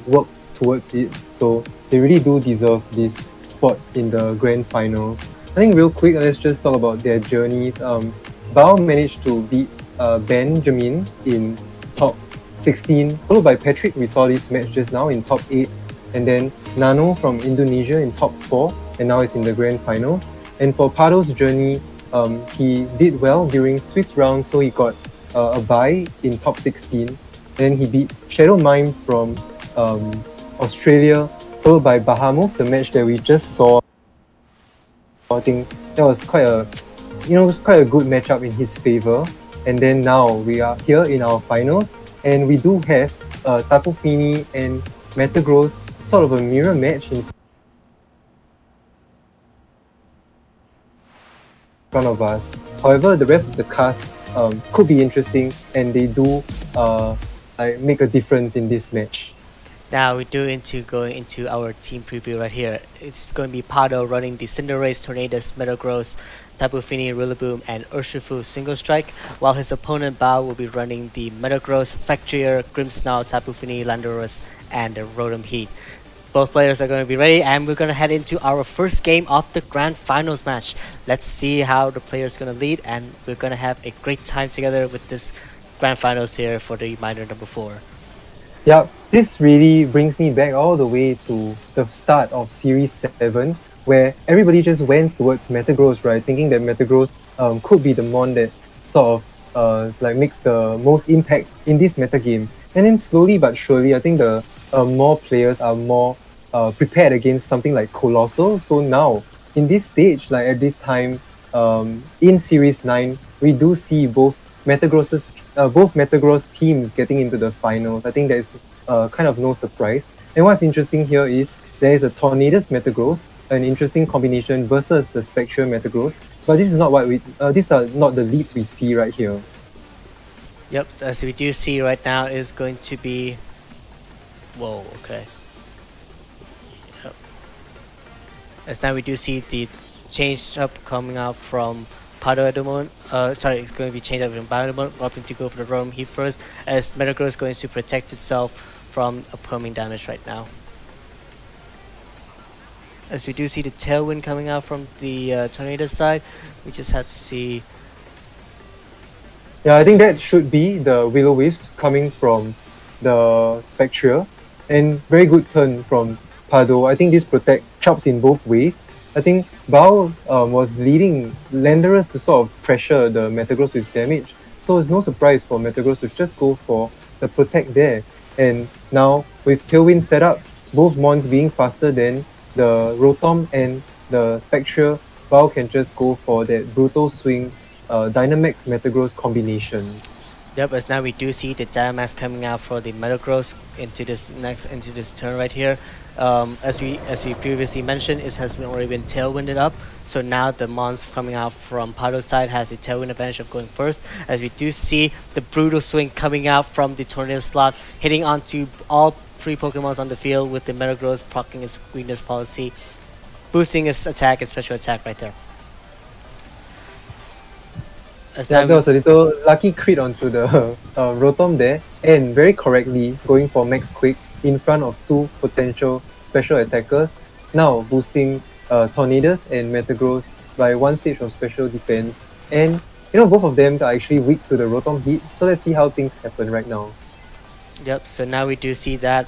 worked towards it. So they really do deserve this spot in the grand finals. I think real quick, let's just talk about their journeys. Bao managed to beat Benjamin in top 16, followed by Patrick. We saw this match just now in top 8, and then Nano from Indonesia in top 4, and now it's in the grand finals. And for Pado's journey, he did well during Swiss round, so he got a bye in top 16. Then he beat Shadow Mime from Australia, followed by Bahamut, the match that we just saw. I think that was quite a good matchup in his favor. And then now we are here in our finals, and we do have Tapu Fini and Metagross, sort of a mirror match in front of us. However, the rest of the cast could be interesting, and they do make a difference in this match. Now we do going into our team preview right here. It's going to be Pado running the Cinderace, Tornadus, Metagross, Tapu Fini, Rillaboom, and Urshifu single strike, while his opponent Bao will be running the Metagross, Factory, Grimmsnarl, Tapu Fini, Landorus, and the Rotom Heat. Both players are going to be ready, and we're going to head into our first game of the grand finals match. Let's see how the players going to lead, and we're going to have a great time together with this grand finals here for the minor number 4. Yeah, this really brings me back all the way to the start of Series 7, where everybody just went towards Metagross, right? Thinking that Metagross could be the mon that sort of makes the most impact in this meta game. And then slowly but surely, I think the more players are more prepared against something like Colossal. So now, in this stage, like at this time, in Series 9, we do see both Metagross teams getting into the finals. I think there is kind of no surprise. And what's interesting here is there is a Tornadus Metagross, an interesting combination versus the Spectre Metagross. But this is not these are not the leads we see right here. Yep, as we do see right now is going to be... Whoa, okay. Yep. As now we do see the change up coming out from Pado at the moment. It's going to be changed up from Pado at the moment, opting to go for the Rotom Heat first, as Metagross is going to protect itself from upcoming damage right now. As we do see the Tailwind coming out from the Tornadus side, we just have to see. Yeah, I think that should be the Will-O-Wisp coming from the Spectre, and very good turn from Pado. I think this protect helps in both ways. I think Bao was leading Landorus to sort of pressure the Metagross with damage, so it's no surprise for Metagross to just go for the protect there. And now with Tailwind set up, both mons being faster than the Rotom and the Spectre, Bao can just go for that Brutal Swing Dynamax Metagross combination. Yep, as now we do see the Dynamax coming out for the Metagross into this turn right here. As we previously mentioned, it has already been Tailwinded up, so now the mons coming out from Pado's side has the Tailwind advantage of going first, as we do see the Brutal Swing coming out from the Tornado slot, hitting onto all 3 Pokemons on the field, with the Metagross proccing its weakness policy, boosting its attack and special attack right there. That was a little lucky crit onto the Rotom there, and very correctly going for Max Quick in front of 2 potential special attackers, now boosting Tornadus and Metagross by 1 stage of special defense. And both of them are actually weak to the Rotom Heat, so let's see how things happen right now. Yep, so now we do see that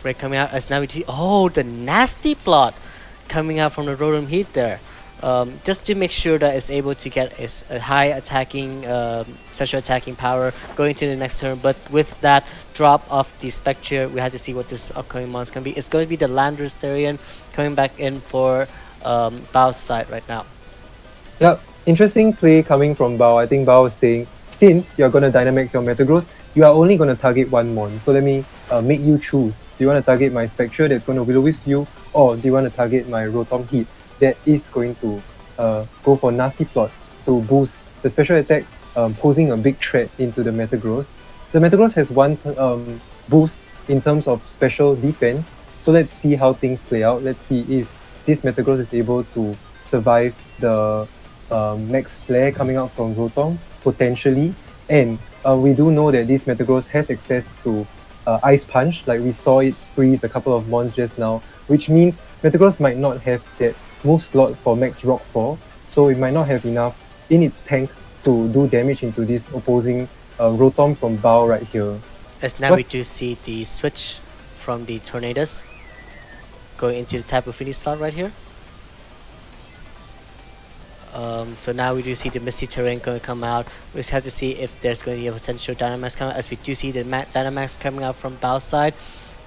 break coming out, as now we see, the nasty plot coming out from the Rotom Heat there. just to make sure that it's able to get a high attacking, special attacking power going into the next turn. But with that drop of the Spectre, we have to see what this upcoming monster can be. It's going to be the Landorus Therian coming back in for Bao's side right now. Yeah, interesting play coming from Bao. I think Bao is saying, since you're going to Dynamax your Metagross, you are only going to target one mon. So let me make you choose. Do you want to target my Spectre that's going to Will-O-Wisp you, or do you want to target my Rotom Heat that is going to go for Nasty Plot to boost the special attack, posing a big threat into the Metagross. The Metagross has one boost in terms of special defense, so let's see how things play out. Let's see if this Metagross is able to survive the Max Flare coming out from Rotom, potentially. And we do know that this Metagross has access to Ice Punch, like we saw it freeze a couple of mons just now, which means Metagross might not have that move slot for Max Rockfall, so it might not have enough in its tank to do damage into this opposing Rotom from Bao right here. As now we do see the switch from the Tornadus going into the Tapu Fini slot right here. So now we do see the Misty Terrain going to come out. We just have to see if there's going to be a potential Dynamax coming out, as we do see the Dynamax coming out from Bao's side.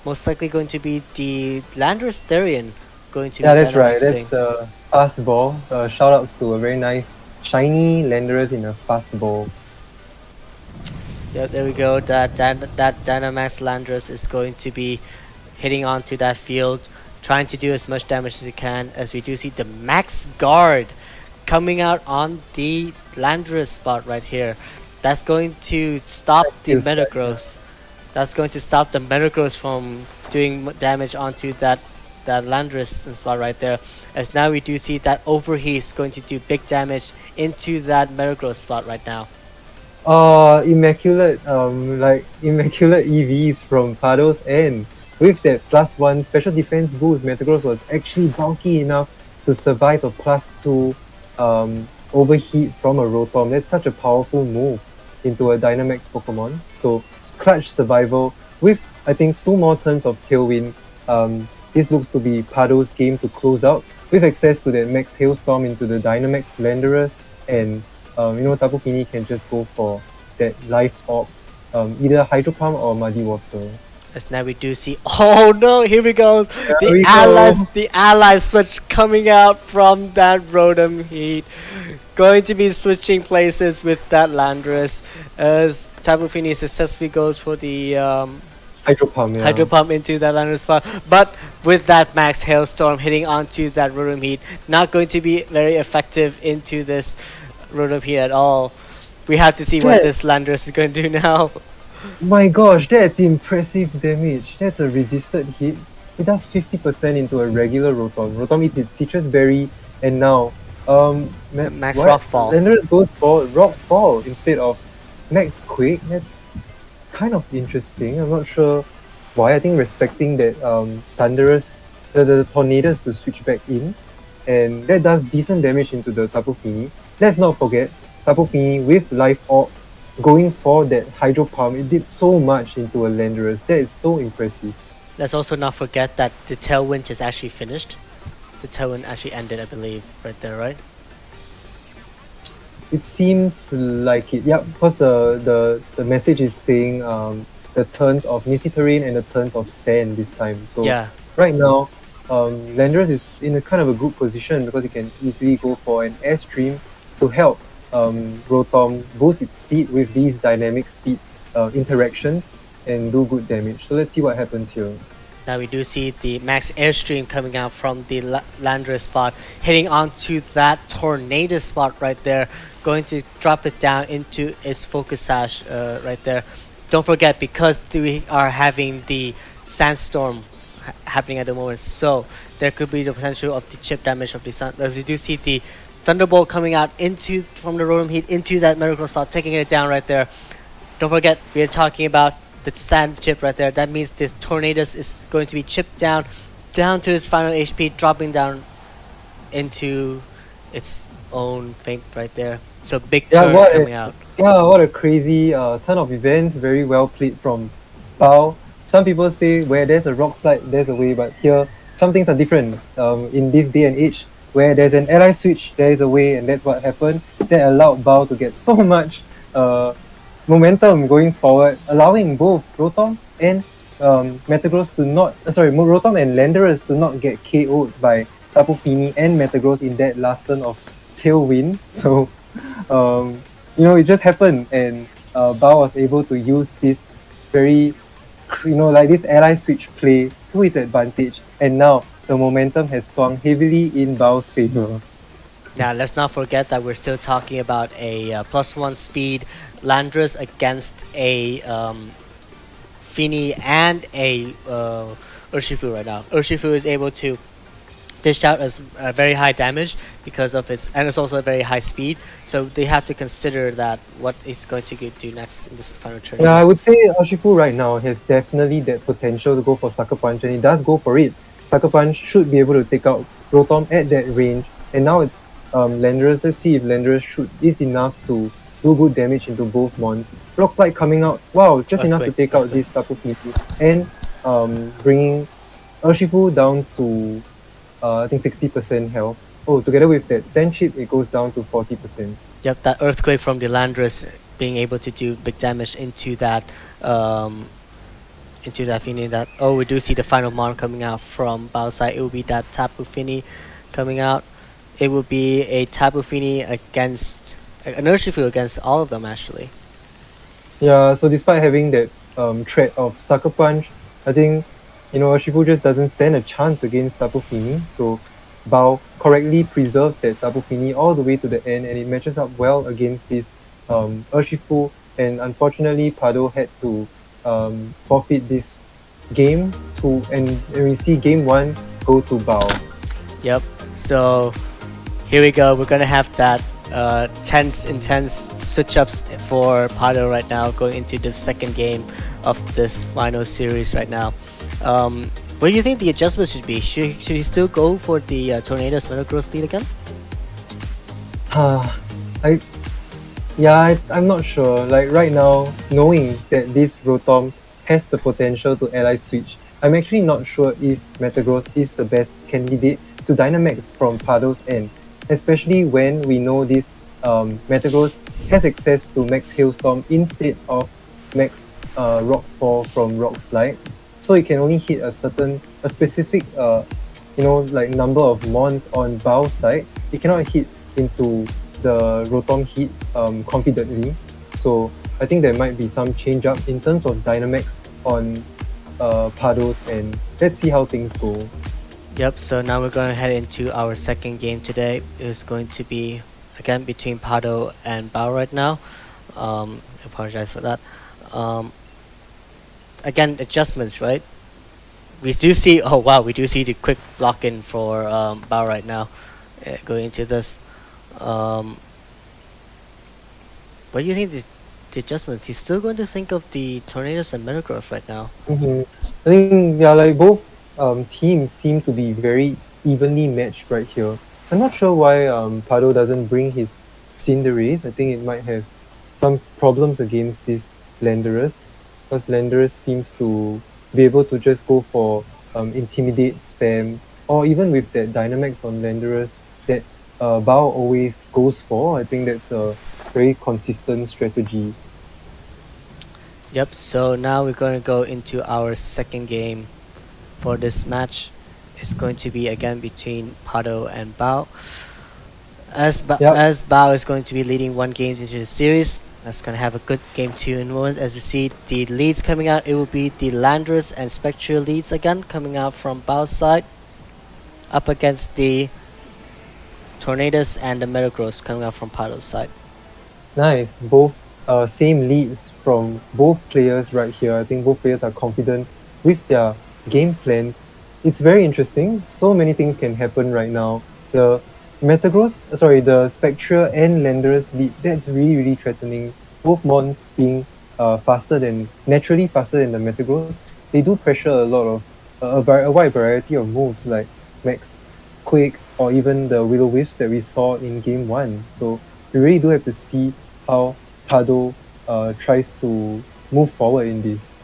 Most likely going to be the Landorus Therian going to be that's right. Dynamaxing. That's the fast ball. Shout outs to a very nice shiny Landorus in a fast ball. Yeah, there we go. That Dynamax Landorus is going to be hitting onto that field, trying to do as much damage as it can, as we do see the Max Guard coming out on the Landorus spot right here. That's going to stop the Metagross. That's going to stop the Metagross from doing damage onto that Landorus spot right there. As now we do see that Overheat is going to do big damage into that Metagross spot right now. Immaculate EVs from Pados, and with that +1 special defense boost, Metagross was actually bulky enough to survive a +2 overheat from a Rotom. That's such a powerful move into a Dynamax Pokemon. So clutch survival with, I think, 2 more turns of Tailwind. This looks to be Pado's game to close out with access to that Max Hailstorm into the Dynamax Landorus, and Tapu Fini can just go for that Life Orb, either Hydro Pump or Muddy Water. As now we do see, oh no, here we go. The allies switch coming out from that Rotom Heat. Going to be switching places with that Landorus, as Tapu Fini successfully goes for the Hydro Pump into that Landorus spot. But with that Max Hailstorm hitting onto that Rotom Heat, not going to be very effective into this Rotom Heat at all. We have to see what this Landorus is going to do now. My gosh, that's impressive damage. That's a resisted hit. It does 50% into a regular Rotom. Rotom eats its Citrus Berry, and now Max Rockfall. Landorus goes for Rockfall instead of Max Quake. That's kind of interesting. I'm not sure why. I think respecting that Thunderous, the Tornadus to switch back in, and that does decent damage into the Tapu Fini. Let's not forget, Tapu Fini with Life Orb going for that Hydro Pump, it did so much into a Landorus. That is so impressive. Let's also not forget that the Tailwind is actually finished. The Tailwind actually ended, I believe, right there, right? It seems like it. Yeah, because the message is saying the turns of Misty Terrain and the turns of Sand this time. So yeah, right now, Landorus is in a kind of a good position because he can easily go for an Airstream to help Rotom boost its speed with these dynamic speed interactions and do good damage. So let's see what happens here. Now we do see the Max Airstream coming out from the Landorus spot, hitting onto that Tornado spot right there, going to drop it down into its Focus Sash right there. Don't forget, because we are having the Sandstorm happening at the moment, so there could be the potential of the chip damage of the Sun. As we do see the Thunderbolt coming out from the Rotom Heat into that Miracle slot, taking it down right there. Don't forget, we are talking about the Sand chip right there. That means the Tornadus is going to be chipped down to its final HP, dropping down into its own fate right there. So big turn coming out. Yeah, what a crazy turn of events. Very well played from Bao. Some people say where there's a rock slide, there's a way, but here some things are different. In this day and age, where there's an ally switch, there is a way, and that's what happened. That allowed Bao to get so much momentum going forward, allowing both Rotom and Metagross to not, Rotom and Landorus to not get KO'd by Tapu Fini and Metagross in that last turn of Tailwind. So, it just happened, and Bao was able to use this very, this ally switch play to his advantage, and now the momentum has swung heavily in Bao's favor. Now, let's not forget that we're still talking about a +1 speed Landorus against a Fini and a Urshifu right now. Urshifu is able to dish out as very high damage because of its, and it's also a very high speed. So they have to consider that what is going to do next in this final turn. Yeah, I would say Urshifu right now has definitely that potential to go for Sucker Punch, and he does go for it. Sucker Punch should be able to take out Rotom at that range, and now it's Landorus. Let's see if Landorus is enough to do good damage into both mons. Rock Slide coming out, wow, just enough to take out this Tapu Fini, and bringing Urshifu down to I think 60% health. Oh, together with that Sand Chip, it goes down to 40%. Yep, that Earthquake from the Landorus being able to do big damage into that Fini. That, oh, we do see the final mon coming out from Bao's side. It will be that Tapu Fini coming out. It will be a Tapu Fini against an Urshifu against all of them actually. Yeah, so despite having that threat of Sucker Punch, I think Urshifu just doesn't stand a chance against Tapu Fini. So Bao correctly preserved that Tapu Fini all the way to the end, and it matches up well against this Urshifu. And unfortunately, Pado had to forfeit this game and we see game 1 go to Bao. Yep. So here we go. We're gonna have that intense switch-ups for Pado right now, going into the second game of this final series right now. What do you think the adjustment should be? Should he still go for the Tornadus Metagross lead again? I'm not sure. Like right now, knowing that this Rotom has the potential to ally switch, I'm actually not sure if Metagross is the best candidate to Dynamax from Pado's end, especially when we know this Metagross has access to Max Hailstorm instead of Max Rockfall from Rock Slide. So it can only hit a specific number of mons on Bao's side. It cannot hit into the Rotom hit confidently. So I think there might be some change up in terms of Dynamax on Pado's, and let's see how things go. Yep, so now we're going to head into our second game today. It's going to be again between Pado and Bao right now. Apologize for that. Again, adjustments, right? We do see, we do see the quick block in for Bao right now. Going into this. What do you think the adjustments? He's still going to think of the Tornadus and Metagross right now. I think, both teams seem to be very evenly matched right here. I'm not sure why Pado doesn't bring his Cinderace. I think it might have some problems against this Landorus, because Landorus seems to be able to just go for Intimidate, Spam, or even with that Dynamax on Landorus that Bao always goes for. I think that's a very consistent strategy. Yep, so now we're going to go into our second game for this match. It's going to be again between Pado and Bao. As Bao is going to be leading 1 game into the series, that's going to have a good game 2 in moments. As you see the leads coming out, it will be the Landorus and Spectral leads again coming out from Bao's side, up against the Tornadus and the Metagross coming out from Pado's side. Nice. Both same leads from both players right here. I think both players are confident with their game plans. It's very interesting. So many things can happen right now. The Spectra and Landorus lead, that's really, really threatening. Both mons being naturally faster than the Metagross, they do pressure a lot of a wide variety of moves like Max Quake or even the Will-O-Wisps that we saw in game 1. So we really do have to see how Pado tries to move forward in this.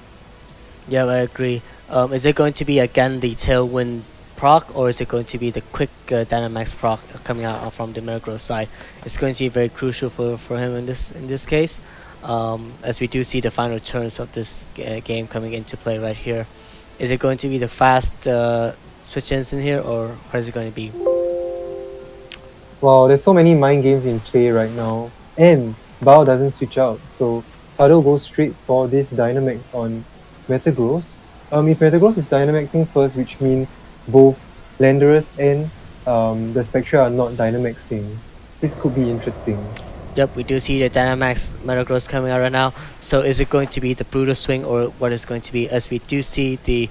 Yeah, I agree. Is it going to be again the Tailwind proc, or is it going to be the quick Dynamax proc coming out from the Metagross side? It's going to be very crucial for him in this case, as we do see the final turns of this game coming into play right here. Is it going to be the fast switch-ins in here, or what is it going to be? Wow, there's so many mind games in play right now, and Bao doesn't switch out, so Pado goes straight for this Dynamax on Metagross. If Metagross is Dynamaxing first, which means both Landorus and the Spectra are not Dynamaxing, this could be interesting. Yep, we do see the Dynamax Metagross coming out right now. So is it going to be the Brutal Swing, or what is going to be? As we do see the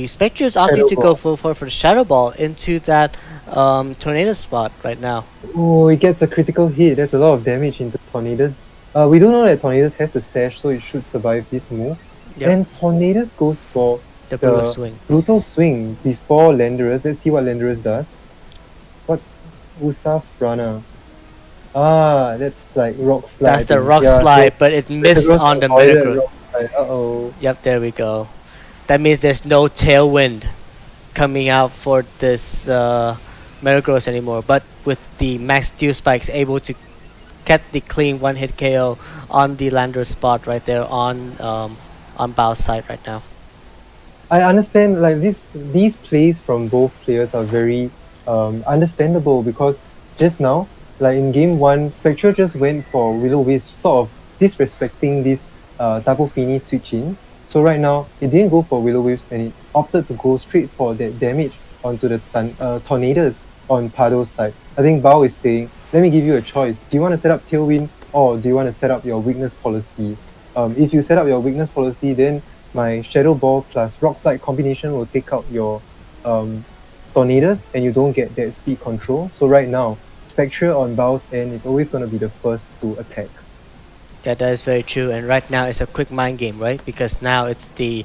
Spectre is opting to go for the Shadow Ball into that Tornado spot right now. Oh, it gets a critical hit. That's a lot of damage into Tornadus. We do know that Tornadus has the Sash, so it should survive this move. Yep. And Tornadus goes for The Brutal Swing. Brutal Swing before Landorus. Let's see what Landorus does. What's Usafrana? Ah, that's like Rock Slide. That's the Rock Slide, but it missed on the Metagross. Uh-oh. Yep, there we go. That means there's no Tailwind coming out for this Metagross anymore. But with the Max Steel Spikes able to get the clean one-hit KO on the Landorus spot right there on Bao's side right now. I understand, like these plays from both players are very understandable, because just now, like in game 1, Spectre just went for Will-O-Wisp, sort of disrespecting this Tapu Fini switch in. So right now, it didn't go for Will-O-Wisp, and it opted to go straight for that damage onto the Tornadoes on Pado's side. I think Bao is saying, let me give you a choice. Do you want to set up Tailwind, or do you want to set up your weakness policy? If you set up your weakness policy, then my Shadow Ball plus Rock Slide combination will take out your Tornadoes, and you don't get that speed control. So right now, Spectre on Bao's end is always going to be the first to attack. Yeah, that is very true. And right now it's a quick mind game, right? Because now it's the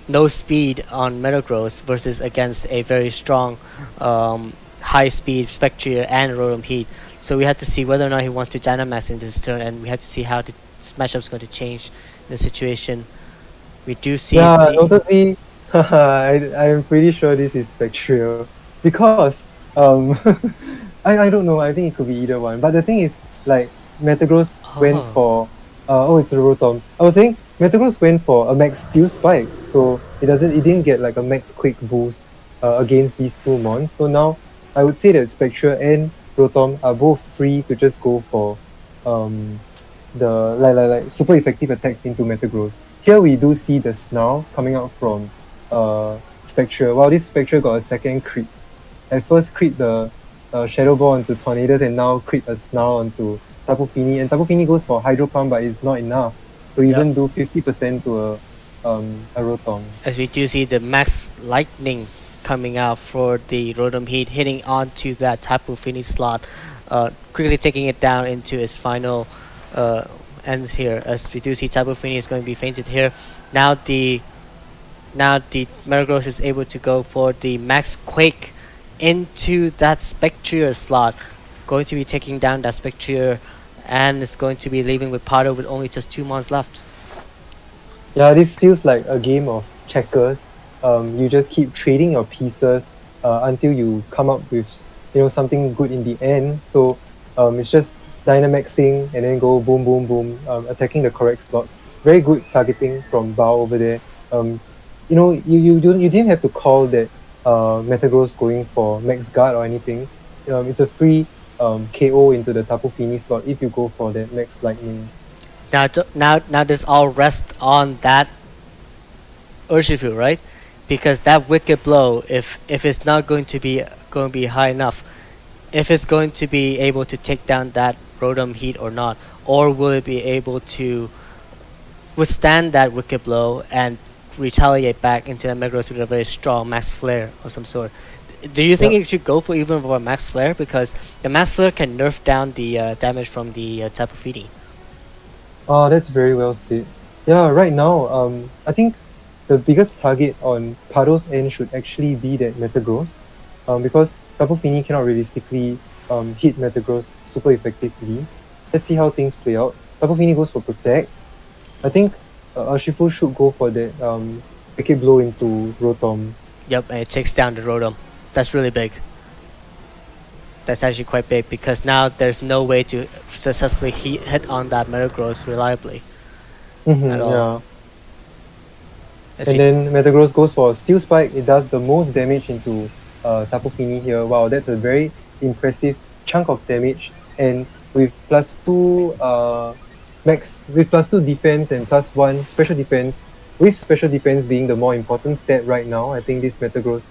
no speed on Metagross versus against a very strong high speed Spectre and Rotom Heat. So we have to see whether or not he wants to Dynamax in this turn, and we have to see how this matchup is going to change the situation. We do see. Yeah, notably, I'm pretty sure this is Spectral, because I don't know. I think it could be either one. But the thing is, like Metagross went for it's a Rotom. I was saying Metagross went for a Max Steel Spike, so it didn't get like a Max Quick boost against these two mons. So now I would say that Spectre and Rotom are both free to just go for the like super effective attacks into Metagross. Here we do see the Snarl coming out from Spectre. Wow, this Spectre got a second crit. At first crit the Shadow Ball onto Tornadoes, and now crit a Snarl onto Tapu Fini. And Tapu Fini goes for Hydro Pump, but it's not enough to even do 50% to a Rotom. As we do see the Max Lightning coming out for the Rotom Heat, hitting onto that Tapu Fini slot, quickly taking it down into its final ends here. As we do see Tapu Fini is going to be fainted here. Now the Metagross is able to go for the Max Quake into that Spectre slot, going to be taking down that Spectre, and it's going to be leaving with Pado with only just 2 mons left. Yeah, this feels like a game of checkers. You just keep trading your pieces until you come up with something good in the end. So it's just Dynamaxing and then go boom boom boom, attacking the correct slot. Very good targeting from Bao over there. You didn't have to call that Metagross going for Max Guard or anything. It's a free KO into the Tapu Fini slot if you go for that Max Lightning. Now this all rests on that Urshifu, right? Because that Wicked Blow, if it's not going to be high enough, if it's going to be able to take down that Rotom Heat or not, or will it be able to withstand that Wicked Blow and retaliate back into the Metagross with a very strong Max Flare of some sort? Do you think it should go for even for a Max Flare, because the Max Flare can nerf down the damage from the Tapu Fini? Oh, that's very well said. Yeah, right now, I think the biggest target on Pado's end should actually be that Metagross, because Tapu Fini cannot realistically hit Metagross super effectively. Let's see how things play out. Tapu Fini goes for Protect. I think Urshifu should go for that Wicked Blow into Rotom. Yep, and it takes down the Rotom. That's really big. That's actually quite big because now there's no way to successfully hit on that Metagross reliably at all. Yeah. As And we- then Metagross goes for a Steel Spike. It does the most damage into Tapu Fini here. Wow, that's a very impressive chunk of damage. And with +2 with +2 defense and +1 special defense, with special defense being the more important stat right now, I think this Metagross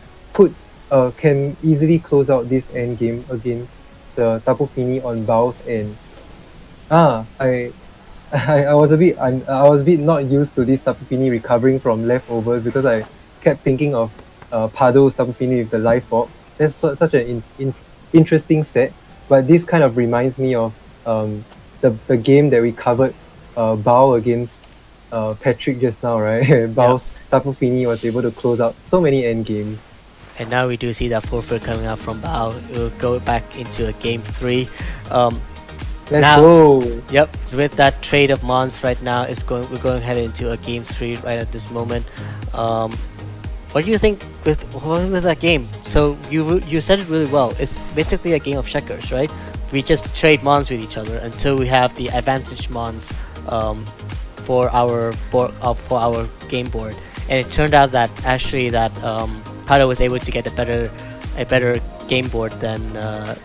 can easily close out this end game against the Tapu Fini on Bao's end. I was a bit not used to this Tapu Fini recovering from leftovers because I kept thinking of Pado's Tapu Fini with the life orb. That's such an interesting set, but this kind of reminds me of the game that we covered, Bao against Patrick just now, right? Bao's Tapu Fini was able to close out so many end games. and now we do see that forfeit coming out from Bao. It will go back into a game 3. Let's Now- go! Yep, with that trade of Mons right now, we're going ahead into a game 3 right at this moment. What do you think with that game? So you said it really well. It's basically a game of checkers, right? We just trade Mons with each other until we have the advantage Mons for our game board. And it turned out that actually Pado was able to get a better game board than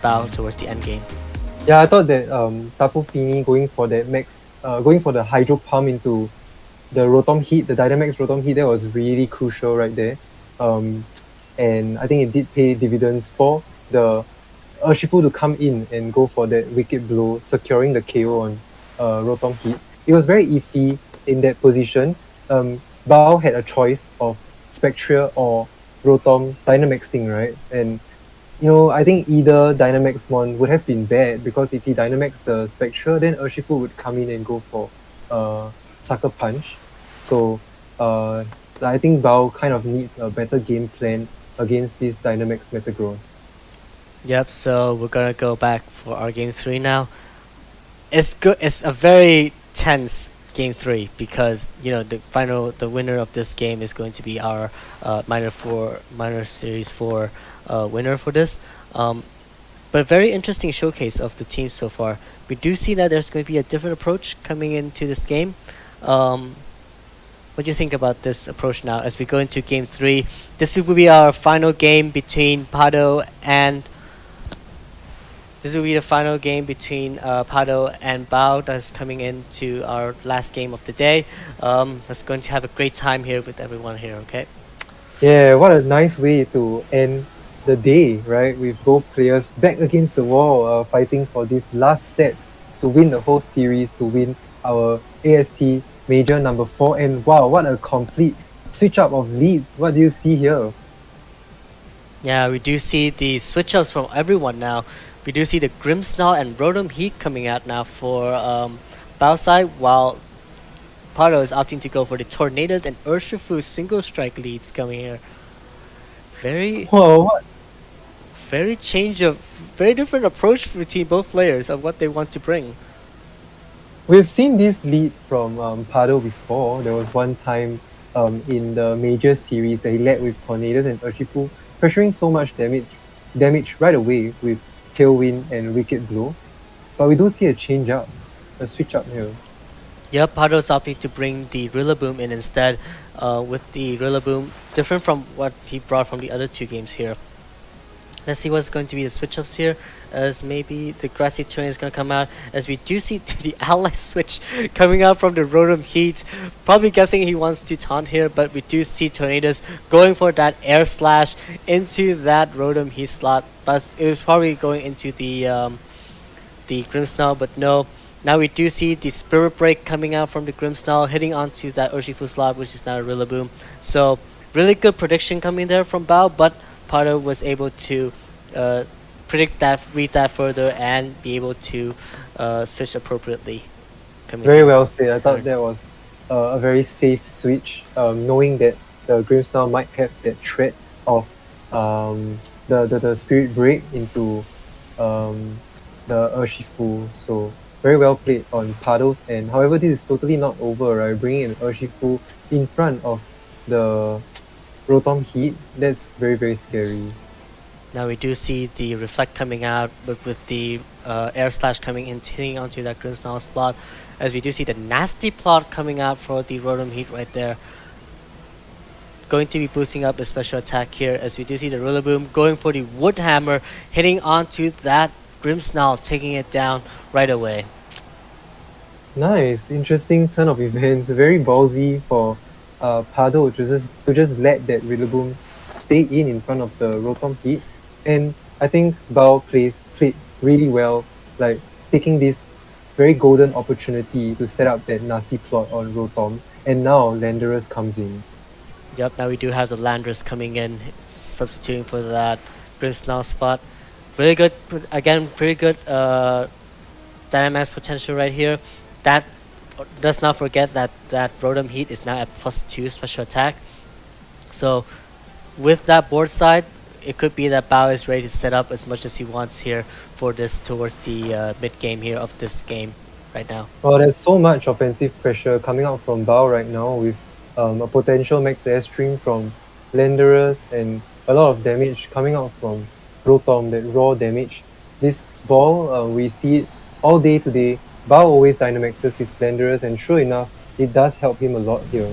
Bao towards the end game. Yeah, I thought that Tapu Fini going for the Hydro Pump into the Rotom Heat, the Dynamax Rotom Heat, that was really crucial right there. And I think it did pay dividends for the Urshifu to come in and go for that Wicked Blow, securing the KO on Rotom Heat. It was very iffy in that position. Bao had a choice of Spectria or Rotom Dynamaxing, right? And I think either Dynamaxmon would have been bad because if he Dynamax the Spectra, then Urshifu would come in and go for Sucker Punch. So I think Bao kind of needs a better game plan against this Dynamax Metagross. Yep, so we're gonna go back for our game 3 now. It's good. It's a very tense game 3 because the winner of this game is going to be our minor series 4 winner for this. But very interesting showcase of the team so far. We do see that there's going to be a different approach coming into this game. What do you think about this approach now as we go into game 3? This will be our final game between Pado and Bao that's coming into our last game of the day. That's going to have a great time here with everyone here, okay? Yeah, what a nice way to end the day, right? With both players back against the wall, fighting for this last set to win the whole series, to win our AST Major number 4. And wow, what a complete switch up of leads. What do you see here? Yeah, we do see the switch ups from everyone now. We do see the Grimmsnarl and Rotom Heat coming out now for Bao side, while Pado is opting to go for the Tornadoes and Urshifu single strike leads coming here. Very Whoa, what? very different approach between both players of what they want to bring. We've seen this lead from Pado before. There was one time in the major series that he led with Tornadoes and Urshifu, pressuring so much damage right away with Tailwind and Wicked Blow. But we do see a switch up here. Yep, Pado's opting to bring the Rillaboom in instead, with the Rillaboom different from what he brought from the other 2 games here. Let's see what's going to be the switch ups here, as maybe the Grassy Terrain is going to come out, as we do see the ally switch coming out from the Rotom Heat. Probably guessing he wants to taunt here, but we do see Tornadoes going for that Air Slash into that Rotom Heat slot, but it was probably going into the Grimmsnarl, but no. Now we do see the Spirit Break coming out from the Grimmsnarl, hitting onto that Urshifu slot, which is now a Rillaboom. So really good prediction coming there from Bao, but Pado was able to read that further, and be able to switch appropriately. Very well said. I thought that was a very safe switch, knowing that the Grimmsnarl might have that threat of the Spirit Break into the Urshifu. So very well played on Pado's end. However, this is totally not over, right? Bringing an Urshifu in front of the Rotom Heat, that's very, very scary. Now we do see the Reflect coming out, but with the Air Slash coming in, hitting onto that Grimmsnarl spot, as we do see the Nasty Plot coming out for the Rotom Heat right there. Going to be boosting up the special attack here, as we do see the Rillaboom going for the Wood Hammer, hitting onto that Grimmsnarl, taking it down right away. Nice, interesting turn of events. Very ballsy for Pado to just let that Rillaboom stay in front of the Rotom Heat. And I think Bao played really well, like taking this very golden opportunity to set up that nasty plot on Rotom. And now Landorus comes in. Yep, now we do have the Landorus coming in, substituting for that Grimmsnarl spot. Really good, again, pretty good Dynamax potential right here. That does not forget that Rotom Heat is now at +2 special attack. So with that board side, it could be that Bao is ready to set up as much as he wants here for this towards the mid game here of this game right now. Well, there's so much offensive pressure coming out from Bao right now with a potential max airstream from Landorus and a lot of damage coming out from Rotom, that raw damage. This ball, we see it all day today. Bao always Dynamaxes his Landorus, and sure enough, it does help him a lot here.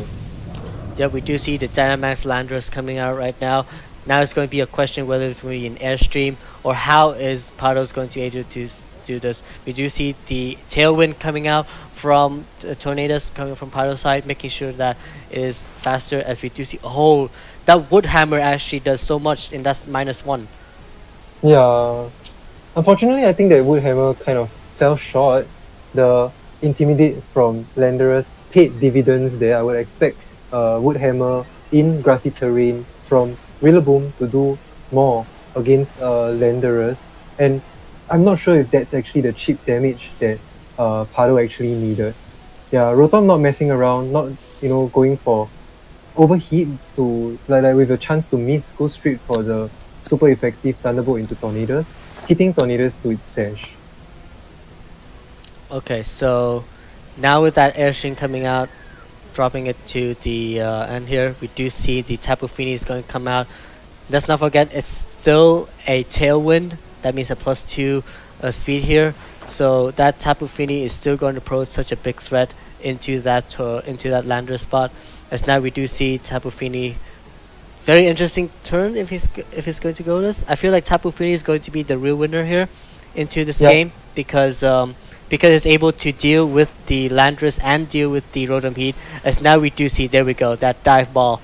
Yeah, we do see the Dynamax Landorus coming out right now. Now it's going to be a question whether it's going to be an airstream or how is Pados going to be able to do this. We do see the Tailwind coming out from Tornadus coming from Pados side, making sure that it is faster, as we do see, oh, that Wood Hammer actually does so much, and that's -1. Yeah, unfortunately, I think that Wood Hammer kind of fell short. The Intimidate from Landorus paid dividends there. I would expect Wood Hammer in grassy terrain from Rillaboom to do more against Landorus, and I'm not sure if that's actually the cheap damage that Pado actually needed. Yeah, Rotom not messing around, not going for overheat to like with a chance to miss, go straight for the super effective Thunderbolt into Tornadus, hitting Tornadus to its sash. Okay, so now with that airstream coming out, dropping it to the end here, we do see the Tapu Fini is going to come out. Let's not forget, it's still a Tailwind. That means a +2 speed here. So that Tapu Fini is still going to pose such a big threat into that Landorus spot. As now we do see Tapu Fini. Very interesting turn if he's going to go this. I feel like Tapu Fini is going to be the real winner here into this game because it's able to deal with the Landorus and deal with the Rotom Heat. As now we do see, there we go, that dive ball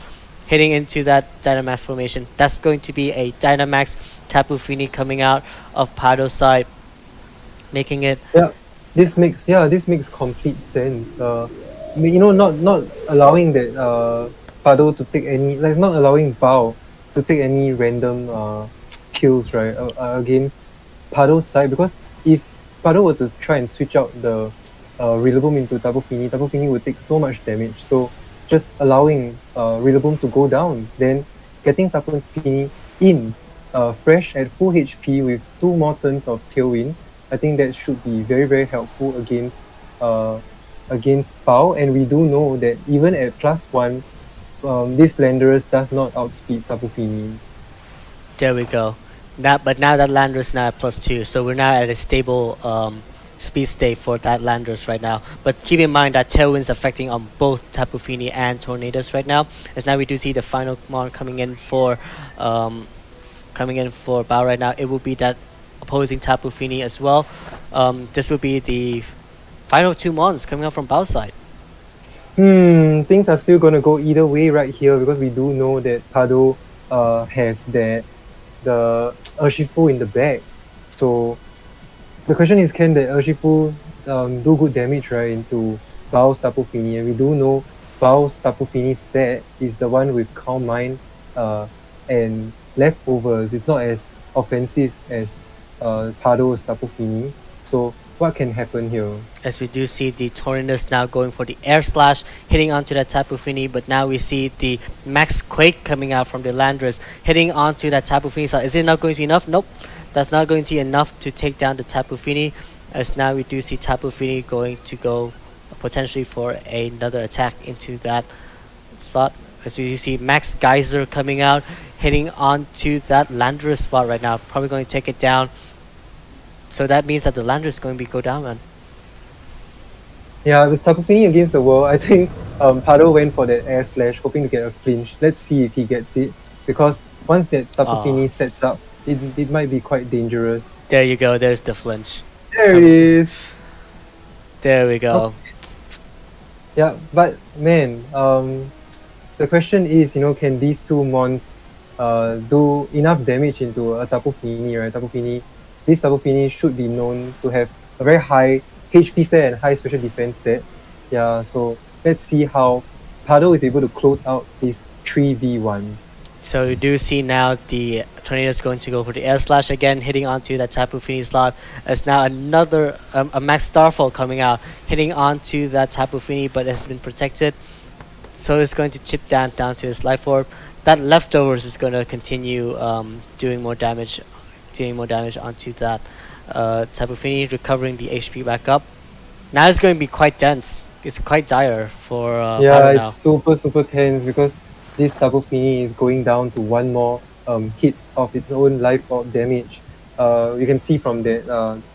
hitting into that Dynamax formation. That's going to be a Dynamax Tapu Fini coming out of Pado's side, making it. Yeah, this makes complete sense. Not allowing that Pado to take any, like not allowing Bao to take any random kills, right, against Pado's side, because if Pado were to try and switch out the Rillaboom into Tapu Fini would take so much damage. So just allowing Rillaboom to go down, then getting Tapu Fini in fresh at full HP with 2 more turns of Tailwind, I think that should be very, very helpful against Bao. And we do know that even at +1, this Landorus does not outspeed Tapu Fini. There we go. But now that Landorus is now at +2, so we're now at a stable speed state for that Landorus right now. But keep in mind that Tailwind's affecting on both Tapu Fini and Tornadus right now. As now we do see the final Mon coming in for Bao right now. It will be that opposing Tapu Fini as well. This will be the final 2 Mons coming out from Bao's side. Things are still gonna go either way right here, because we do know that Pado has the Urshifu in the back. So the question is, can the Urshifu do good damage, right, into Bao's Tapu Fini? And we do know Bao's Tapu Fini set is the one with Calm Mind and leftovers. It's not as offensive as Pado's Tapu Fini. So what can happen here? As we do see the Tornadus now going for the Air Slash, hitting onto that Tapu Fini, but now we see the Max Quake coming out from the Landorus, hitting onto that Tapu Fini. So is it not going to be enough? Nope, that's not going to be enough to take down the Tapu Fini. As now we do see Tapu Fini going to go potentially for another attack into that slot. As you see, Max Geyser coming out, hitting onto that Landorus spot right now. Probably going to take it down. So that means that the Landorus is going to be go down, man. Yeah, with Tapu Fini against the world, I think Pado went for that air slash, hoping to get a flinch. Let's see if he gets it, because once that Tapu Fini sets up, it might be quite dangerous. There you go. There's the flinch. There it is. There we go. Yeah, but man, the question is, can these two mons do enough damage into a Tapu Fini, right? This Tapu Fini should be known to have a very high HP stat and high special defense stat. Yeah, so let's see how Pado is able to close out this 3v1. So you do see now the Tornado is going to go for the air slash again, hitting onto that Tapu Fini slot. As now another a Max Starfall coming out, hitting onto that Tapu Fini, but has been protected. So it's going to chip down to his life orb. That leftovers is going to continue doing more damage onto that Tapu Fini, recovering the HP back up. Now it's going to be quite dense. It's quite dire for Pado now. It's super tense because this Tapu Fini is going down to one more hit of its own life orb damage. You can see from that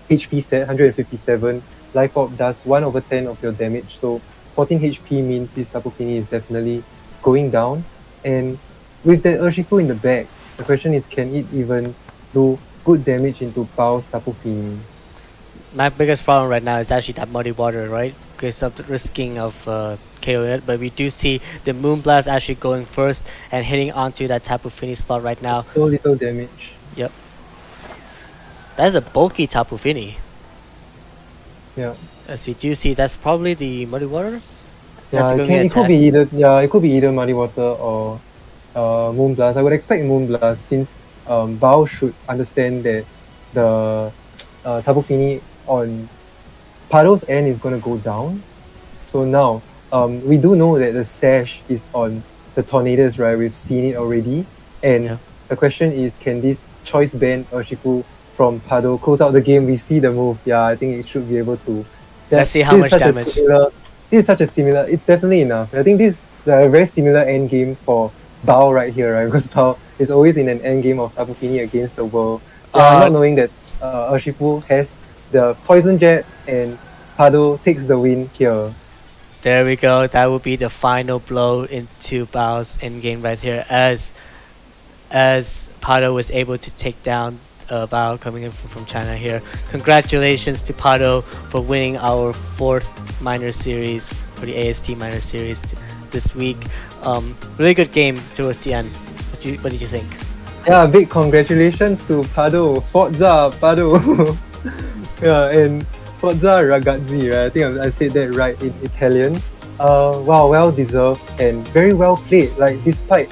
HP stat 157. Life orb does 1/10 of your damage, so 14 HP means this Tapu Fini is definitely going down. And with that Urshifu in the back, the question is, can it even do good damage into Bao's Tapu Fini? My biggest problem right now is actually that Muddy Water, right? Because of the risking of KOing it, but we do see the Moonblast actually going first and hitting onto that Tapu Fini spot right now. So little damage. Yep. That is a bulky Tapu Fini. Yeah. As we do see, that's probably the Muddy Water. That's Yeah, going to be it could be either. Yeah, it could be either Muddy Water or Moonblast. I would expect Moonblast since Bao should understand that the Tapu Fini on Pado's end is going to go down. So now we do know that the sash is on the Tornadoes, right? We've seen it already. And the question is, can this choice band Urshifu from Pado close out the game? We see the move. Yeah, I think it should be able to. Let's see how much damage. This is such a similar. It's definitely enough. I think this is a very similar end game for Bao right here, right? Because Bao is always in an end game of Tapu Fini against the world. Not knowing that Urshifu has the Poison Jet and Pado takes the win here. There we go. That will be the final blow into Bao's endgame right here, as Pado was able to take down Bao coming in from China here. Congratulations to Pado for winning our 4th minor series for the AST minor series this week. Really good game towards the end. What did you think? Yeah, big congratulations to Pado. Forza Pado. Yeah, and Forza Ragazzi, right? I think I said that right in Italian. Wow, well deserved and very well played. Like, despite,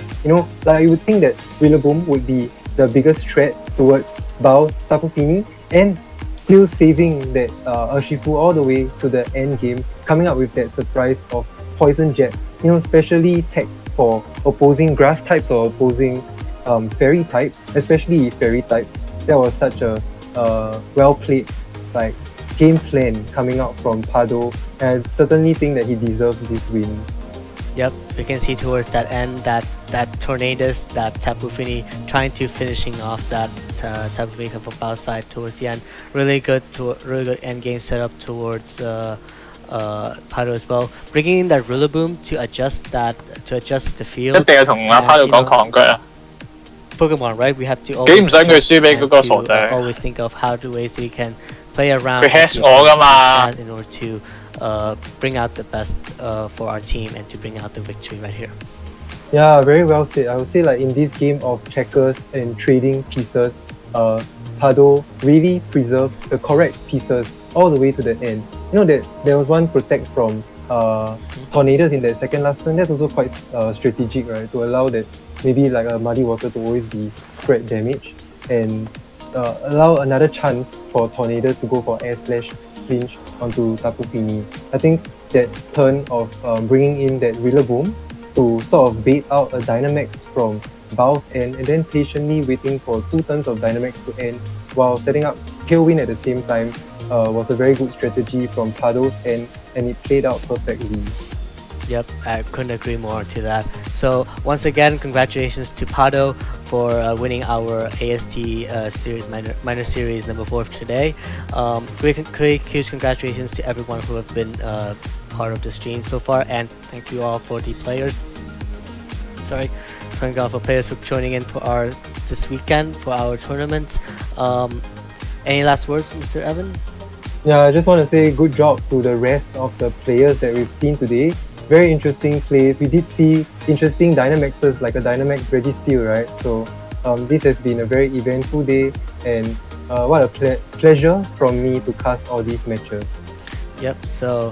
like you would think that Rillaboom would be the biggest threat towards Bao's Tapu Fini, and still saving that Urshifu all the way to the end game, coming up with that surprise of Poison Jet. Specially tech for opposing grass types or opposing fairy types, especially fairy types. That was such a well played game plan coming out from Pado, and I certainly think that he deserves this win. Yep, we can see towards that end that Tornadoes, that Tapu Fini trying to finishing off that Tapu Fini from Bao's side towards the end. Really good end game setup towards Pado as well. Bringing in that Rillaboom to adjust the field. 一定係同阿 Pado 講狂腳啊！ Pokemon, right? We have to 幾唔想佢輸俾嗰個傻仔。 always think of how the ways we can play around 佢 hash 我㗎嘛。 in order to bring out the best for our team and to bring out the victory right here. Yeah, very well said. I would say in this game of checkers and trading pieces, Pado really preserved the correct pieces all the way to the end. That there was one protect from Tornadoes in that second last turn. That's also quite strategic, right? To allow that maybe a Muddy Water to always be spread damage and allow another chance for Tornadoes to go for air slash flinch onto Tapu Fini. I think that turn of bringing in that Rillaboom to sort of bait out a Dynamax from Bao's end and then patiently waiting for 2 turns of Dynamax to end while setting up Tailwind at the same time was a very good strategy from Pado's end, and it played out perfectly. Yep, I couldn't agree more to that. So once again, congratulations to Pado for winning our AST series minor series number 4 today. Great huge congratulations to everyone who have been part of the stream so far, and thank you all for the players. Sorry, thank you all for players for joining in for our this weekend for our tournaments. Any last words, Mr. Evan? Yeah, I just want to say good job to the rest of the players that we've seen today. Very interesting plays. We did see interesting Dynamaxes like a Dynamax Registeel, right? So this has been a very eventful day, and what a pleasure from me to cast all these matches. Yep. So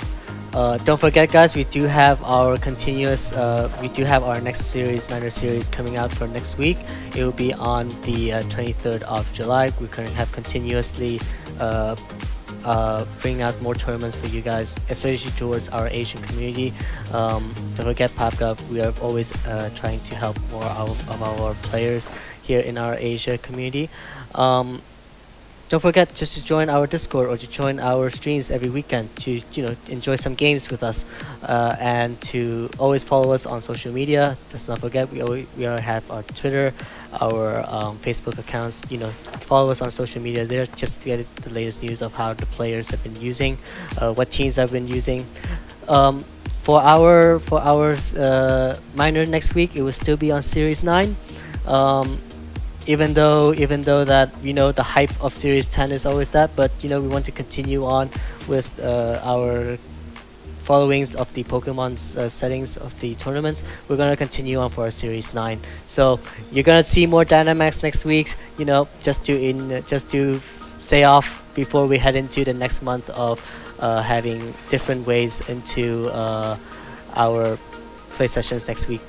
don't forget, guys, we do have our next series, minor series, coming out for next week. It will be on the 23rd of July. We're going to have continuously bring out more tournaments for you guys, especially towards our Asian community. Don't forget, PopGov, we are always trying to help more of our players here in our Asia community. Don't forget just to join our Discord or to join our streams every weekend to enjoy some games with us, and to always follow us on social media. Let's not forget we have our Twitter, our Facebook accounts. Follow us on social media there just to get the latest news of how the players have been using, what teams have been using. For our minor next week, it will still be on Series 9. Even though that the hype of Series 10 is always that, but we want to continue on with our followings of the Pokemon's settings of the tournaments. We're gonna continue on for our Series 9. So you're gonna see more Dynamax next week. Just to say off before we head into the next month of having different ways into our play sessions next week.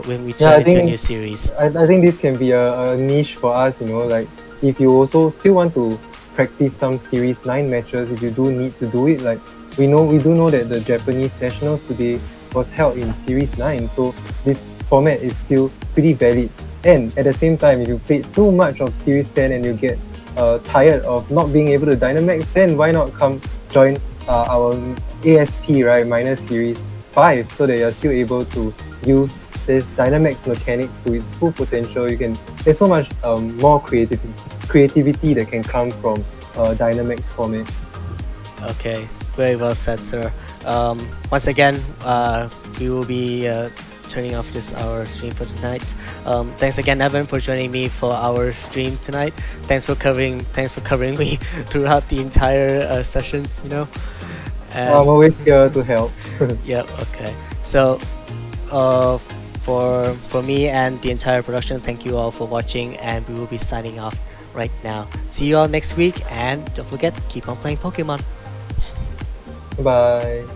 When we turn into a new series. I think this can be a niche for us, like if you also still want to practice some Series 9 matches, if you do need to do it, like we do know that the Japanese Nationals today was held in Series 9, so this format is still pretty valid. And at the same time, if you play too much of Series 10 and you get tired of not being able to Dynamax, then why not come join our AST, right, minor Series 5, so that you're still able to use this Dynamax mechanics to its full potential. There's so much more creativity that can come from Dynamax format. Okay, it's very well said, sir. Once again, we will be turning off our stream for tonight. Thanks again, Evan, for joining me for our stream tonight. Thanks for covering me throughout the entire sessions. I'm always here to help. Yeah. Okay. So, for me and the entire production, thank you all for watching, and we will be signing off right now. See you all next week, and don't forget, keep on playing Pokemon. Bye.